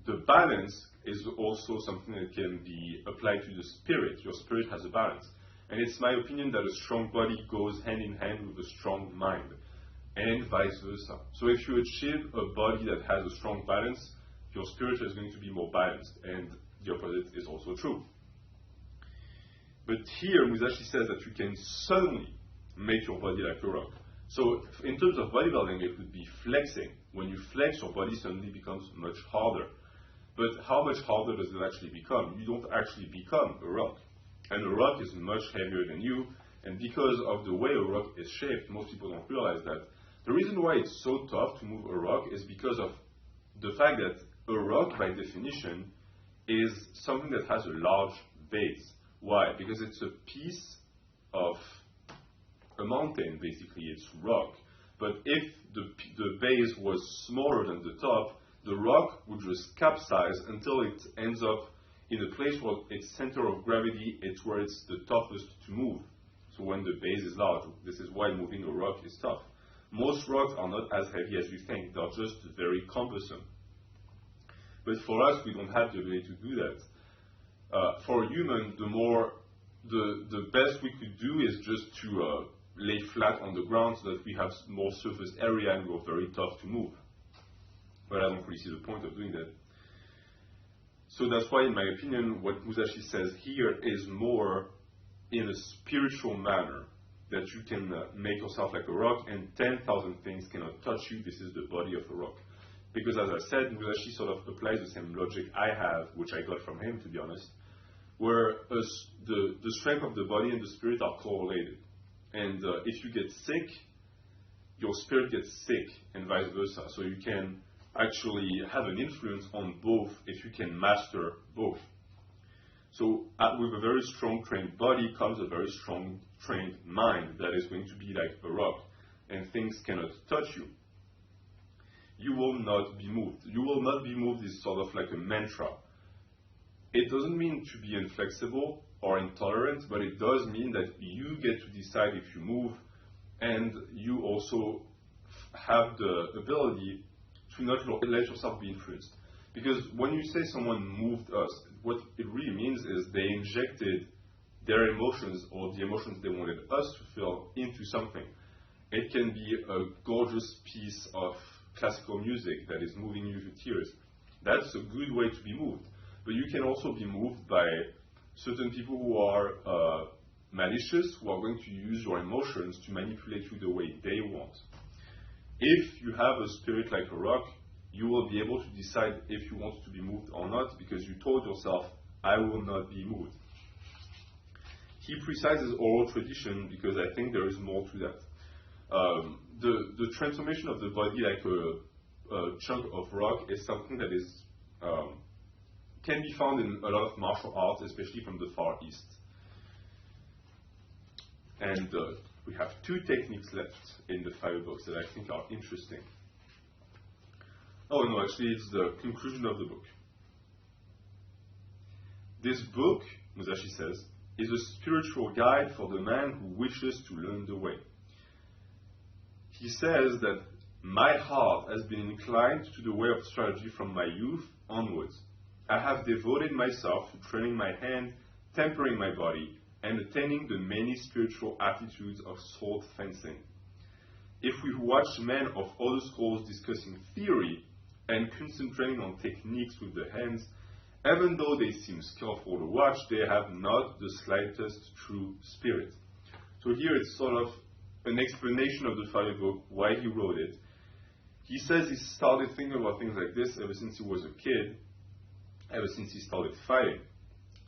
The balance is also something that can be applied to the spirit. Your spirit has a balance. And it's my opinion that a strong body goes hand in hand with a strong mind. and vice versa. So if you achieve a body that has a strong balance, your spirit is going to be more balanced, and the opposite is also true. But here, Musashi says that you can suddenly make your body like a rock. So in terms of bodybuilding, it would be flexing. When you flex, your body suddenly becomes much harder. But how much harder does it actually become? You don't actually become a rock. And a rock is much heavier than you, and because of the way a rock is shaped, most people don't realize that. The reason why it's so tough to move a rock is because of the fact that a rock, by definition, is something that has a large base. Why? Because it's a piece of a mountain, basically. It's rock. But if the base was smaller than the top, the rock would just capsize until it ends up in a place where its center of gravity is where it's the toughest to move. So when the base is large, this is why moving a rock is tough. Most rocks are not as heavy as you think. They're just very cumbersome. But for us, we don't have the ability to do that. For a human, the best we could do is just to lay flat on the ground so that we have more surface area and we're very tough to move. But I don't really see the point of doing that. So that's why, in my opinion, what Musashi says here is more in a spiritual manner, that you can make yourself like a rock and 10,000 things cannot touch you. This is the body of a rock. Because as I said, Musashi sort of applies the same logic I have, which I got from him, to be honest, where the strength of the body and the spirit are correlated. And if you get sick, your spirit gets sick, and vice versa. So you can actually have an influence on both if you can master both. So with a very strong trained body comes a very strong trained mind that is going to be like a rock, and things cannot touch you. You will not be moved. You will not be moved is sort of like a mantra. It doesn't mean to be inflexible or intolerant, but it does mean that you get to decide if you move, and you also have the ability to not let yourself be influenced. Because when you say someone moved us, what it really means is they injected their emotions or the emotions they wanted us to feel into something. It can be a gorgeous piece of classical music that is moving you to tears. That's a good way to be moved. But you can also be moved by certain people who are malicious, who are going to use your emotions to manipulate you the way they want. If you have a spirit like a rock, you will be able to decide if you want to be moved or not, because you told yourself, I will not be moved. He precises oral tradition because I think there is more to that. The transformation of the body like a chunk of rock is something that is can be found in a lot of martial arts, especially from the Far East. And we have two techniques left in the firebox that I think are interesting. Oh no, actually it's the conclusion of the book. This book, Musashi says, is a spiritual guide for the man who wishes to learn the way. He says that my heart has been inclined to the way of strategy from my youth onwards. I have devoted myself to training my hand, tempering my body, and attaining the many spiritual aptitudes of sword fencing. If we watch men of other schools discussing theory and concentrating on techniques with the hands, even though they seem skillful to watch, they have not the slightest true spirit. So here it's sort of an explanation of the fire book, why he wrote it. He says he started thinking about things like this ever since he was a kid, ever since he started fighting.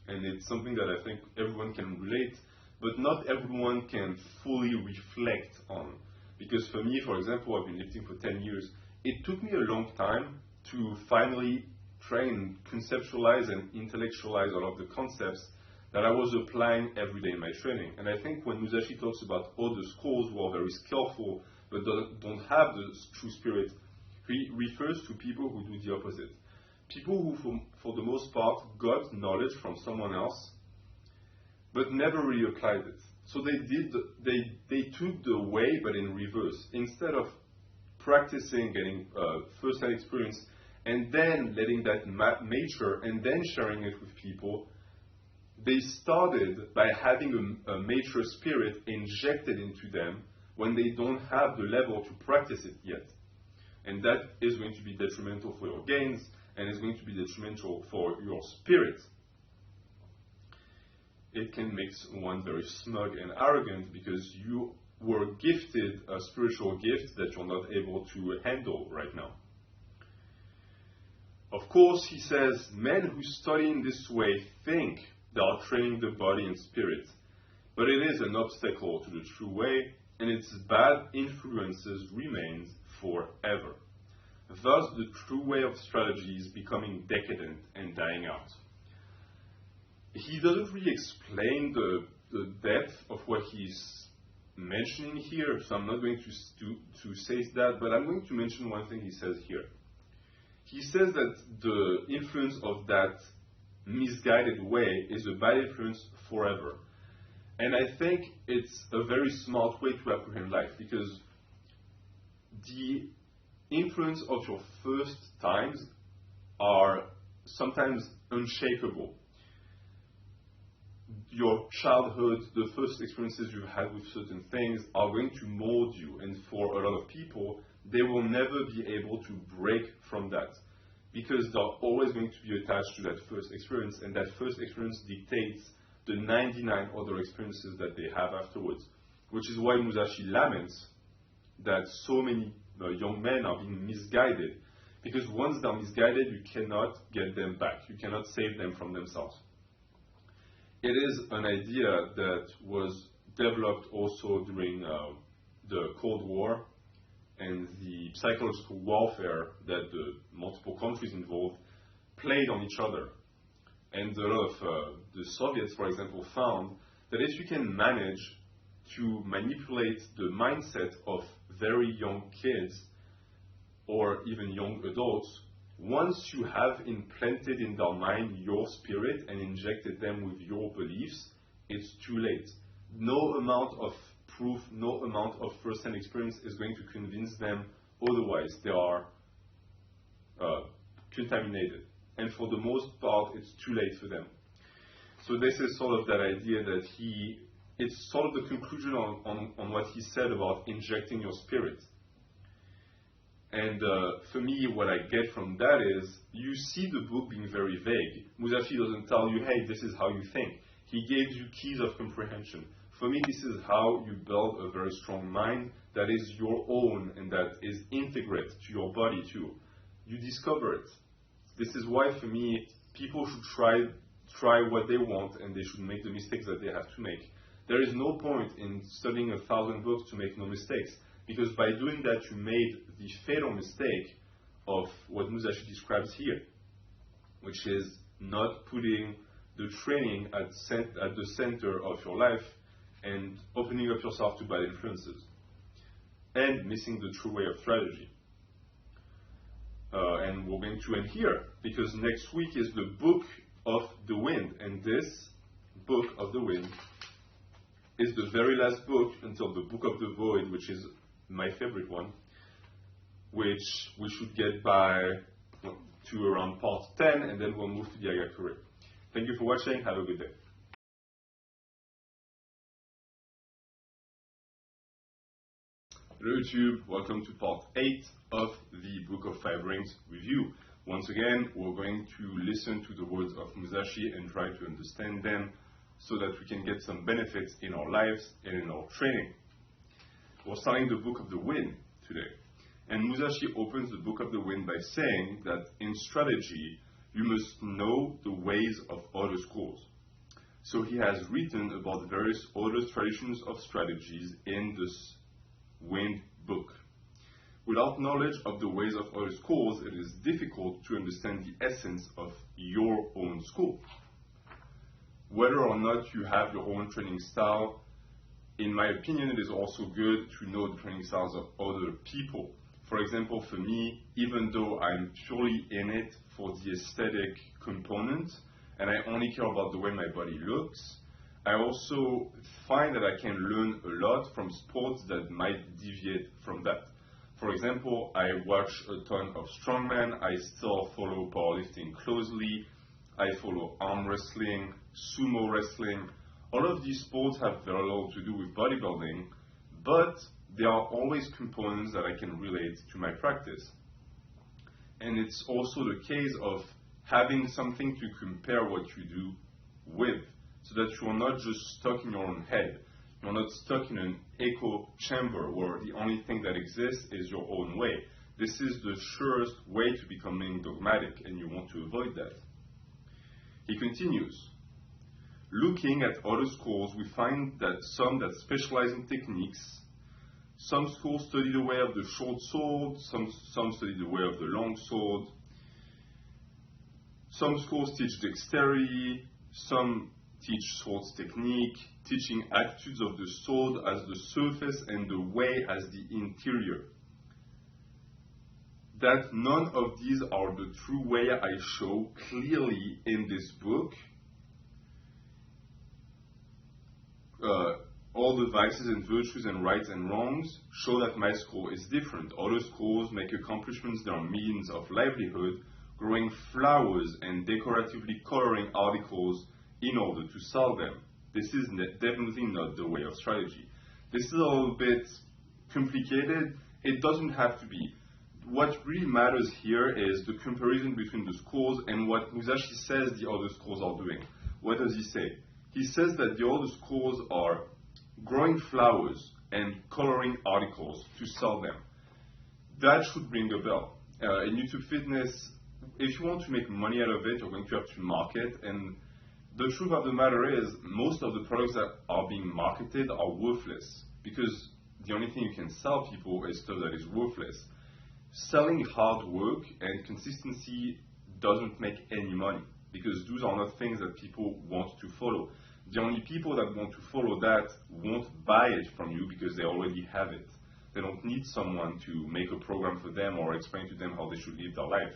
And it's something that I think everyone can relate, but not everyone can fully reflect on. Because for me, for example, I've been lifting for 10 years. It took me a long time to finally try and conceptualize and intellectualize all of the concepts that I was applying every day in my training. And I think when Musashi talks about other schools who are very skillful but don't have the true spirit, he refers to people who do the opposite. People who, for the most part, got knowledge from someone else, but never really applied it. So they took the way, but in reverse. Instead of practicing, getting first-hand experience, and then letting that mature, and then sharing it with people, they started by having a mature spirit injected into them when they don't have the level to practice it yet. And that is going to be detrimental for your gains, and is going to be detrimental for your spirit. It can make one very smug and arrogant because you were gifted a spiritual gift that you're not able to handle right now. Of course, he says, men who study in this way think they are training the body and spirit, but it is an obstacle to the true way, and its bad influences remain forever. Thus, the true way of strategy is becoming decadent and dying out. He doesn't really explain the depth of what he's mentioning here, so I'm not going to say that, but I'm going to mention one thing he says here. He says that the influence of that misguided way is a bad influence forever. And I think it's a very smart way to apprehend life, because the influence of your first times are sometimes unshakable. Your childhood, the first experiences you've had with certain things are going to mold you, and for a lot of people, they will never be able to break from that, because they're always going to be attached to that first experience, and that first experience dictates the 99 other experiences that they have afterwards, which is why Musashi laments that so many young men are being misguided, because once they're misguided, you cannot get them back. You cannot save them from themselves. It is an idea that was developed also during the Cold War and the psychological warfare that the multiple countries involved played on each other. And a lot of the Soviets, for example, found that if you can manage to manipulate the mindset of very young kids or even young adults, once you have implanted in their mind your spirit and injected them with your beliefs, it's too late. No amount of proof, no amount of first-hand experience is going to convince them otherwise. They are contaminated. And for the most part, it's too late for them. So this is sort of that idea that it's sort of the conclusion on what he said about injecting your spirit. And for me, what I get from that is, you see the book being very vague. Musashi doesn't tell you, hey, this is how you think. He gives you keys of comprehension. For me, this is how you build a very strong mind that is your own and that is integrate to your body too. You discover it. This is why, for me, people should try what they want, and they should make the mistakes that they have to make. There is no point in studying 1,000 books to make no mistakes, because by doing that, you made the fatal mistake of what Musashi describes here, which is not putting the training at the center of your life and opening up yourself to bad influences, and missing the true way of strategy. And we're going to end here, because next week is the Book of the Wind, and this Book of the Wind is the very last book until the Book of the Void, which is my favorite one, which we should get to around part 10, and then we'll move to the Agakure. Thank you for watching. Have a good day. Hello YouTube, welcome to part 8 of the Book of Five Rings review. Once again, we're going to listen to the words of Musashi and try to understand them so that we can get some benefits in our lives and in our training. We're starting the Book of the Wind today. And Musashi opens the Book of the Wind by saying that in strategy, you must know the ways of other schools. So he has written about various other traditions of strategies in this Wind book. Without knowledge of the ways of other schools, it is difficult to understand the essence of your own school. Whether or not you have your own training style, in my opinion, it is also good to know the training styles of other people. For example, for me, even though I'm purely in it for the aesthetic component, and I only care about the way my body looks, I also find that I can learn a lot from sports that might deviate from that. For example, I watch a ton of strongman, I still follow powerlifting closely, I follow arm wrestling, sumo wrestling. All of these sports have very little to do with bodybuilding, but there are always components that I can relate to my practice. And it's also the case of having something to compare what you do with, so that you're not just stuck in your own head. You're not stuck in an echo chamber where the only thing that exists is your own way. This is the surest way to becoming dogmatic, and you want to avoid that. He continues, looking at other schools, we find that some that specialize in techniques, some schools study the way of the short sword, some study the way of the long sword, some schools teach dexterity, some teach swords technique, teaching attitudes of the sword as the surface and the way as the interior. That none of these are the true way I show clearly in this book. All the vices and virtues and rights and wrongs show that my school is different. Other schools make accomplishments their means of livelihood, growing flowers and decoratively coloring articles in order to sell them. This is definitely not the way of strategy. This is a little bit complicated. It doesn't have to be. What really matters here is the comparison between the schools and what Musashi says the other schools are doing. What does he say? He says that the other schools are growing flowers and coloring articles to sell them. That should ring a bell. In YouTube Fitness, if you want to make money out of it, you're going to have to market. And the truth of the matter is, most of the products that are being marketed are worthless, because the only thing you can sell people is stuff that is worthless. Selling hard work and consistency doesn't make any money, because those are not things that people want to follow. The only people that want to follow that won't buy it from you because they already have it. They don't need someone to make a program for them or explain to them how they should live their life.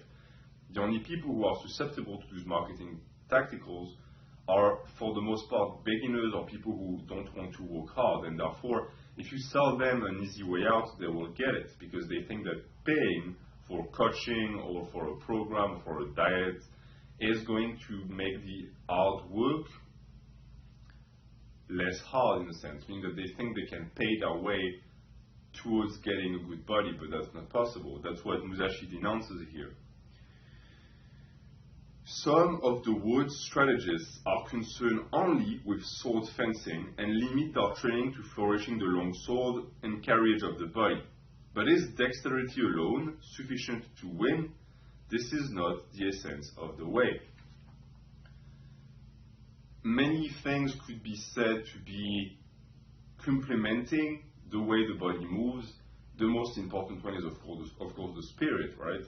The only people who are susceptible to these marketing tacticals are, for the most part, beginners or people who don't want to work hard. And therefore, if you sell them an easy way out, they will get it, because they think that paying for coaching or for a program or for a diet is going to make the hard work less hard, in a sense, meaning that they think they can pay their way towards getting a good body, but that's not possible. That's what Musashi denounces here. Some of the world's strategists are concerned only with sword fencing and limit their training to flourishing the long sword and carriage of the body. But is dexterity alone sufficient to win? This is not the essence of the way. Many things could be said to be complementing the way the body moves. The most important one is, of course, the spirit, right?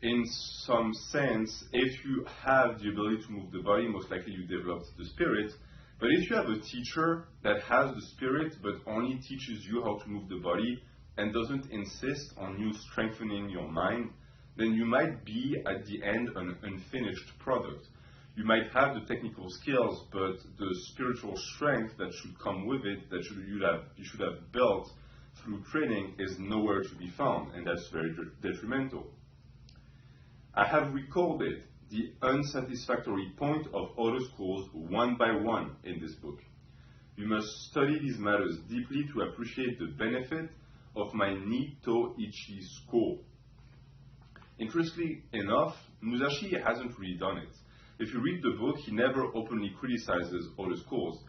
In some sense, if you have the ability to move the body, most likely you develop the spirit. But if you have a teacher that has the spirit but only teaches you how to move the body and doesn't insist on you strengthening your mind, then you might be at the end an unfinished product. You might have the technical skills, but the spiritual strength that should come with it, that you should have built through training, is nowhere to be found, and that's very detrimental. I have recorded the unsatisfactory point of other schools one by one in this book. You must study these matters deeply to appreciate the benefit of my Nito Ichi school. Interestingly enough, Musashi hasn't really done it. If you read the book, he never openly criticizes other schools.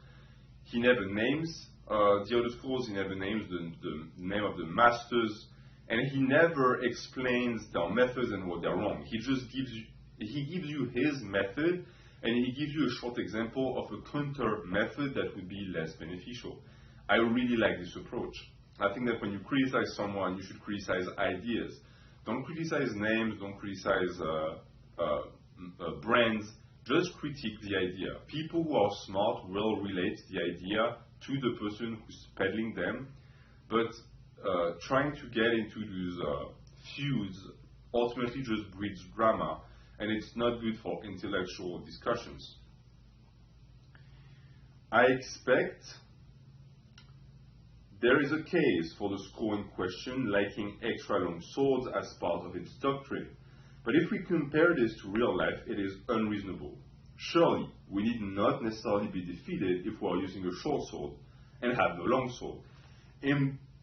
He never names the other schools, he never names the name of the masters, and he never explains their methods and what they're wrong. He just gives you his method, and he gives you a short example of a counter method that would be less beneficial. I really like this approach. I think that when you criticize someone, you should criticize ideas. Don't criticize names, don't criticize brands, just critique the idea. People who are smart will relate the idea to the person who's peddling them, but trying to get into these feuds ultimately just breeds drama, and it's not good for intellectual discussions. I expect there is a case for the school in question liking extra long swords as part of its doctrine. But if we compare this to real life, it is unreasonable. Surely, we need not necessarily be defeated if we are using a short sword and have no long sword.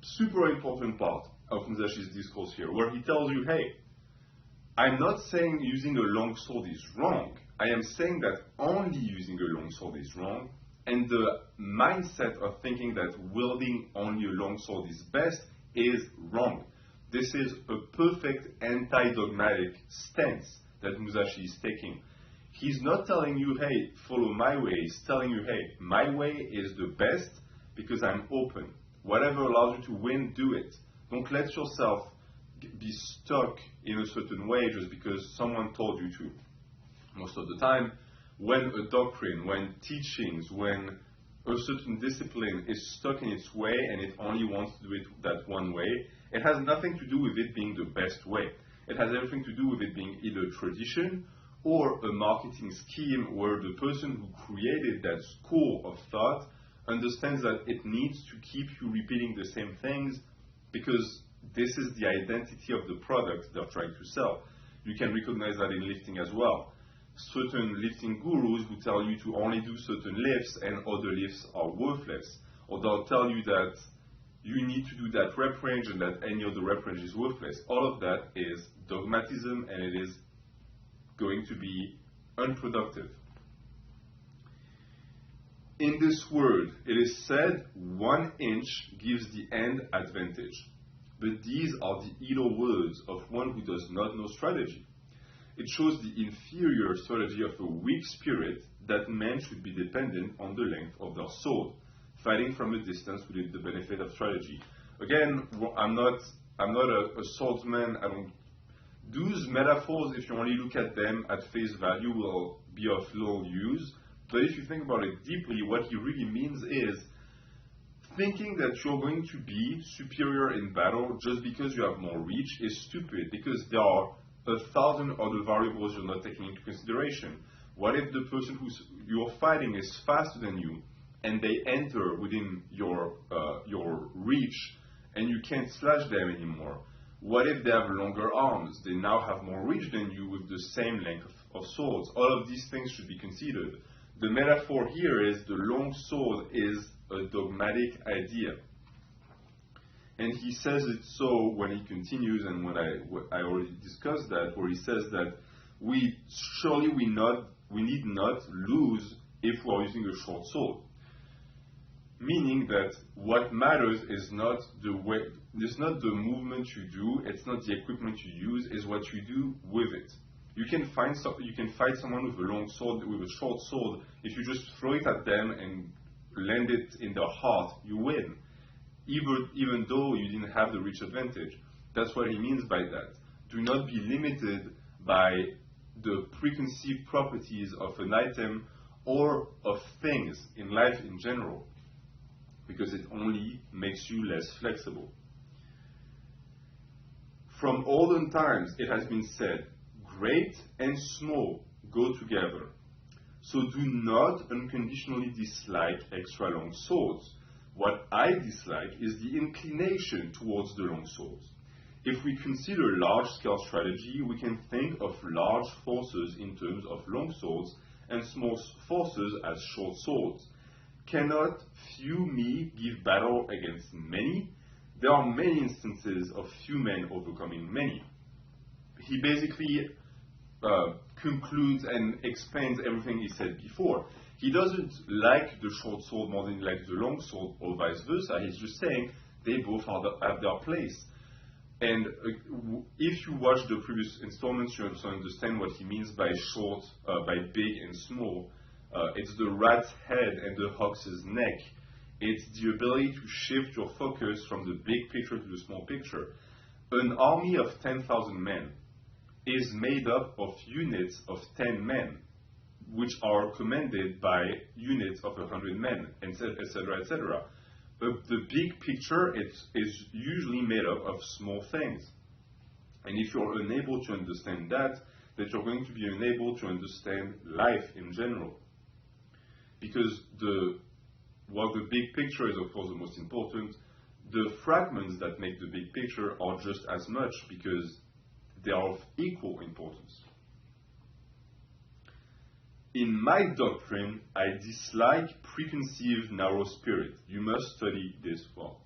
super important part of Musashi's discourse here, where he tells you, hey, I'm not saying using a long sword is wrong. I am saying that only using a long sword is wrong, and the mindset of thinking that wielding only a long sword is best is wrong. This is a perfect anti-dogmatic stance that Musashi is taking. He's not telling you, hey, follow my way. He's telling you, hey, my way is the best because I'm open. Whatever allows you to win, do it. Don't let yourself be stuck in a certain way just because someone told you to. Most of the time, when a doctrine, when teachings, when a certain discipline is stuck in its way and it only wants to do it that one way, it has nothing to do with it being the best way. It has everything to do with it being either tradition or a marketing scheme where the person who created that school of thought understands that it needs to keep you repeating the same things because this is the identity of the product they're trying to sell. You can recognize that in lifting as well. Certain lifting gurus who tell you to only do certain lifts and other lifts are worthless. Or they'll tell you that you need to do that rep range and that any other rep range is worthless. All of that is dogmatism and it is going to be unproductive. In this word, it is said 1 inch gives the end advantage. But these are the idle words of one who does not know strategy. It shows the inferior strategy of a weak spirit that men should be dependent on the length of their sword, fighting from a distance with the benefit of strategy. Again, I'm not a swordsman. Those metaphors, if you only look at them at face value, will be of little use. But if you think about it deeply, what he really means is thinking that you're going to be superior in battle just because you have more reach is stupid, because there are 1,000 other variables you're not taking into consideration. What if the person who you're fighting is faster than you and they enter within your reach and you can't slash them anymore? What if they have longer arms? They now have more reach than you with the same length of swords. All of these things should be considered. The metaphor here is the long sword is a dogmatic idea. And he says it so when he continues, and when I already discussed that, where he says that we need not lose if we are using a short sword. Meaning that what matters is not the way, it's not the movement you do, it's not the equipment you use, it's what you do with it. You can fight someone with a long sword, with a short sword. If you just throw it at them and land it in their heart, you win. Even though you didn't have the reach advantage. That's what he means by that. Do not be limited by the preconceived properties of an item or of things in life in general, because it only makes you less flexible. From olden times, it has been said, great and small go together. So do not unconditionally dislike extra long swords. What I dislike is the inclination towards the long swords. If we consider large-scale strategy, we can think of large forces in terms of long swords and small forces as short swords. Cannot few me give battle against many? There are many instances of few men overcoming many. He basically concludes and explains everything he said before. He doesn't like the short sword more than he likes the long sword, or vice versa. He's just saying they both have their place. And if you watch the previous installments, you also understand what he means by short, by big and small. It's the rat's head and the hawk's neck. It's the ability to shift your focus from the big picture to the small picture. An army of 10,000 men is made up of units of 10 men, which are commanded by units of 100 men, etc., etc. But the big picture is usually made up of small things. And if you're unable to understand that you're going to be unable to understand life in general. Because while the big picture is of course the most important, the fragments that make the big picture are just as much, because they are of equal importance. In my doctrine, I dislike preconceived narrow spirit. You must study this well.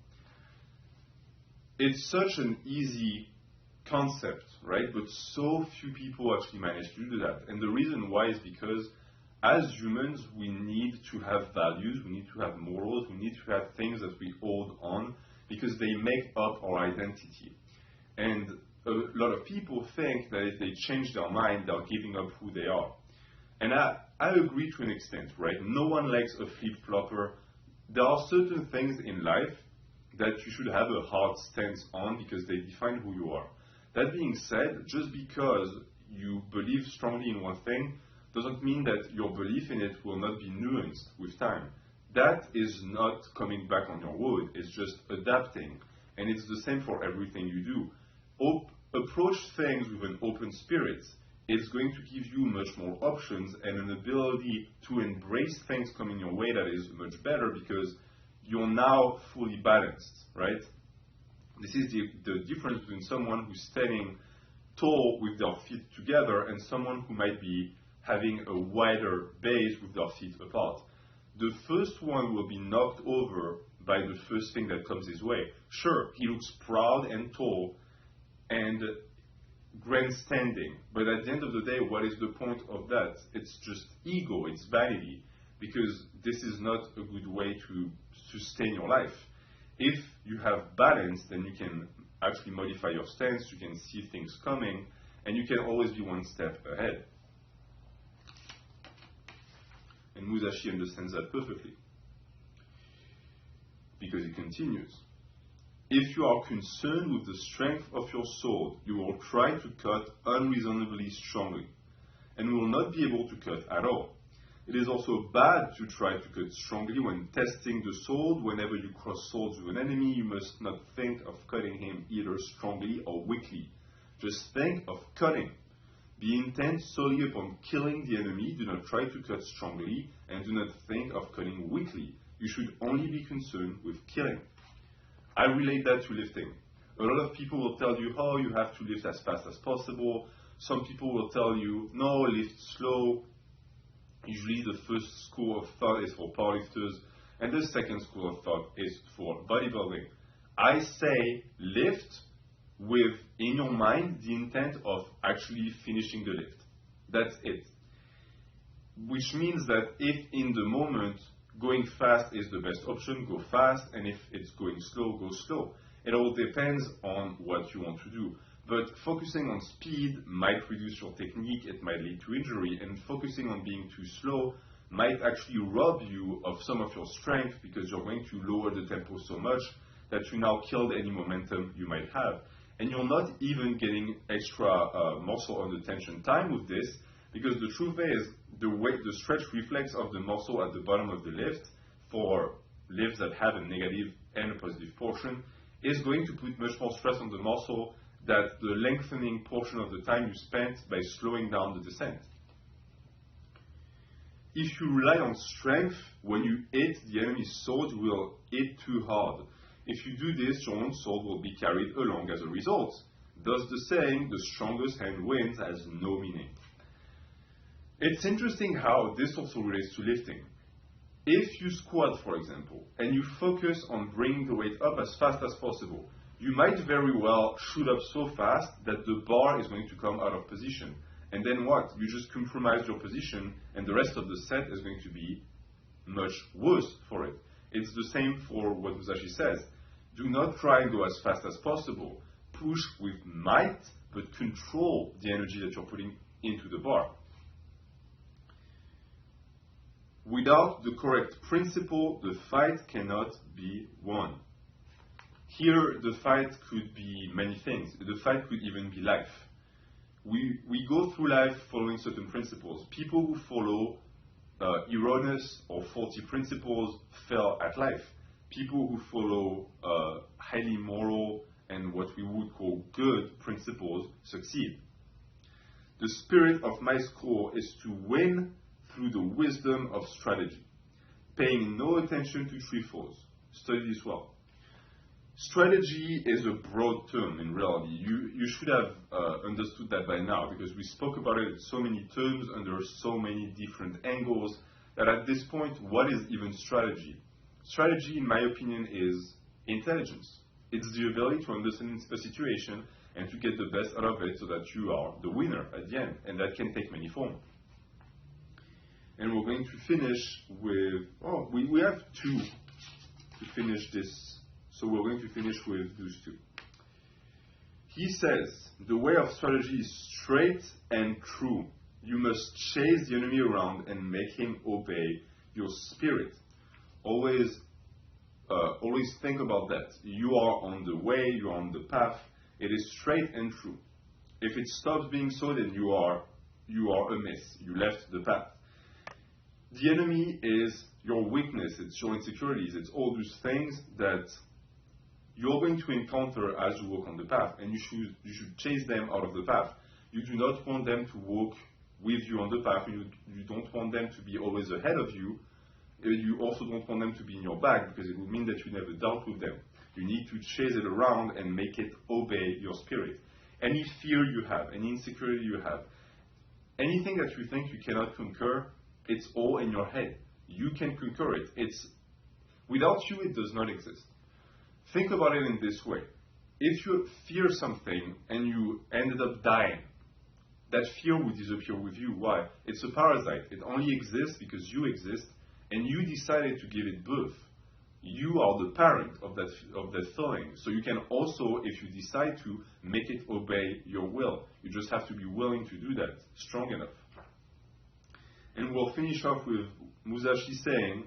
it's such an easy concept, right? But so few people actually manage to do that. And the reason why is because as humans, we need to have values, we need to have morals, we need to have things that we hold on because they make up our identity. And a lot of people think that if they change their mind, they're giving up who they are. And I agree to an extent, right? No one likes a flip-flopper. There are certain things in life that you should have a hard stance on because they define who you are. That being said, just because you believe strongly in one thing doesn't mean that your belief in it will not be nuanced with time. That is not coming back on your word, it's just adapting. And it's the same for everything you do. Approach things with an open spirit. It's going to give you much more options and an ability to embrace things coming your way that is much better because you're now fully balanced, right? This is the difference between someone who's standing tall with their feet together and someone who might be having a wider base with their feet apart. The first one will be knocked over by the first thing that comes his way. Sure, he looks proud and tall and grandstanding, but at the end of the day, what is the point of that? It's just ego, it's vanity, because this is not a good way to sustain your life. If you have balance, then you can actually modify your stance, you can see things coming, and you can always be one step ahead. And Musashi understands that perfectly, because he continues. If you are concerned with the strength of your sword, you will try to cut unreasonably strongly, and will not be able to cut at all. It is also bad to try to cut strongly when testing the sword. Whenever you cross swords with an enemy, you must not think of cutting him either strongly or weakly. Just think of cutting. Be intent solely upon killing the enemy. Do not try to cut strongly, and do not think of cutting weakly. You should only be concerned with killing. I relate that to lifting. A lot of people will tell you, oh, you have to lift as fast as possible. Some people will tell you, no, lift slow. Usually the first school of thought is for powerlifters, and the second school of thought is for bodybuilding. I say lift with, in your mind, the intent of actually finishing the lift. That's it. Which means that if in the moment going fast is the best option, go fast, and if it's going slow, go slow. It all depends on what you want to do. But focusing on speed might reduce your technique, it might lead to injury, and focusing on being too slow might actually rob you of some of your strength because you're going to lower the tempo so much that you now killed any momentum you might have. And you're not even getting extra muscle under tension time with this, because the truth is the stretch reflex of the muscle at the bottom of the lift for lifts that have a negative and a positive portion is going to put much more stress on the muscle than the lengthening portion of the time you spent by slowing down the descent. If you rely on strength, when you hit the enemy's sword, you will hit too hard. If you do this, your own sword will be carried along as a result. Thus the saying, the strongest hand wins, has no meaning. It's interesting how this also relates to lifting. If you squat, for example, and you focus on bringing the weight up as fast as possible, you might very well shoot up so fast that the bar is going to come out of position. And then what? You just compromise your position, and the rest of the set is going to be much worse for it. It's the same for what Musashi says. Do not try and go as fast as possible. Push with might, but control the energy that you're putting into the bar. Without the correct principle, the fight cannot be won. Here, the fight could be many things. The fight could even be life. We go through life following certain principles. People who follow erroneous or faulty principles fail at life. People who follow highly moral and what we would call good principles succeed. The spirit of my school is to win through the wisdom of strategy, paying no attention to trifles. Study this well. Strategy is a broad term in reality. You should have understood that by now, because we spoke about it in so many terms under so many different angles that at this point, what is even strategy? Strategy, in my opinion, is intelligence. It's the ability to understand a situation and to get the best out of it so that you are the winner at the end. And that can take many forms. And we're going to finish with, we have two to finish this. So we're going to finish with those two. He says, the way of strategy is straight and true. You must chase the enemy around and make him obey your spirit. Always think about that. You are on the way, you are on the path. It is straight and true. If it stops being so, then you are amiss. You left the path. The enemy is your weakness, it's your insecurities, it's all those things that you're going to encounter as you walk on the path, and you should chase them out of the path. You do not want them to walk with you on the path. You don't want them to be always ahead of you. You also don't want them to be in your back, because it would mean that you never dealt with them. You need to chase it around and make it obey your spirit. Any fear you have, any insecurity you have, anything that you think you cannot conquer, it's all in your head. You can conquer it. Without you, it does not exist. Think about it in this way. If you fear something and you ended up dying, that fear will disappear with you. Why? It's a parasite. It only exists because you exist, and you decided to give it birth. You are the parent of that feeling. So you can also, if you decide to, make it obey your will. You just have to be willing to do that, strong enough. And we'll finish off with Musashi saying,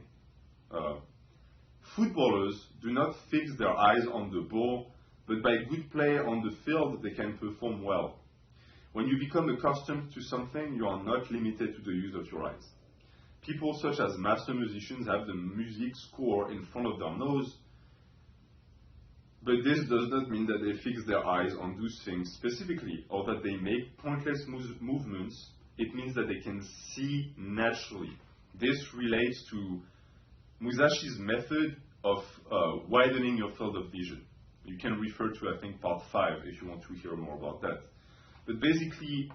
footballers do not fix their eyes on the ball, but by good play on the field, they can perform well. When you become accustomed to something, you are not limited to the use of your eyes. People such as master musicians have the music score in front of their nose, but this does not mean that they fix their eyes on those things specifically, or that they make pointless movements. It means that they can see naturally. This relates to Musashi's method of widening your field of vision. You can refer to, I think, part 5 if you want to hear more about that. But basically,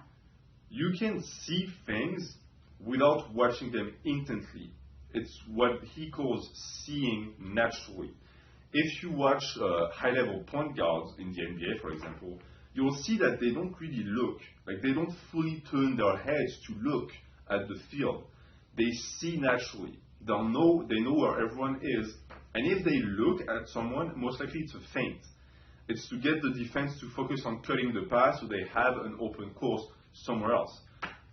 you can see things without watching them intently. It's what he calls seeing naturally. If you watch high-level point guards in the NBA, for example, you'll see that they don't really look, like they don't fully turn their heads to look at the field. They see naturally. They know where everyone is, and if they look at someone, most likely it's a feint. It's to get the defense to focus on cutting the pass so they have an open course somewhere else.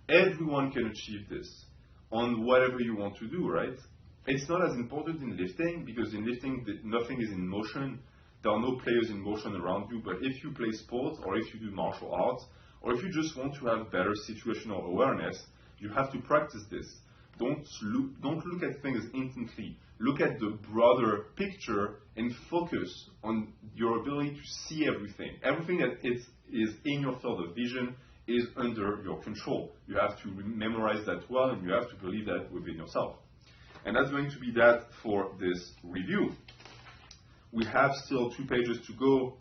Everyone can achieve this on whatever you want to do, right? It's not as important in lifting, because in lifting nothing is in motion. There are no players in motion around you. But if you play sports, or if you do martial arts, or if you just want to have better situational awareness, you have to practice this. Don't look at things intently. Look at the broader picture and focus on your ability to see everything. Everything that is in your field of vision is under your control. You have to memorize that well, and you have to believe that within yourself. And that's going to be that for this review. We have still 2 pages to go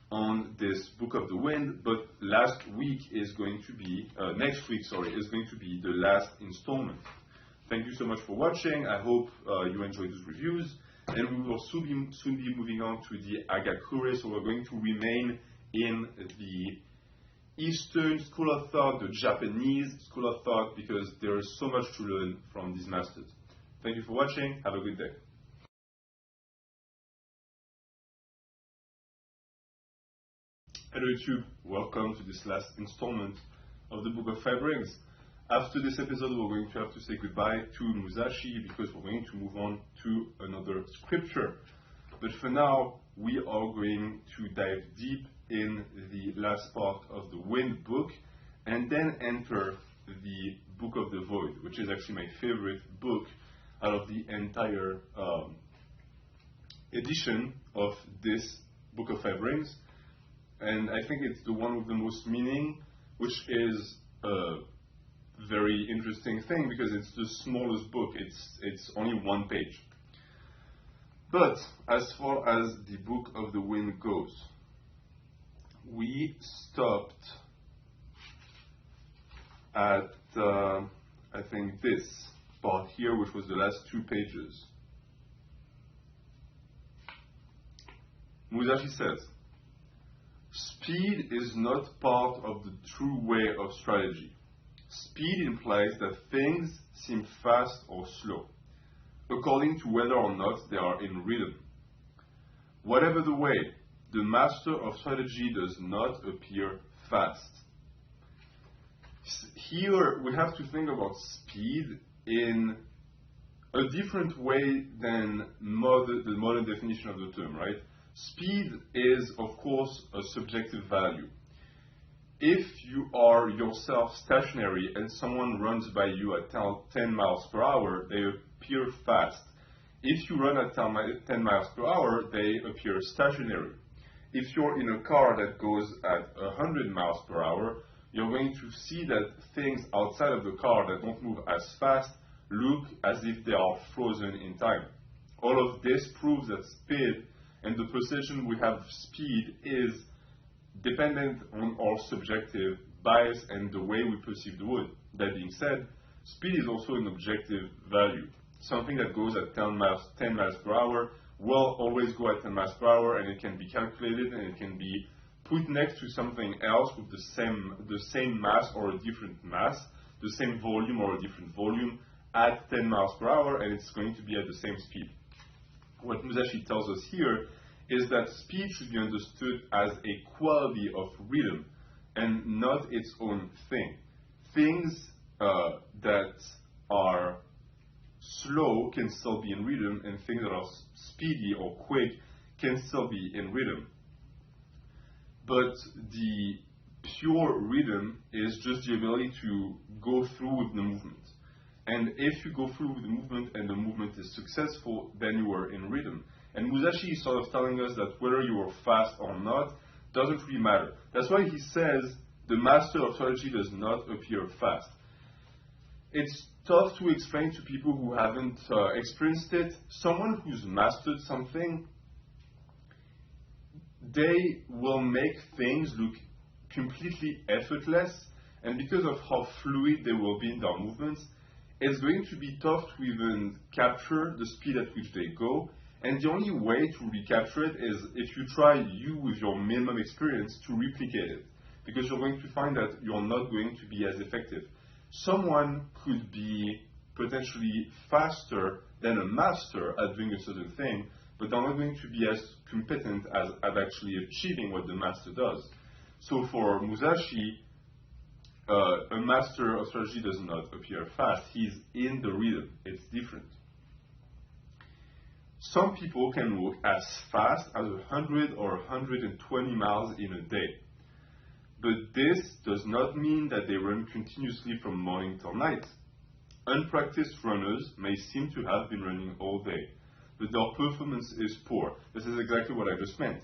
on this Book of the Wind, but next week is going to be the last installment. Thank you so much for watching. I hope you enjoyed these reviews, and we will soon be moving on to the Agakure, so we're going to remain in the Eastern school of thought, the Japanese school of thought, because there is so much to learn from these masters. Thank you for watching. Have a good day. Hello YouTube, welcome to this last installment of the Book of Five Rings. After this episode, we're going to have to say goodbye to Musashi, because we're going to move on to another scripture. But for now, we are going to dive deep in the last part of the Wind book, and then enter the Book of the Void, which is actually my favorite book out of the entire edition of this Book of Five Rings. And I think it's the one with the most meaning, which is a very interesting thing, because it's the smallest book. It's only 1 page. But as far as the Book of the Wind goes, we stopped at, I think, this part here, which was the last 2 pages. Musashi says, speed is not part of the true way of strategy. Speed implies that things seem fast or slow, according to whether or not they are in rhythm. Whatever the way, the master of strategy does not appear fast. Here we have to think about speed in a different way than the modern definition of the term, right? Speed is, of course, a subjective value. If you are yourself stationary and someone runs by you at 10 miles per hour, they appear fast. If you run at 10 miles per hour, they appear stationary. If you're in a car that goes at 100 miles per hour, you're going to see that things outside of the car that don't move as fast look as if they are frozen in time. All of this proves that speed and the perception we have of speed is dependent on our subjective bias and the way we perceive the world. That being said, speed is also an objective value. Something that goes at 10 miles per hour will always go at 10 miles per hour, and it can be calculated and it can be put next to something else with the same mass or a different mass, the same volume or a different volume at 10 miles per hour, and it's going to be at the same speed. What Musashi tells us here is that speed should be understood as a quality of rhythm and not its own thing. Things that are slow can still be in rhythm, and things that are speedy or quick can still be in rhythm. But the pure rhythm is just the ability to go through with the movement. And if you go through with the movement and the movement is successful, then you are in rhythm. And Musashi is sort of telling us that whether you are fast or not doesn't really matter. That's why he says the master of strategy does not appear fast. It's tough to explain to people who haven't experienced it. Someone who's mastered something, they will make things look completely effortless, and because of how fluid they will be in their movements, it's going to be tough to even capture the speed at which they go. And the only way to recapture it is if you try, you with your minimum experience, to replicate it, because you're going to find that you're not going to be as effective. Someone could be potentially faster than a master at doing a certain thing, but they're not going to be as competent at actually achieving what the master does. So for Musashi, a master of strategy does not appear fast. He's in the rhythm. It's different. Some people can walk as fast as 100 or 120 miles in a day. But this does not mean that they run continuously from morning till night. Unpracticed runners may seem to have been running all day, but their performance is poor. This is exactly what I just meant.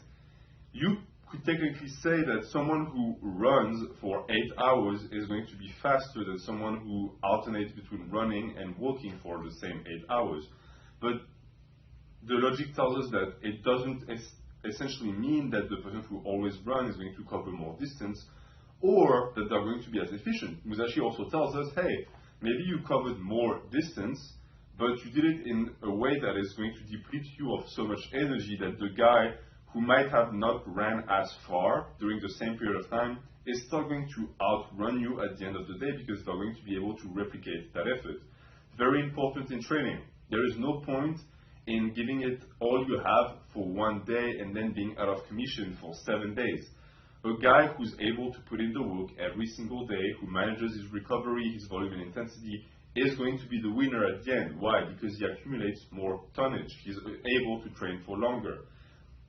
You could technically say that someone who runs for 8 hours is going to be faster than someone who alternates between running and walking for the same 8 hours. But the logic tells us that it doesn't essentially mean that the person who always runs is going to cover more distance, or that they're going to be as efficient. Musashi also tells us, hey, maybe you covered more distance, but you did it in a way that is going to deplete you of so much energy that the guy who might have not ran as far during the same period of time is still going to outrun you at the end of the day, because they're going to be able to replicate that effort. Very important in training. There is no point in giving it all you have for one day and then being out of commission for 7 days. A guy who's able to put in the work every single day, who manages his recovery, his volume and intensity, is going to be the winner at the end. Why? Because he accumulates more tonnage. He's able to train for longer.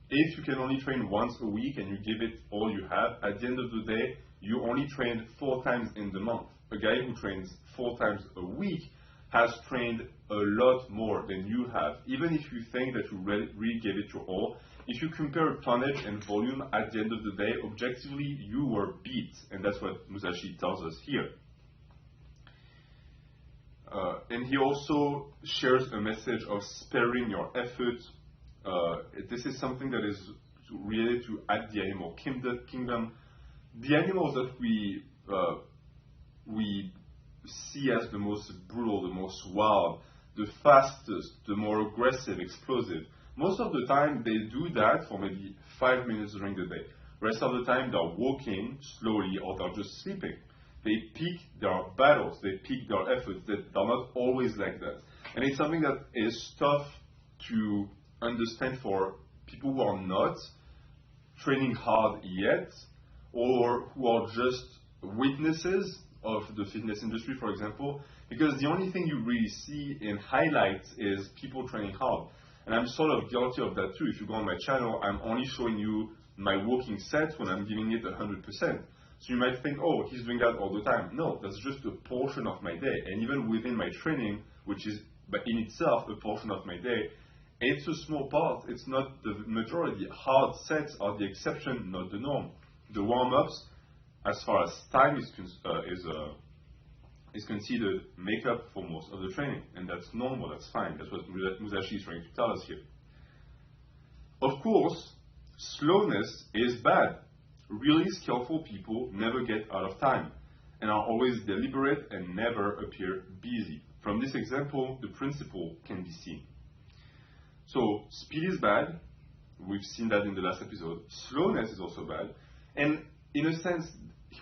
If you can only train once a week and you give it all you have, at the end of the day, you only train 4 times in the month. A guy who trains 4 times a week has trained a lot more than you have. Even if you think that you really gave it your all, if you compare tonnage and volume at the end of the day, objectively, you were beat. And that's what Musashi tells us here. And he also shares a message of sparing your effort. This is something that is related to at the animal kingdom. The animals that we see as the most brutal, the most wild, the fastest, the more aggressive, explosive, Most of the time, they do that for maybe 5 minutes during the day. Rest of the time, they're walking slowly or they're just sleeping. They peak their battles, they peak their efforts. They're not always like that. And it's something that is tough to understand for people who are not training hard yet, or who are just witnesses of the fitness industry, for example, because the only thing you really see in highlights is people training hard. And I'm sort of guilty of that too. If you go on my channel, I'm only showing you my walking sets when I'm giving it 100%. So you might think, oh, he's doing that all the time. No, that's just a portion of my day. And even within my training, which is in itself a portion of my day, it's a small part. It's not the majority. Hard sets are the exception, not the norm. The warm-ups, as far as time is considered, make up for most of the training. And that's normal, that's fine. That's what Musashi is trying to tell us here. Of course, slowness is bad. Really skillful people never get out of time and are always deliberate and never appear busy. From this example, the principle can be seen. So, speed is bad. We've seen that in the last episode. Slowness is also bad. And in a sense,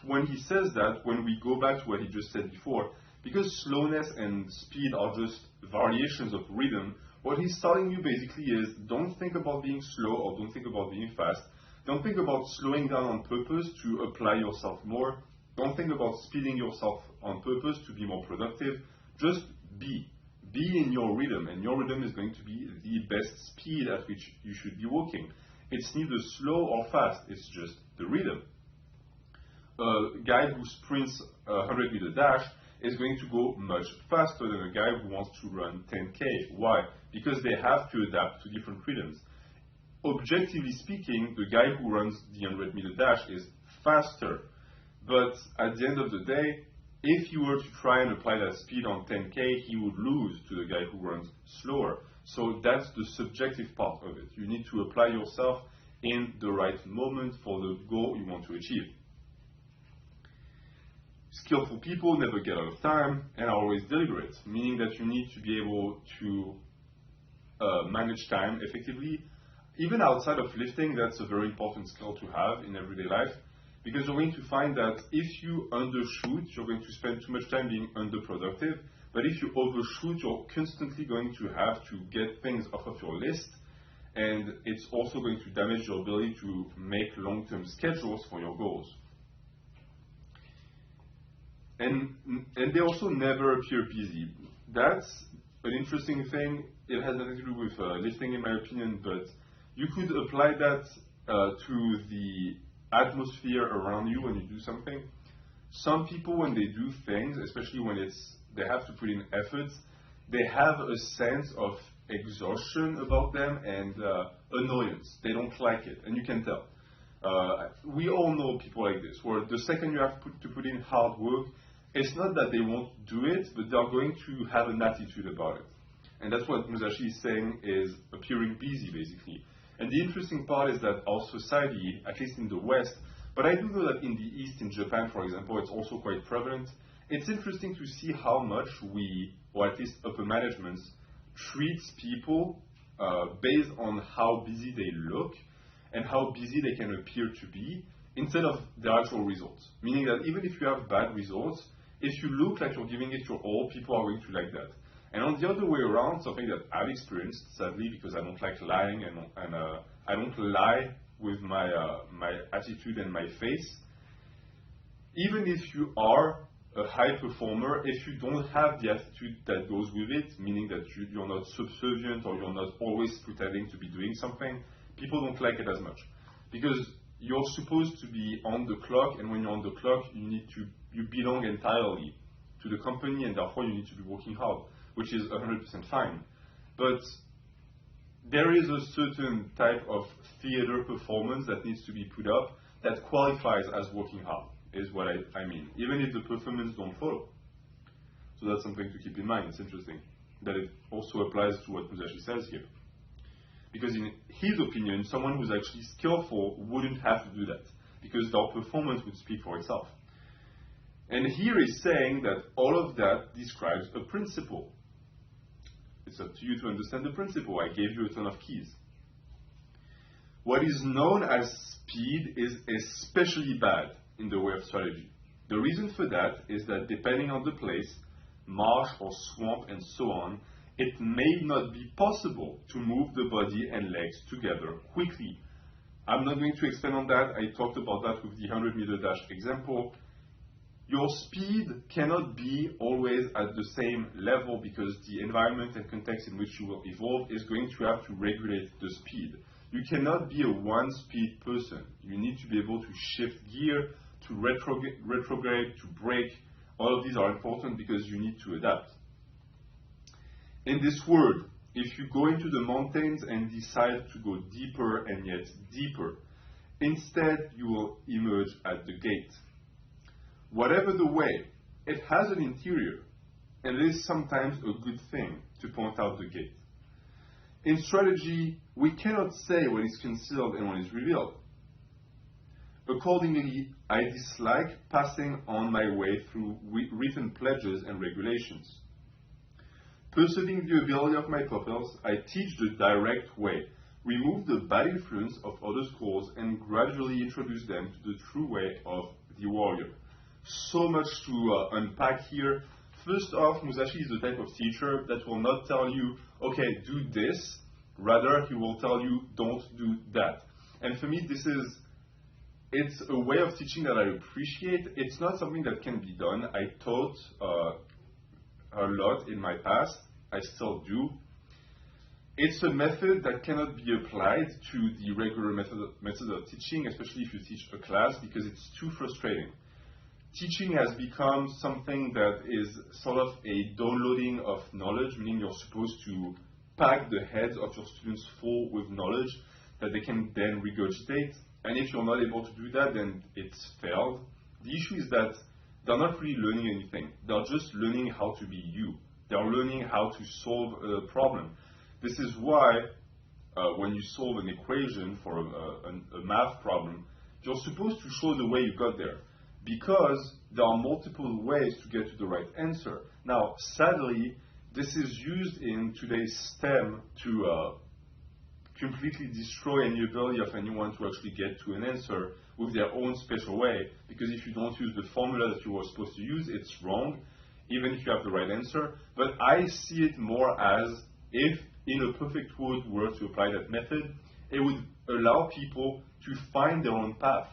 when he says that, when we go back to what he just said before, because slowness and speed are just variations of rhythm, what he's telling you basically is don't think about being slow or don't think about being fast. Don't think about slowing down on purpose to apply yourself more. Don't think about speeding yourself on purpose to be more productive. Just be. Be in your rhythm, and your rhythm is going to be the best speed at which you should be walking. It's neither slow or fast, it's just the rhythm. A guy who sprints a 100-meter dash is going to go much faster than a guy who wants to run 10K. Why? Because they have to adapt to different rhythms. Objectively speaking, the guy who runs the 100-meter dash is faster. But at the end of the day, if you were to try and apply that speed on 10K, he would lose to the guy who runs slower. So that's the subjective part of it. You need to apply yourself in the right moment for the goal you want to achieve. Skillful people never get out of time and are always deliberate, meaning that you need to be able to manage time effectively. Even outside of lifting, that's a very important skill to have in everyday life, because you're going to find that if you undershoot, you're going to spend too much time being underproductive, but if you overshoot, you're constantly going to have to get things off of your list, and it's also going to damage your ability to make long-term schedules for your goals. And they also never appear busy. That's an interesting thing. It has nothing to do with lifting, in my opinion, but you could apply that to the atmosphere around you when you do something. Some people, when they do things, especially when they have to put in efforts, they have a sense of exhaustion about them and annoyance. They don't like it, and you can tell. We all know people like this, where the second you have to put in hard work, it's not that they won't do it, but they're going to have an attitude about it. And that's what Musashi is saying is appearing busy, basically. And the interesting part is that our society, at least in the West, but I do know that in the East, in Japan, for example, it's also quite prevalent. It's interesting to see how much we, or at least upper managements, treats people based on how busy they look and how busy they can appear to be, instead of their actual results. Meaning that even if you have bad results, if you look like you're giving it your all, people are going to like that. And on the other way around, something that I've experienced, sadly, because I don't like lying and I don't lie with my attitude and my face. Even if you are a high performer, if you don't have the attitude that goes with it, meaning that you're not subservient or you're not always pretending to be doing something, people don't like it as much. Because you're supposed to be on the clock, and when you're on the clock, you belong entirely to the company, and therefore you need to be working hard, which is 100% fine. But there is a certain type of theater performance that needs to be put up that qualifies as working hard, is what I mean, even if the performance don't follow. So that's something to keep in mind. It's interesting that it also applies to what Musashi says here. Because in his opinion, someone who's actually skillful wouldn't have to do that, because their performance would speak for itself. And here he's saying that all of that describes a principle. It's up to you to understand the principle. I gave you a ton of keys. What is known as speed is especially bad in the way of strategy. The reason for that is that depending on the place, marsh or swamp and so on, it may not be possible to move the body and legs together quickly. I'm not going to expand on that. I talked about that with the 100-meter dash example. Your speed cannot be always at the same level because the environment and context in which you will evolve is going to have to regulate the speed. You cannot be a one-speed person. You need to be able to shift gear, to retrograde, to brake. All of these are important because you need to adapt. In this world, if you go into the mountains and decide to go deeper and yet deeper, instead you will emerge at the gate. Whatever the way, it has an interior, and it is sometimes a good thing to point out the gate. In strategy, we cannot say what is concealed and what is revealed. Accordingly, I dislike passing on my way through written pledges and regulations. Perceiving the ability of my pupils, I teach the direct way, remove the bad influence of other schools, and gradually introduce them to the true way of the warrior. So much to unpack here. First off, Musashi is the type of teacher that will not tell you, okay, do this. Rather, he will tell you, don't do that. And for me, it's a way of teaching that I appreciate. It's not something that can be done. I taught a lot in my past. I still do. It's a method that cannot be applied to the regular method of teaching, especially if you teach a class, because it's too frustrating. Teaching has become something that is sort of a downloading of knowledge, meaning you're supposed to pack the heads of your students full with knowledge that they can then regurgitate. And if you're not able to do that, then it's failed. The issue is that they're not really learning anything. They're just learning how to be you. They're learning how to solve a problem. This is why when you solve an equation for a math problem, you're supposed to show the way you got there, because there are multiple ways to get to the right answer. Now, sadly, this is used in today's STEM to completely destroy any ability of anyone to actually get to an answer with their own special way, because if you don't use the formula that you were supposed to use, it's wrong, even if you have the right answer. But I see it more as, if in a perfect world were to apply that method, it would allow people to find their own path,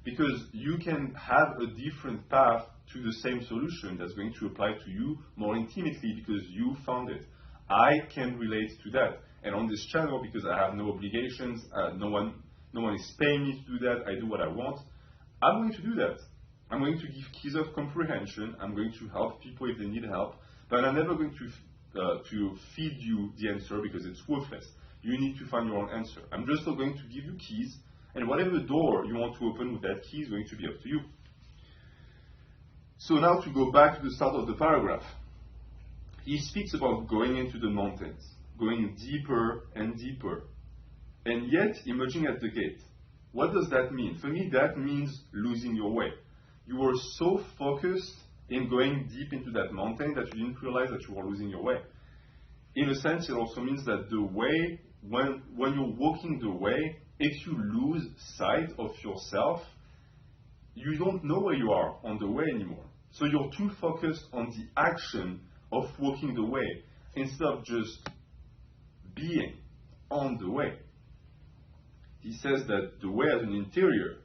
because you can have a different path to the same solution that's going to apply to you more intimately because you found it. I can relate to that. And on this channel, because I have no obligations, no one is paying me to do that, I do what I want, I'm going to do that. I'm going to give keys of comprehension, I'm going to help people if they need help, but I'm never going to feed you the answer because it's worthless. You need to find your own answer. I'm just going to give you keys, and whatever door you want to open with that key is going to be up to you. So now to go back to the start of the paragraph. He speaks about going into the mountains, going deeper and deeper, and yet emerging at the gate. What does that mean? For me, that means losing your way. You were so focused in going deep into that mountain that you didn't realize that you were losing your way. In a sense, it also means that the way, when you're walking the way, if you lose sight of yourself, you don't know where you are on the way anymore. So you're too focused on the action of walking the way instead of just being on the way. He says that the way has an interior,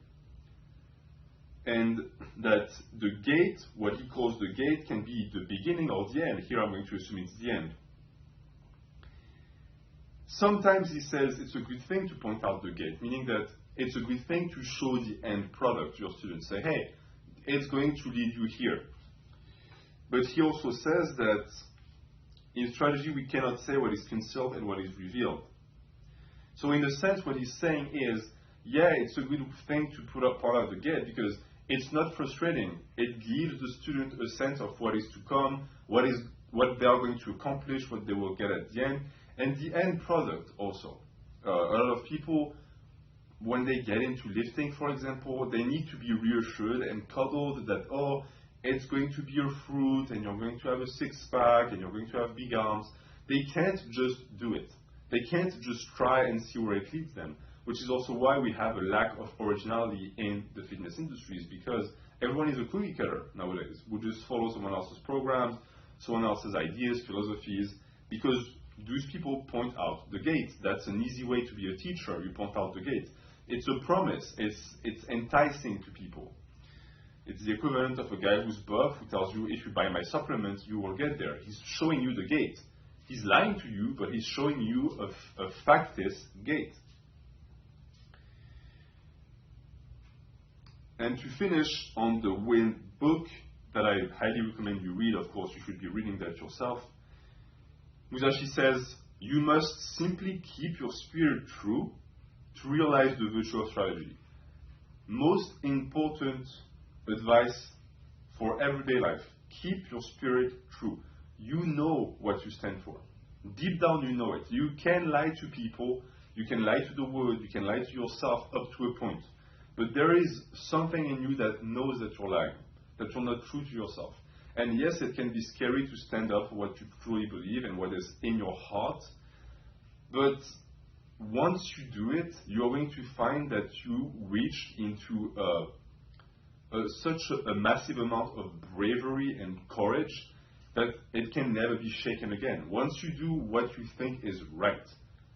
and that the gate, what he calls the gate, can be the beginning or the end. Here I'm going to assume it's the end. Sometimes he says it's a good thing to point out the gate, meaning that it's a good thing to show the end product to your students. Say, hey, it's going to lead you here. But he also says that in strategy we cannot say what is concealed and what is revealed. So in a sense, what he's saying is, yeah, it's a good thing to point out the gate because it's not frustrating. It gives the student a sense of what is to come, what they are going to accomplish, what they will get at the end, and the end product also. A lot of people, when they get into lifting, for example, they need to be reassured and cuddled that, oh, it's going to be a fruit, and you're going to have a six-pack, and you're going to have big arms. They can't just do it. They can't just try and see where it leads them. which is also why we have a lack of originality in the fitness industries, because everyone is a cookie cutter nowadays. We just follow someone else's programs, someone else's ideas, philosophies, because those people point out the gate. That's an easy way to be a teacher. You point out the gate. It's a promise. It's enticing to people. It's the equivalent of a guy who's buff who tells you, if you buy my supplement, you will get there. He's showing you the gate. He's lying to you, but he's showing you a factice gate. And to finish on the Wind book that I highly recommend you read, of course you should be reading that yourself, Musashi says, you must simply keep your spirit true to realize the virtue of strategy. Most important advice for everyday life, keep your spirit true. You know what you stand for. Deep down you know it. You can lie to people, you can lie to the world, you can lie to yourself up to a point. But there is something in you that knows that you're lying, that you're not true to yourself. And yes, it can be scary to stand up for what you truly believe and what is in your heart. But once you do it, you're going to find that you reach into such a massive amount of bravery and courage that it can never be shaken again. Once you do what you think is right,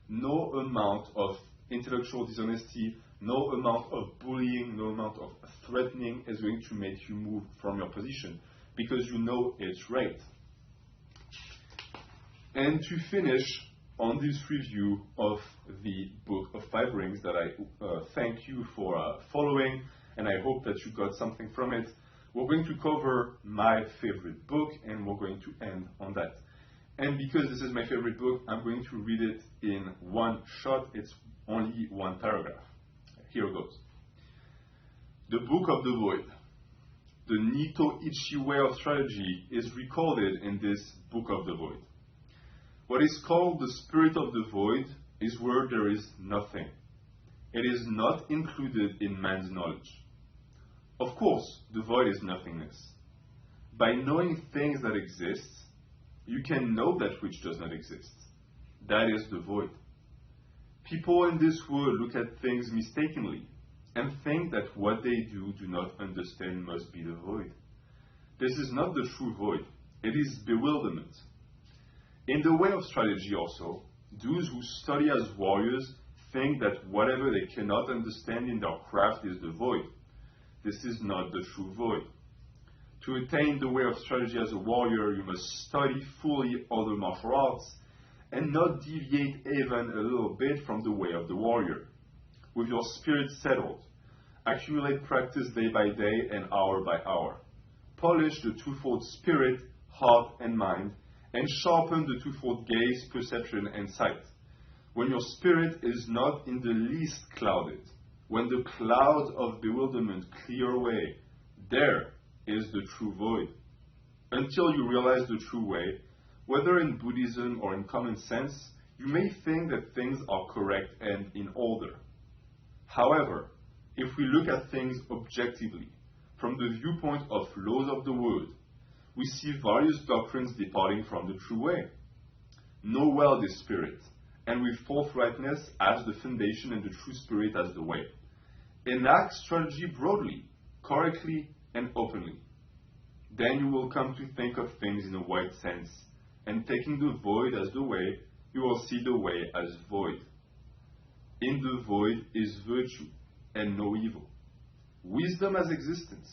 no amount of intellectual dishonesty, no amount of bullying, no amount of threatening is going to make you move from your position, because you know it's right. And to finish on this review of the Book of Five Rings that I thank you for following, and I hope that you got something from it, we're going to cover my favorite book, and we're going to end on that. And because this is my favorite book, I'm going to read it in one shot. It's only one paragraph. Here goes. The Book of the Void. The Nito Ichi way of strategy is recorded in this Book of the Void. What is called the spirit of the void is where there is nothing. It is not included in man's knowledge. Of course, the void is nothingness. By knowing things that exist, you can know that which does not exist. That is the void. People in this world look at things mistakenly and think that what they do not understand must be the void. This is not the true void. It is bewilderment. In the way of strategy also, those who study as warriors think that whatever they cannot understand in their craft is the void. This is not the true void. To attain the way of strategy as a warrior, you must study fully other martial arts and not deviate even a little bit from the way of the warrior. With your spirit settled, accumulate practice day by day and hour by hour. Polish the twofold spirit, heart and mind, and sharpen the twofold gaze, perception and sight. When your spirit is not in the least clouded, when the clouds of bewilderment clear away, there is the true void. Until you realize the true way, whether in Buddhism or in common sense, you may think that things are correct and in order. However, if we look at things objectively, from the viewpoint of laws of the world, we see various doctrines departing from the true way. Know well this spirit, and with forthrightness as the foundation and the true spirit as the way. Enact strategy broadly, correctly, and openly. Then you will come to think of things in a wide sense, and taking the void as the way, you will see the way as void. In the void is virtue, and no evil. Wisdom has existence.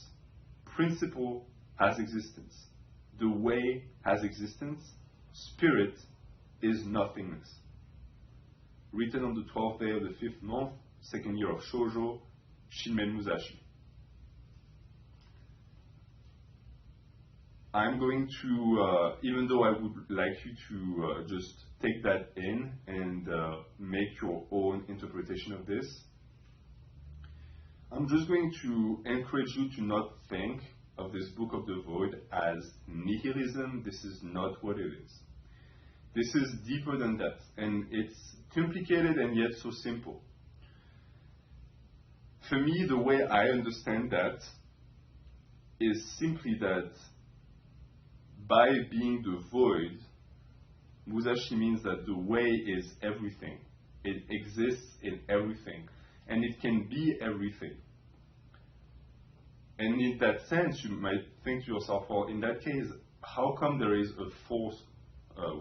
Principle has existence. The way has existence. Spirit is nothingness. Written on the 12th day of the 5th month, 2nd year of Shoujo, Shinmen Musashi. I'm going to, even though I would like you to just take that in and make your own interpretation of this, I'm just going to encourage you to not think of this Book of the Void as nihilism. This is not what it is. This is deeper than that, and it's complicated and yet so simple. For me, the way I understand that is simply that by being the void, Musashi means that the way is everything. It exists in everything, and it can be everything. And in that sense, you might think to yourself, well, in that case, how come there is a fourth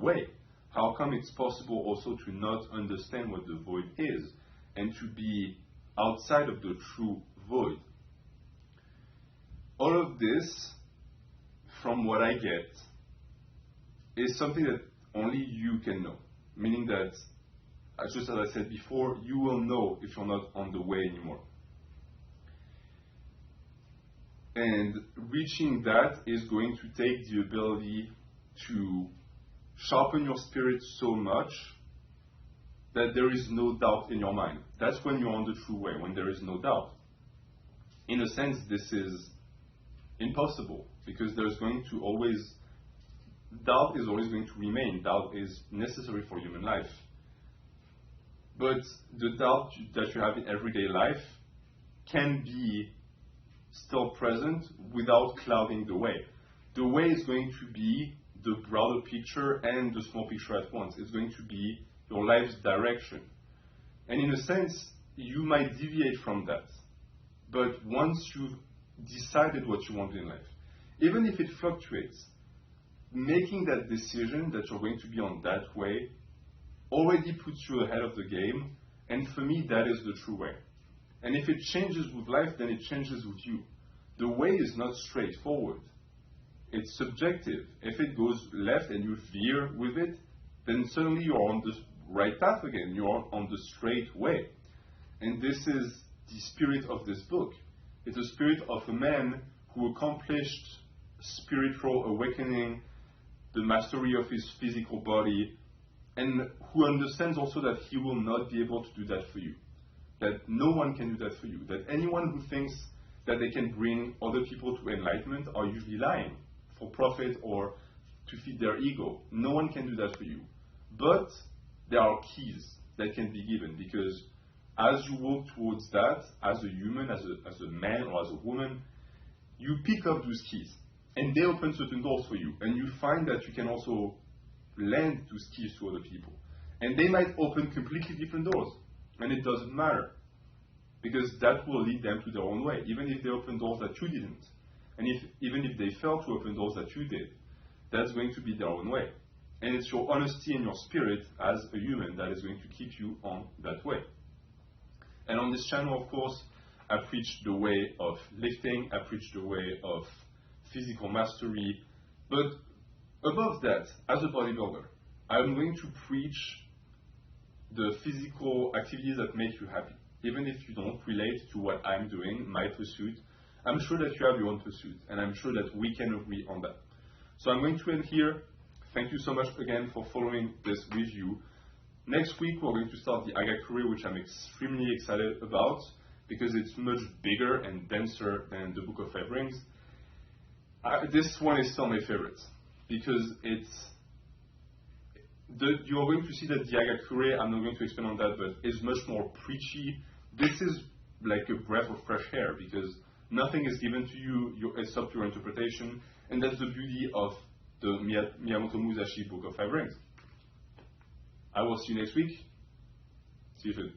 way? How come it's possible also to not understand what the void is and to be outside of the true void? All of this, from what I get, is something that only you can know. Meaning that, just as I said before, you will know if you're not on the way anymore. And reaching that is going to take the ability to sharpen your spirit so much that there is no doubt in your mind. That's when you're on the true way, when there is no doubt. In a sense, this is impossible because there's going to always, doubt is always going to remain. Doubt is necessary for human life. But the doubt that you have in everyday life can be still present without clouding the way. The way is going to be the broader picture and the small picture at once. It's going to be your life's direction. And in a sense, you might deviate from that. But once you've decided what you want in life, even if it fluctuates, making that decision that you're going to be on that way already puts you ahead of the game. And for me, that is the true way. And if it changes with life, then it changes with you. The way is not straightforward. It's subjective. If it goes left and you veer with it, then suddenly you're on the right path again. You're on the straight way. And this is the spirit of this book. It's the spirit of a man who accomplished spiritual awakening, the mastery of his physical body, and who understands also that he will not be able to do that for you. That no one can do that for you. That anyone who thinks that they can bring other people to enlightenment are usually lying for profit or to feed their ego. No one can do that for you. But there are keys that can be given because as you walk towards that, as a human, as a man or as a woman, you pick up those keys and they open certain doors for you. And you find that you can also lend those keys to other people. And they might open completely different doors. And it doesn't matter, because that will lead them to their own way, even if they open doors that you didn't. And even if they fail to open doors that you did, that's going to be their own way. And it's your honesty and your spirit as a human that is going to keep you on that way. And on this channel, of course, I preach the way of lifting, I preach the way of physical mastery, but above that, as a bodybuilder, I'm going to preach the physical activities that make you happy. Even if you don't relate to what I'm doing, my pursuit, I'm sure that you have your own pursuit, and I'm sure that we can agree on that. So I'm going to end here. Thank you so much again for following this review. Next week, we're going to start the Agakure, which I'm extremely excited about, because it's much bigger and denser than the Book of Five Rings. This one is still my favorite, because you are going to see that the Agakure, I'm not going to expand on that, but is much more preachy. This is like a breath of fresh air, because nothing is given to you, it's up to your interpretation, and that's the beauty of the Miyamoto Musashi Book of Five Rings. I will see you next week. See you soon.